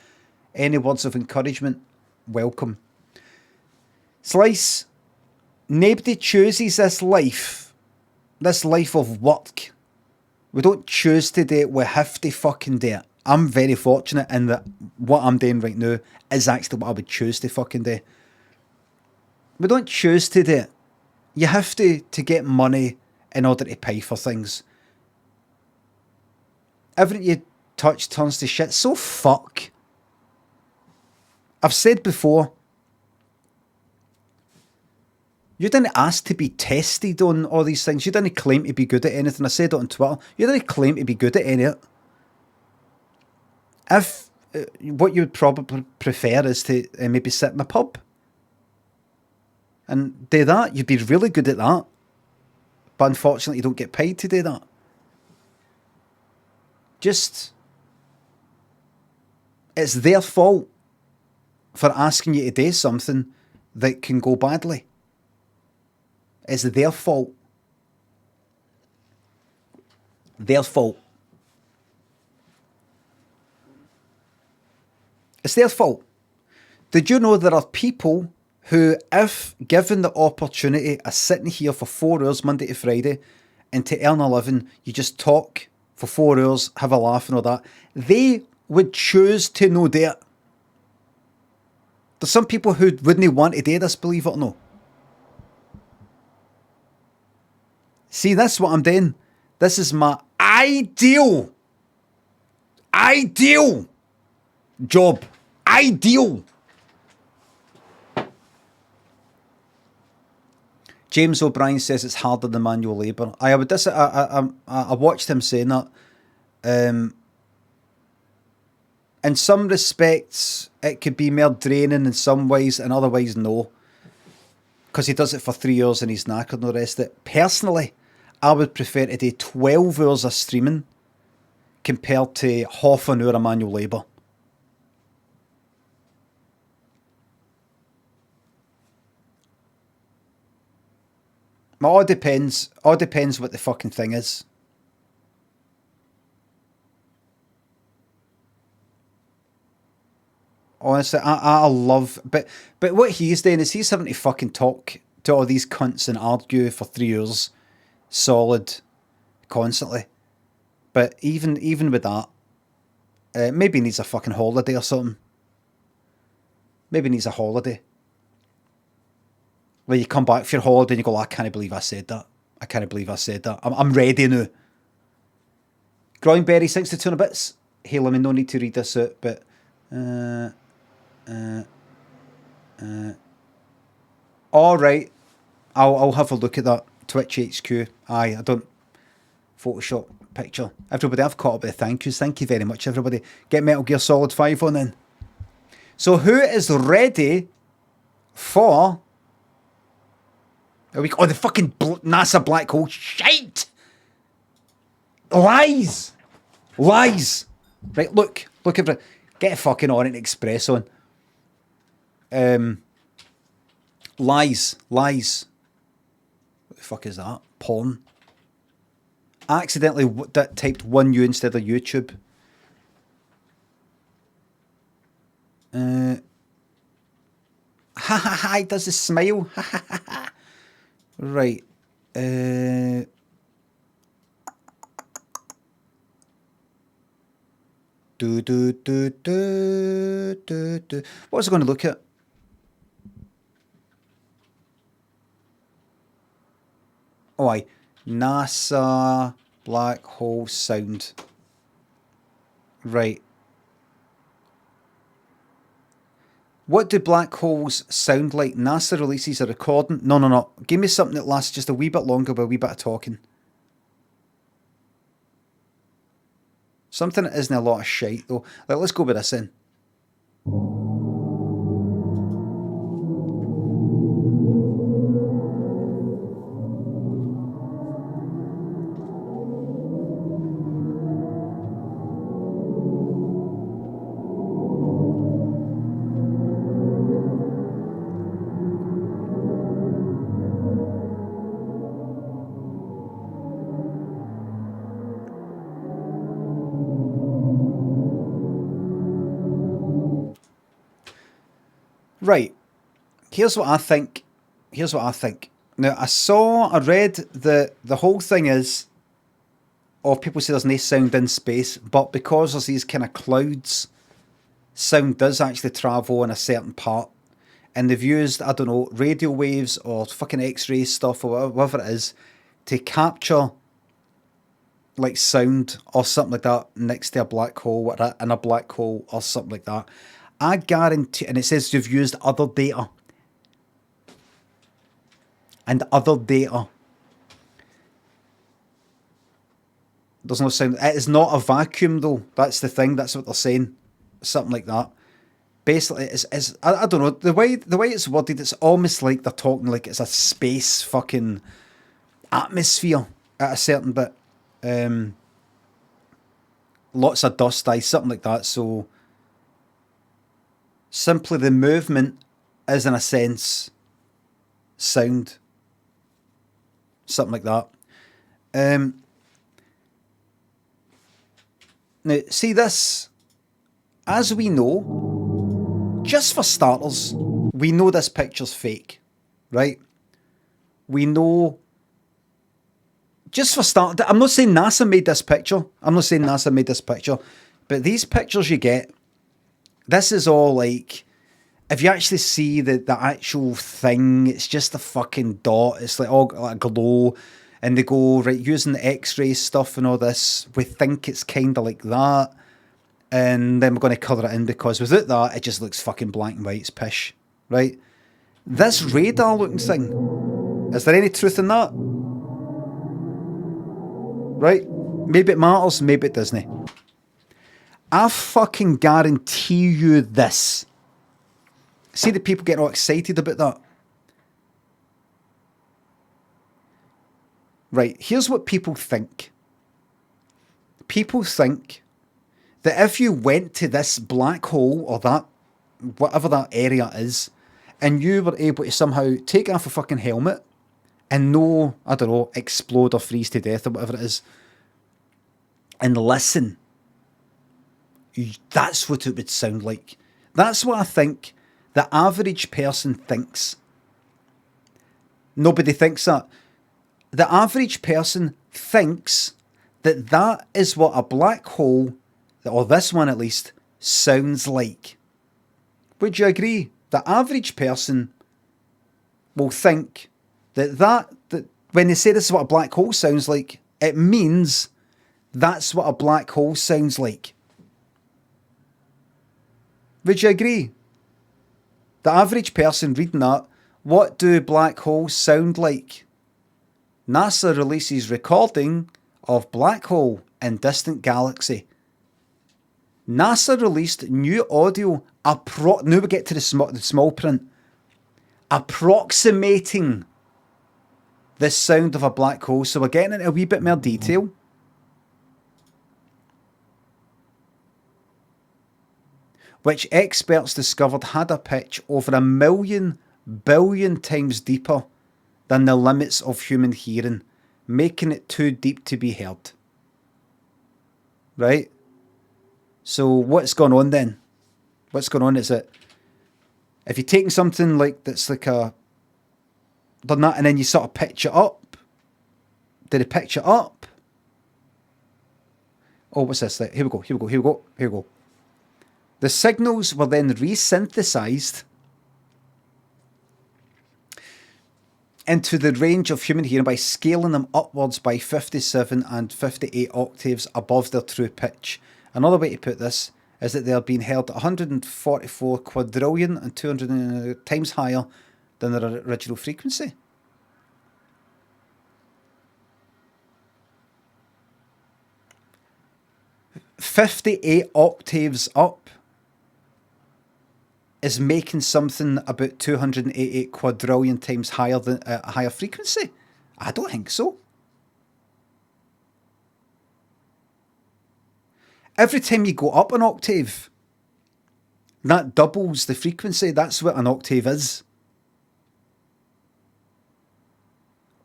Any words of encouragement? Welcome. Slice, nobody chooses this life of work. We don't choose to do it, we have to fucking do it. I'm very fortunate in that what I'm doing right now is actually what I would choose to fucking do. We don't choose to do it. You have to get money in order to pay for things. Everything you touch turns to shit. So fuck. I've said before, you didn't ask to be tested on all these things. You didn't claim to be good at anything. I said it on Twitter. You didn't claim to be good at any of it. If what you would probably prefer is to maybe sit in a pub and do that, you'd be really good at that. But unfortunately, you don't get paid to do that. Just, it's their fault for asking you to do something that can go badly. It's their fault. Their fault. It's their fault. Did you know there are people who, if given the opportunity, are sitting here for 4 hours Monday to Friday, and to earn a living, you just talk for 4 hours, have a laugh and all that, they would choose to no do it. There's some people who wouldn't want to do this, believe it or not. See, that's what I'm doing. This is my ideal job. Ideal. James O'Brien says it's harder than manual labour. I watched him saying that. In some respects, it could be more draining in some ways, and other ways, no. Because he does it for 3 hours and he's knackered and the rest of it. Personally, I would prefer to do 12 hours of streaming compared to half an hour of manual labour. All depends what the fucking thing is. Honestly, I love, but what he's doing is he's having to fucking talk to all these cunts and argue for 3 hours, solid, constantly. But even with that, maybe he needs a fucking holiday or something. Maybe he needs a holiday. Where you come back for your holiday and you go, I can't believe I said that. I can't believe I said that. I'm ready now. Groinberry, 62 bits. Hey, Limmy, no need to read this out, but all right. I'll have a look at that. Twitch HQ. Aye, I don't Photoshop picture. Everybody, I've caught up with the thank yous. Thank you very much, everybody. Get Metal Gear Solid 5 on then. So who is ready for... Oh, the fucking NASA black hole. Shite! Lies! Right, look, everybody. Get a fucking Orient Express on. Lies. What the fuck is that? Porn. I accidentally typed 1U instead of YouTube. Ha ha ha, he does the smile. Ha ha ha ha. Right. What was I going to look at? Oh, aye. NASA black hole sound. Right. What do black holes sound like? NASA releases a recording. No. Give me something that lasts just a wee bit longer with a wee bit of talking. Something that isn't a lot of shite, though. Like, let's go with this then. Right, here's what I think. Now, I read the whole thing is, people say there's no sound in space, but because there's these kind of clouds, sound does actually travel in a certain part. And they've used, I don't know, radio waves or fucking X-ray stuff or whatever it is to capture like sound or something like that next to a black hole, in a black hole or something like that. I guarantee, and it says you've used other data. And other data. There's no sound. It is not a vacuum though. That's the thing. That's what they're saying. Something like that. Basically, I don't know. The way it's worded, it's almost like they're talking like it's a space fucking atmosphere at a certain bit. Lots of dust, something like that. So simply the movement is, in a sense, sound. Something like that. Now, see this, as we know, just for starters, we know this picture's fake, right? We know, just for start, I'm not saying NASA made this picture. But these pictures you get, this is all like, if you actually see the actual thing, it's just a fucking dot. It's like all like a glow. And they go, right, using the X-ray stuff and all this, we think it's kind of like that. And then we're going to colour it in because without that, it just looks fucking black and white. It's pish, right? This radar looking thing, is there any truth in that? Right? Maybe it matters, maybe it doesn't. I fucking guarantee you this. See the people getting all excited about that? Right, here's what people think. People think that if you went to this black hole or that, whatever that area is, and you were able to somehow take off a fucking helmet and no, I don't know, explode or freeze to death or whatever it is, and listen, that's what it would sound like. That's what I think the average person thinks. Nobody thinks that. The average person thinks that that is what a black hole, or this one at least, sounds like. Would you agree? The average person will think that when they say this is what a black hole sounds like, it means that's what a black hole sounds like. Would you agree? The average person reading that, what do black holes sound like? NASA releases recording of black hole in distant galaxy. NASA released new audio, now we get to the small print, approximating the sound of a black hole. So we're getting into a wee bit more detail. Which experts discovered had a pitch over 1,000,000 billion times deeper than the limits of human hearing, making it too deep to be heard. Right? So what's going on then? What's going on is that if you're taking something like that's like a, done that and then you sort of pitch it up, did it pitch it up? Oh, what's this? Here we go. The signals were then resynthesized into the range of human hearing by scaling them upwards by 57 and 58 octaves above their true pitch. Another way to put this is that they are being held at 144 quadrillion and 200 times higher than their original frequency. "58 octaves up is making something about 288 quadrillion times higher than a higher frequency? I don't think so. Every time you go up an octave, that doubles the frequency. That's what an octave is.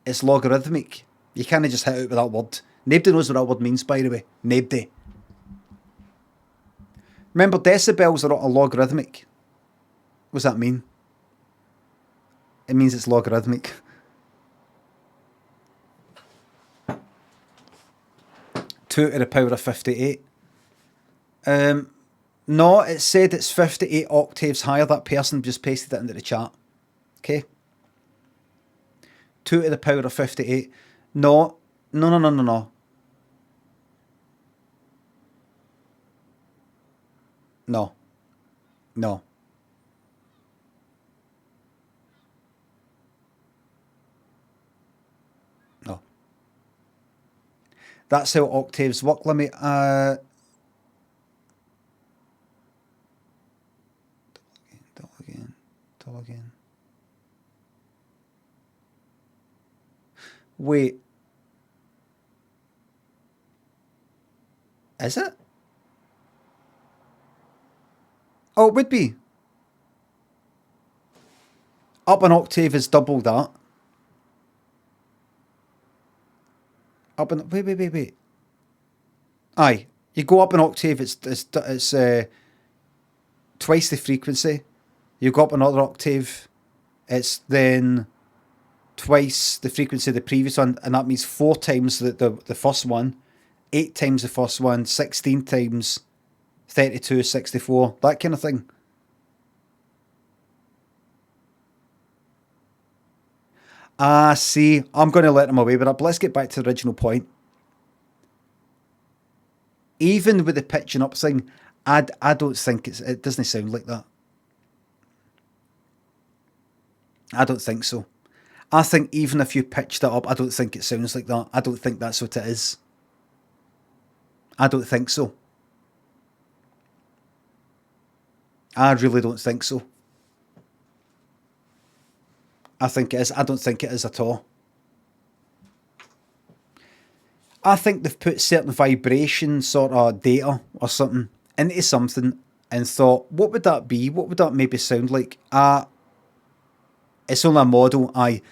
It's logarithmic. You can't just hit out with that word. Nobody knows what that word means, by the way. Nobody. Remember, decibels are a logarithmic. What does that mean? It means it's logarithmic. Two to the power of 58. No, it said it's 58 octaves higher. That person just pasted it into the chat. Okay. 2 to the power of 58. No. No. No. That's how octaves work, Limmy. Tell again. Wait. Is it? Oh, it would be. Up an octave is double that. Up an wait. Aye, you go up an octave. It's twice the frequency. You go up another octave. It's then twice the frequency of the previous one, and that means 4 times the first one, 8 times the first one, 16 times 32, 64, that kind of thing. See, I'm going to let them away with that, but let's get back to the original point. Even with the pitching up thing, I don't think it doesn't sound like that. I don't think so. I think even if you pitched it up, I don't think it sounds like that. I don't think that's what it is. I don't think so. I really don't think so. I think it is. I don't think it is at all. I think they've put certain vibration sort of data or something into something and thought, what would that be? What would that maybe sound like? It's only a model. I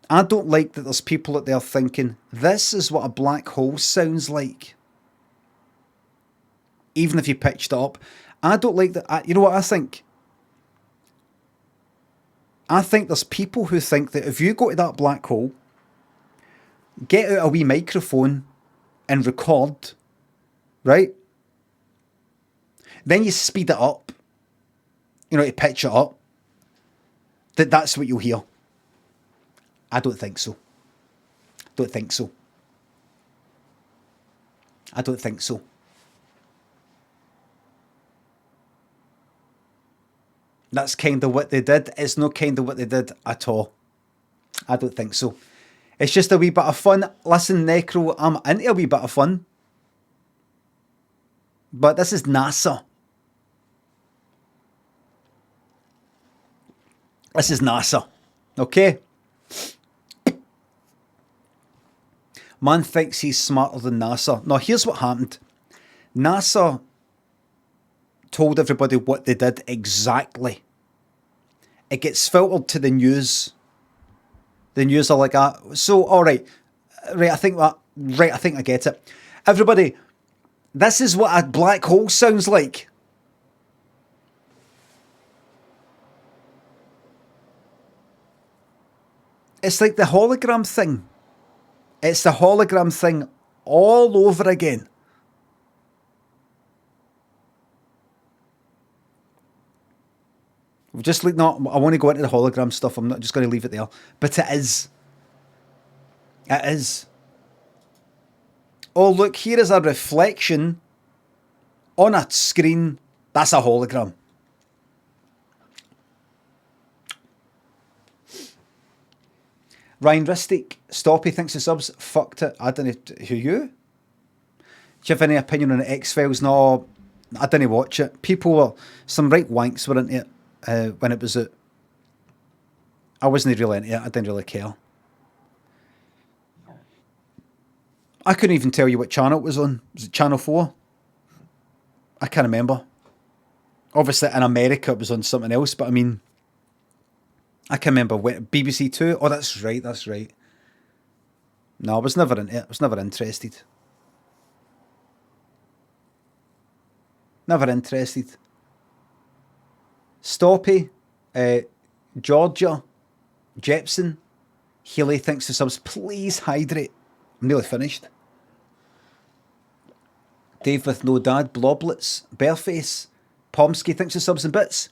don't like that there's people out there thinking, this is what a black hole sounds like. Even if you pitched it up. I don't like that. You know what I think? I think there's people who think that if you go to that black hole, get out a wee microphone and record, right? Then you speed it up, to pitch it up, that's what you'll hear. I don't think so. I don't think so. That's kind of what they did. It's not kind of what they did at all. I don't think so. It's just a wee bit of fun. Listen, Necro, I'm into a wee bit of fun. But this is NASA. This is NASA. Okay? Man thinks he's smarter than NASA. Now, here's what happened. NASA told everybody what they did exactly. It gets filtered to the news. The news are like, so, all right, I think I get it. Everybody, this is what a black hole sounds like. It's like the hologram thing. It's the hologram thing all over again. Just like, no, I want to go into the hologram stuff. I'm not just going to leave it there. But it is. It is. Oh, look, here is a reflection On a screen, that's a hologram. Ryan Ristic, Stoppy thinks the subs fucked it. I don't know, who you? Do you have any opinion on the X-Files? No, I didn't watch it. People were, some right wanks were into it when it was at, I wasn't really into it, I didn't really care. I couldn't even tell you what channel it was on. Was it Channel 4? I can't remember. Obviously in America it was on something else, but I mean, I can remember when, BBC Two. Oh, that's right, that's right. No, I was never in it. I was never interested. Never interested. Stoppy, Georgia, Jepson, Healy thinks the subs, please hydrate. I'm nearly finished. Dave with no dad, Bloblets, Bearface, Pomsky thinks the subs and bits.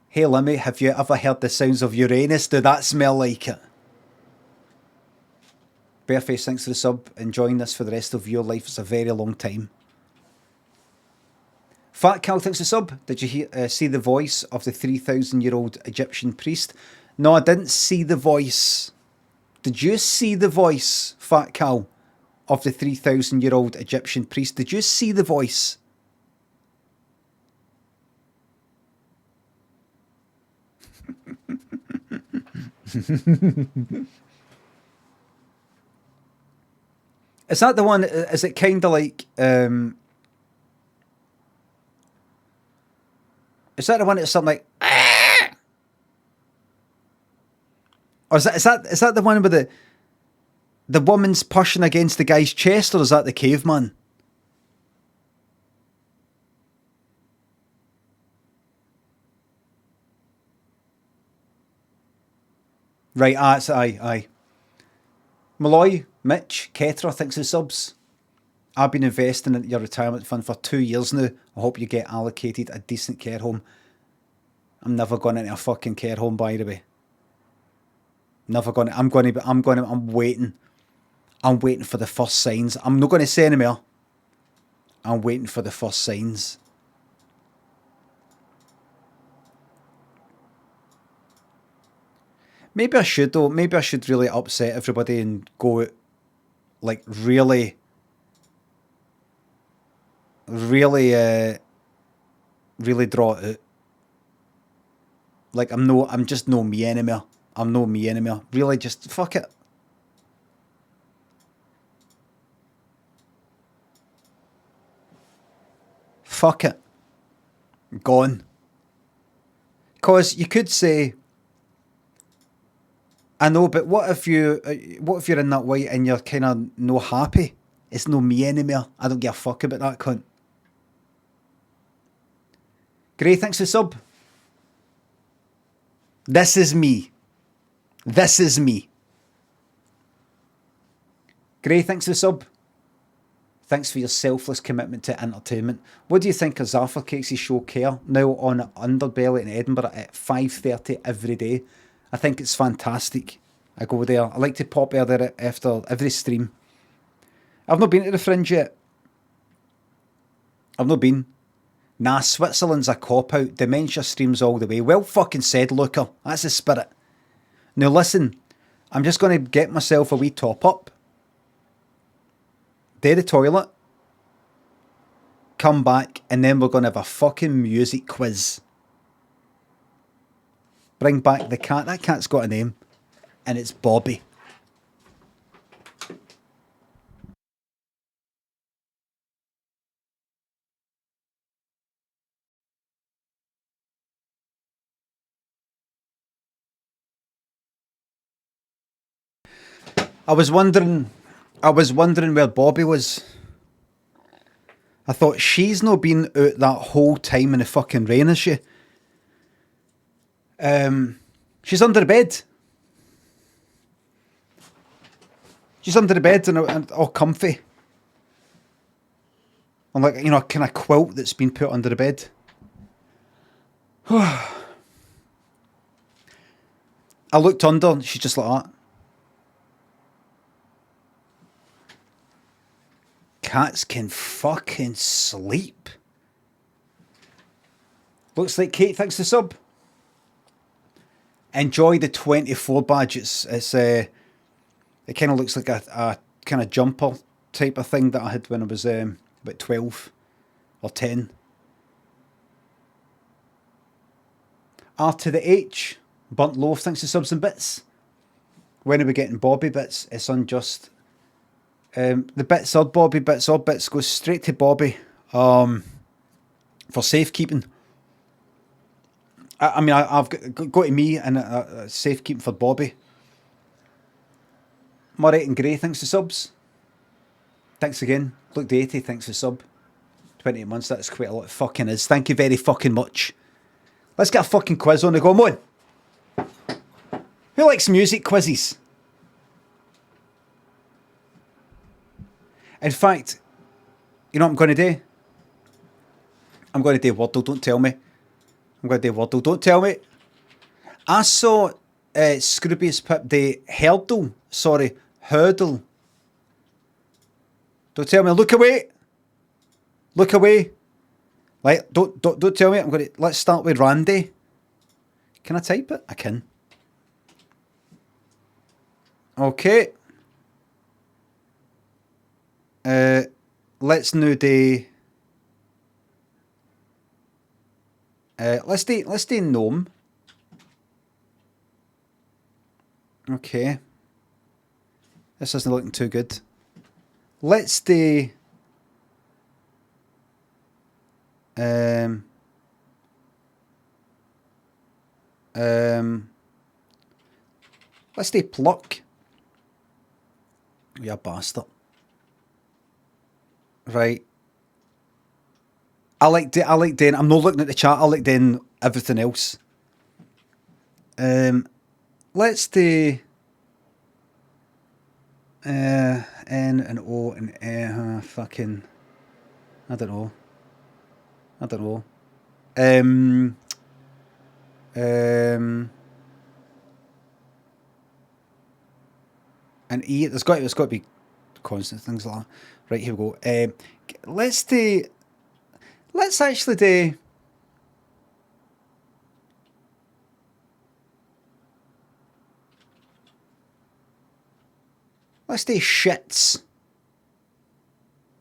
Hey Limmy, have you ever heard the sounds of Uranus? Do that smell like it? Bearface thanks for the sub. Enjoying this for the rest of your life. It's a very long time. Fat Cal thanks the sub. Did you see the voice of the 3,000-year-old Egyptian priest? No, I didn't see the voice. Did you see the voice, Fat Cal, of the 3,000-year-old Egyptian priest? Did you see the voice? Is that the one? Is it kind of like? Is that the one that's something like? Or is that the one with the woman's pushing against the guy's chest, or is that the caveman? Right, it's aye. Malloy, Mitch, Ketra thinks the subs. I've been investing in your retirement fund for 2 years now. I hope you get allocated a decent care home. I'm never going into a fucking care home, by the way. Never going to. I'm waiting. I'm waiting for the first signs. I'm not going to say any more. I'm waiting for the first signs. Maybe I should though. Maybe I should really upset everybody and go like really draw it out. Like I'm just no me anymore. I'm no me anymore. Really just fuck it. Fuck it. Gone. Cause you could say, I know, but what if you're in that way and you're kind of no happy? It's no me anymore. I don't give a fuck about that cunt. Gray, thanks for the sub. This is me. This is me. Gray, thanks for the sub. Thanks for your selfless commitment to entertainment. What do you think of Zaffa Cakes' show Care, now on Underbelly in Edinburgh at 5:30 every day? I think it's fantastic. I go there. I like to pop there after every stream. I've not been to the Fringe yet. I've not been. Nah, Switzerland's a cop-out. Dementia streams all the way. Well fucking said, Luca. That's the spirit. Now listen, I'm just going to get myself a wee top-up. Do the toilet. Come back, and then we're going to have a fucking music quiz. Bring back the cat. That cat's got a name. And it's Bobby. I was wondering where Bobby was. I thought, she's not been out that whole time in the fucking rain, is she? She's under the bed. She's under the bed and all comfy. I'm like, a kind of quilt that's been put under the bed. I looked under and she's just like that. Cats can fucking sleep. Looks like Kate, thanks for the sub. Enjoy the 24 badge. It kind of looks like a kind of jumper type of thing that I had when I was about 12 or 10. R to the H, Burnt Loaf, thanks for subs and bits. When are we getting Bobby bits? It's unjust. The bits, odd Bobby bits, odd bits goes straight to Bobby for safekeeping. I mean, I've got to me and safekeeping for Bobby. Murray and Gray, thanks for subs. Thanks again. Look, the 80, thanks for sub. 28 months, that's quite a lot. It fucking is. Thank you very fucking much. Let's get a fucking quiz on the go. Come on. Who likes music quizzes? In fact, you know what I'm going to do? I'm going to do Wordle, don't tell me. I'm going to do Wordle, don't tell me. I saw Scroobius Pip the Hurdle. Don't tell me, look away. Look away. Like, don't tell me. I'm going to, let's start with Randy. Can I type it? I can. Okay. Let's now do. Let's do gnome. Okay. This isn't looking too good. Let's do. Let's do pluck. You bastard. Right. I like doing. I'm not looking at the chat. I like doing everything else. Let's do N and O and fucking. I don't know. And E. There's got to be constant things like that. Right, here we go. Let's actually do. Let's do shits.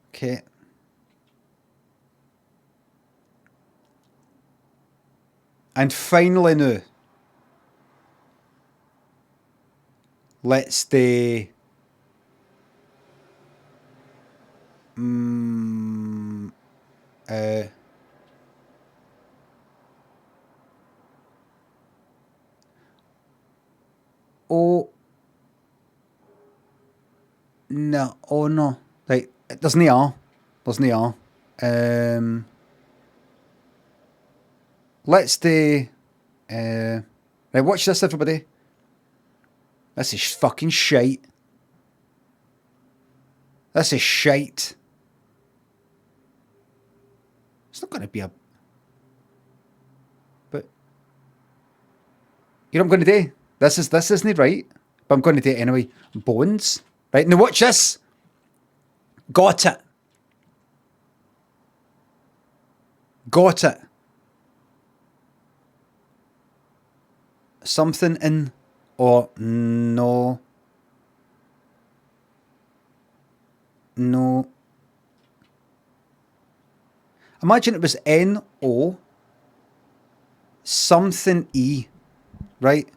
Okay. And finally now, let's do. No. Like, there's no R. Let's do. Right, watch this, everybody. This is fucking shite. This is shite. It's not going to be a. But you know what I'm going to do? This isn't right. But I'm going to do it anyway. Bones. Right, now watch this. Got it. Something in or no. Imagine it was N-O something E, right?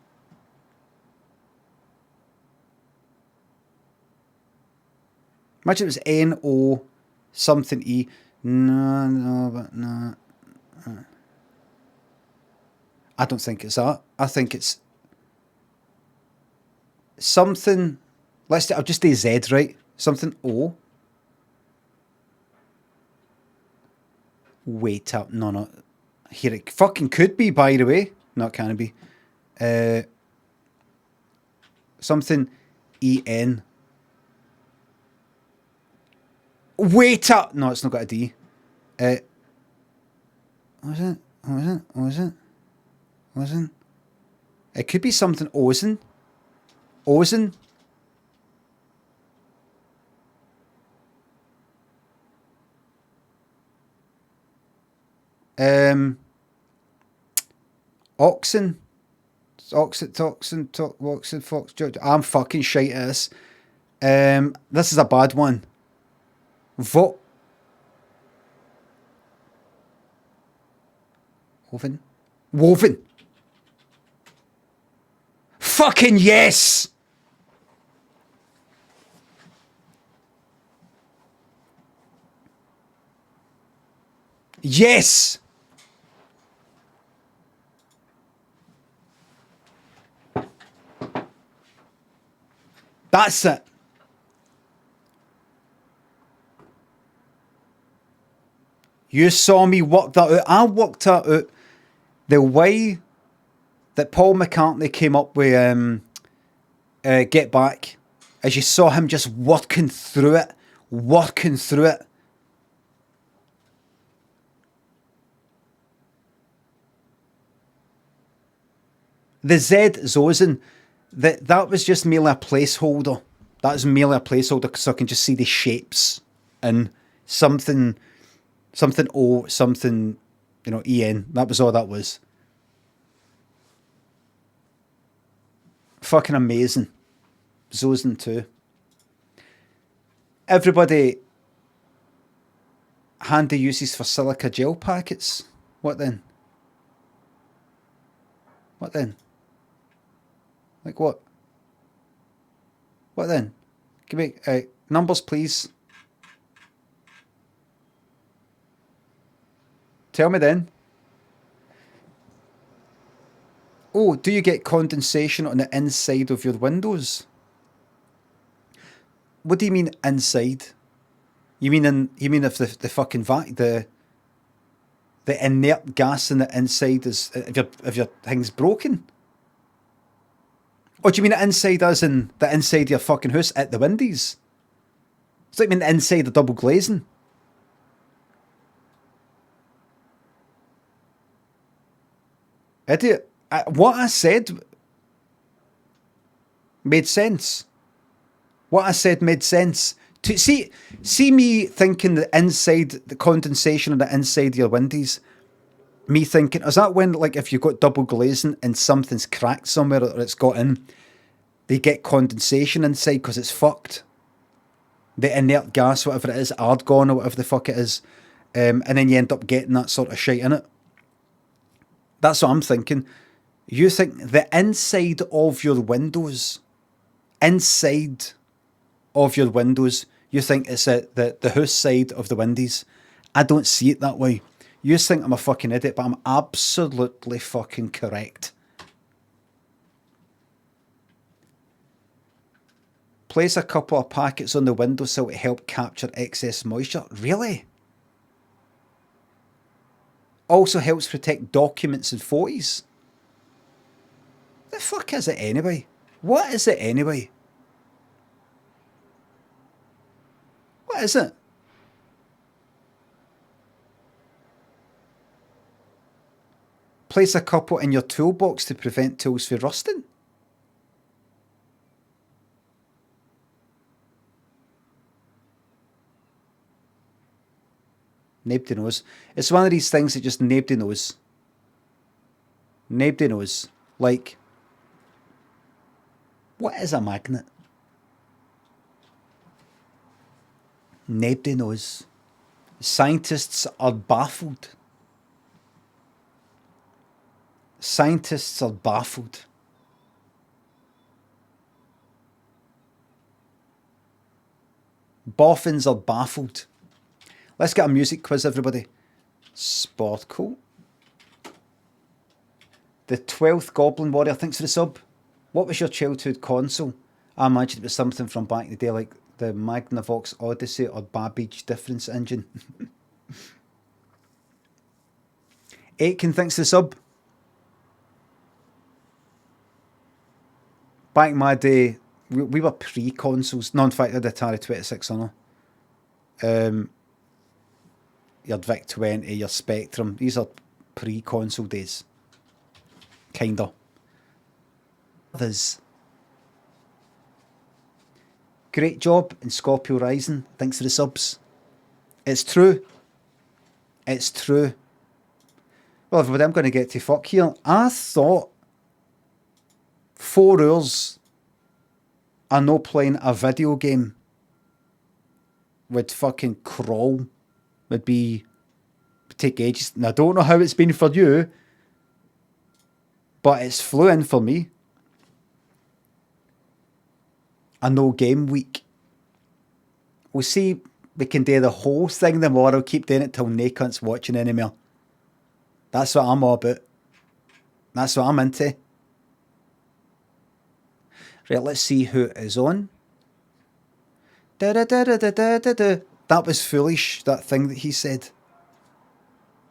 Imagine it was N-O something E. No. I don't think it's that. I think it's something. I'll just do Z, right? Something O. Wait up. No. Here it fucking could be, by the way. No, it can't be. Something E-N. Wait up. No, it's not got a D. Was it? It could be something Ozen. Oxen. Oxen, Fox, George. I'm fucking shite at this. This is a bad one. Woven. Fucking yes! Yes! That's it. You saw me work that out. I worked that out. The way that Paul McCartney came up with Get Back, as you saw him just working through it. The Z Zosen, that was just merely a placeholder. That was merely a placeholder so I can just see the shapes and something O, something, EN. That was all that was. Fucking amazing. Zosen too. Everybody handy uses for silica gel packets. What then? Like what? What then? Give me numbers, please. Tell me then. Oh, do you get condensation on the inside of your windows? What do you mean inside? You mean if the fucking the inert gas in the inside is if your thing's broken? Or do you mean the inside as in the inside of your fucking house at the windies? It's like the inside of double glazing. Idiot. What I said made sense. What I said made sense. To see me thinking the condensation on the inside of your windies. Me thinking, is that when, like, if you've got double glazing and something's cracked somewhere or it's got in, they get condensation inside because it's fucked. The inert gas, whatever it is, argon or whatever the fuck it is, and then you end up getting that sort of shit in it. That's what I'm thinking. You think the inside of your windows, you think it's the house side of the windies. I don't see it that way. You think I'm a fucking idiot, but I'm absolutely fucking correct. Place a couple of packets on the windowsill to help capture excess moisture. Really? Also helps protect documents and photos. The fuck is it anyway? What is it anyway? What is it? Place a couple in your toolbox to prevent tools from rusting. Nobody knows. It's one of these things that just nobody knows. Nobody knows. Like, what is a magnet? Nobody knows. Scientists are baffled. Scientists are baffled. Boffins are baffled. Let's get a music quiz, everybody. Sportcool. The 12th Goblin Warrior, thanks for the sub. What was your childhood console? I imagine it was something from back in the day, like the Magnavox Odyssey or Babbage Difference Engine. Aitken, thanks for the sub. Back in my day, we were pre-consoles. No, in fact, I had Atari 2600. Your VIC-20, your Spectrum. These are pre-console days. Kinda. Others. Great job in Scorpio Rising. Thanks for the subs. It's true. It's true. Well, everybody, I'm going to get to fuck here. I thought 4 hours of no playing a video game would fucking crawl. Would take ages. And I don't know how it's been for you, but it's flew in for me. A no game week. We'll see. We can do the whole thing tomorrow. Keep doing it till no cunt's watching anymore. That's what I'm all about. That's what I'm into. Right, let's see who is on. That was foolish, that thing that he said.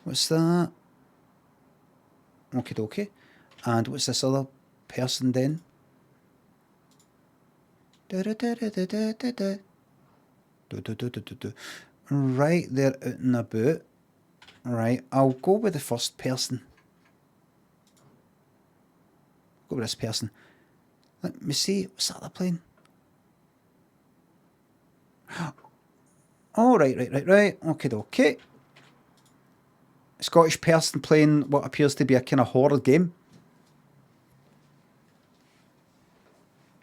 What's that? Okie dokie. And what's this other person then? Right, they're out and about. Right, I'll go with the first person. Go with this person. Let me see, what's that they're playing? Oh, right. Okay. Scottish person playing what appears to be a kind of horror game.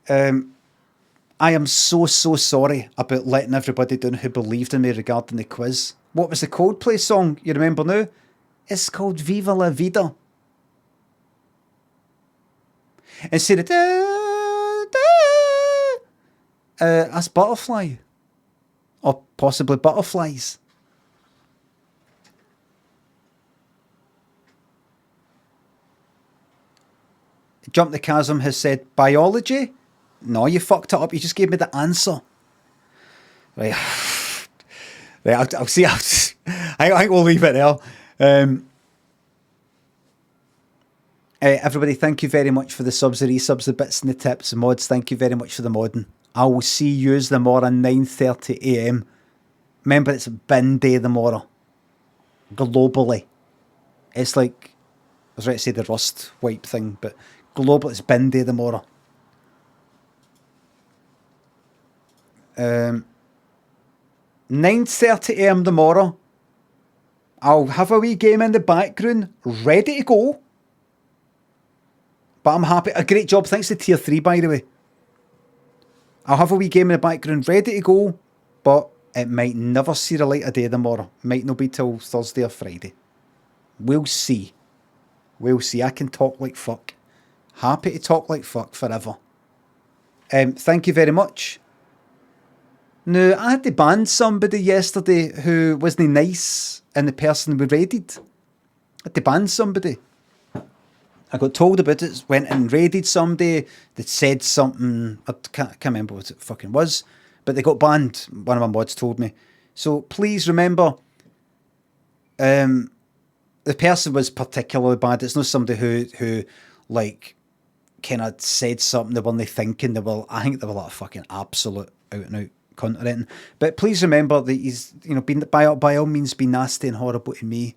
I am so sorry about letting everybody down who believed in me regarding the quiz. What was the Coldplay song? You remember now? It's called Viva La Vida. Instead of that's Butterfly. Or possibly Butterflies. Jump the Chasm has said biology. No, you fucked it up. You just gave me the answer. Right. Right, I'll see. I think we'll leave it there. Everybody, thank you very much for the subs, the resubs, the bits and the tips, the mods. Thank you very much for the modding. I will see yous tomorrow at 9:30 AM. Remember, it's bin day tomorrow. Globally. It's like, I was right to say the rust wipe thing, but global, it's bin day tomorrow. 9:30 AM tomorrow. I'll have a wee game in the background, ready to go. But I'm happy. A great job. Thanks to Tier 3, by the way. I'll have a wee game in the background, ready to go. But it might never see the light of day tomorrow. Might not be till Thursday or Friday. We'll see. We'll see. I can talk like fuck. Happy to talk like fuck forever. Thank you very much. Now, I had to ban somebody yesterday who wasn't nice and the person we raided. I had to ban somebody. I got told about it, went and raided somebody that said something, I can't remember what it fucking was, but they got banned, one of my mods told me. So please remember, the person was particularly bad. It's not somebody who like, kind of said something they weren't thinking. I think they were like a fucking absolute out and out cunt or anything. But please remember that he's, been by all means be nasty and horrible to me.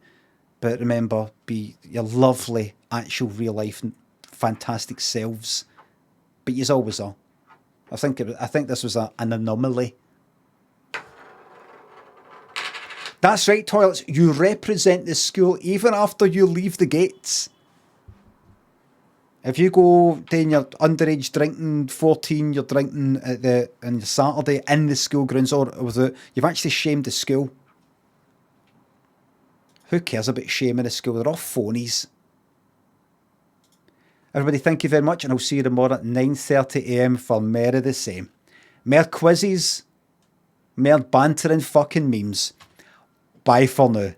But remember, be your lovely, actual, real life, fantastic selves. But you always are. I think this was an anomaly. That's right, toilets. You represent the school even after you leave the gates. If you go doing your underage drinking, 14, you're drinking on your Saturday in the school grounds or without, you've actually shamed the school. Who cares about shaming the school? They're all phonies. Everybody, thank you very much, and I'll see you tomorrow at 9:30 AM for more of the same. More quizzes, more banter and fucking memes. Bye for now.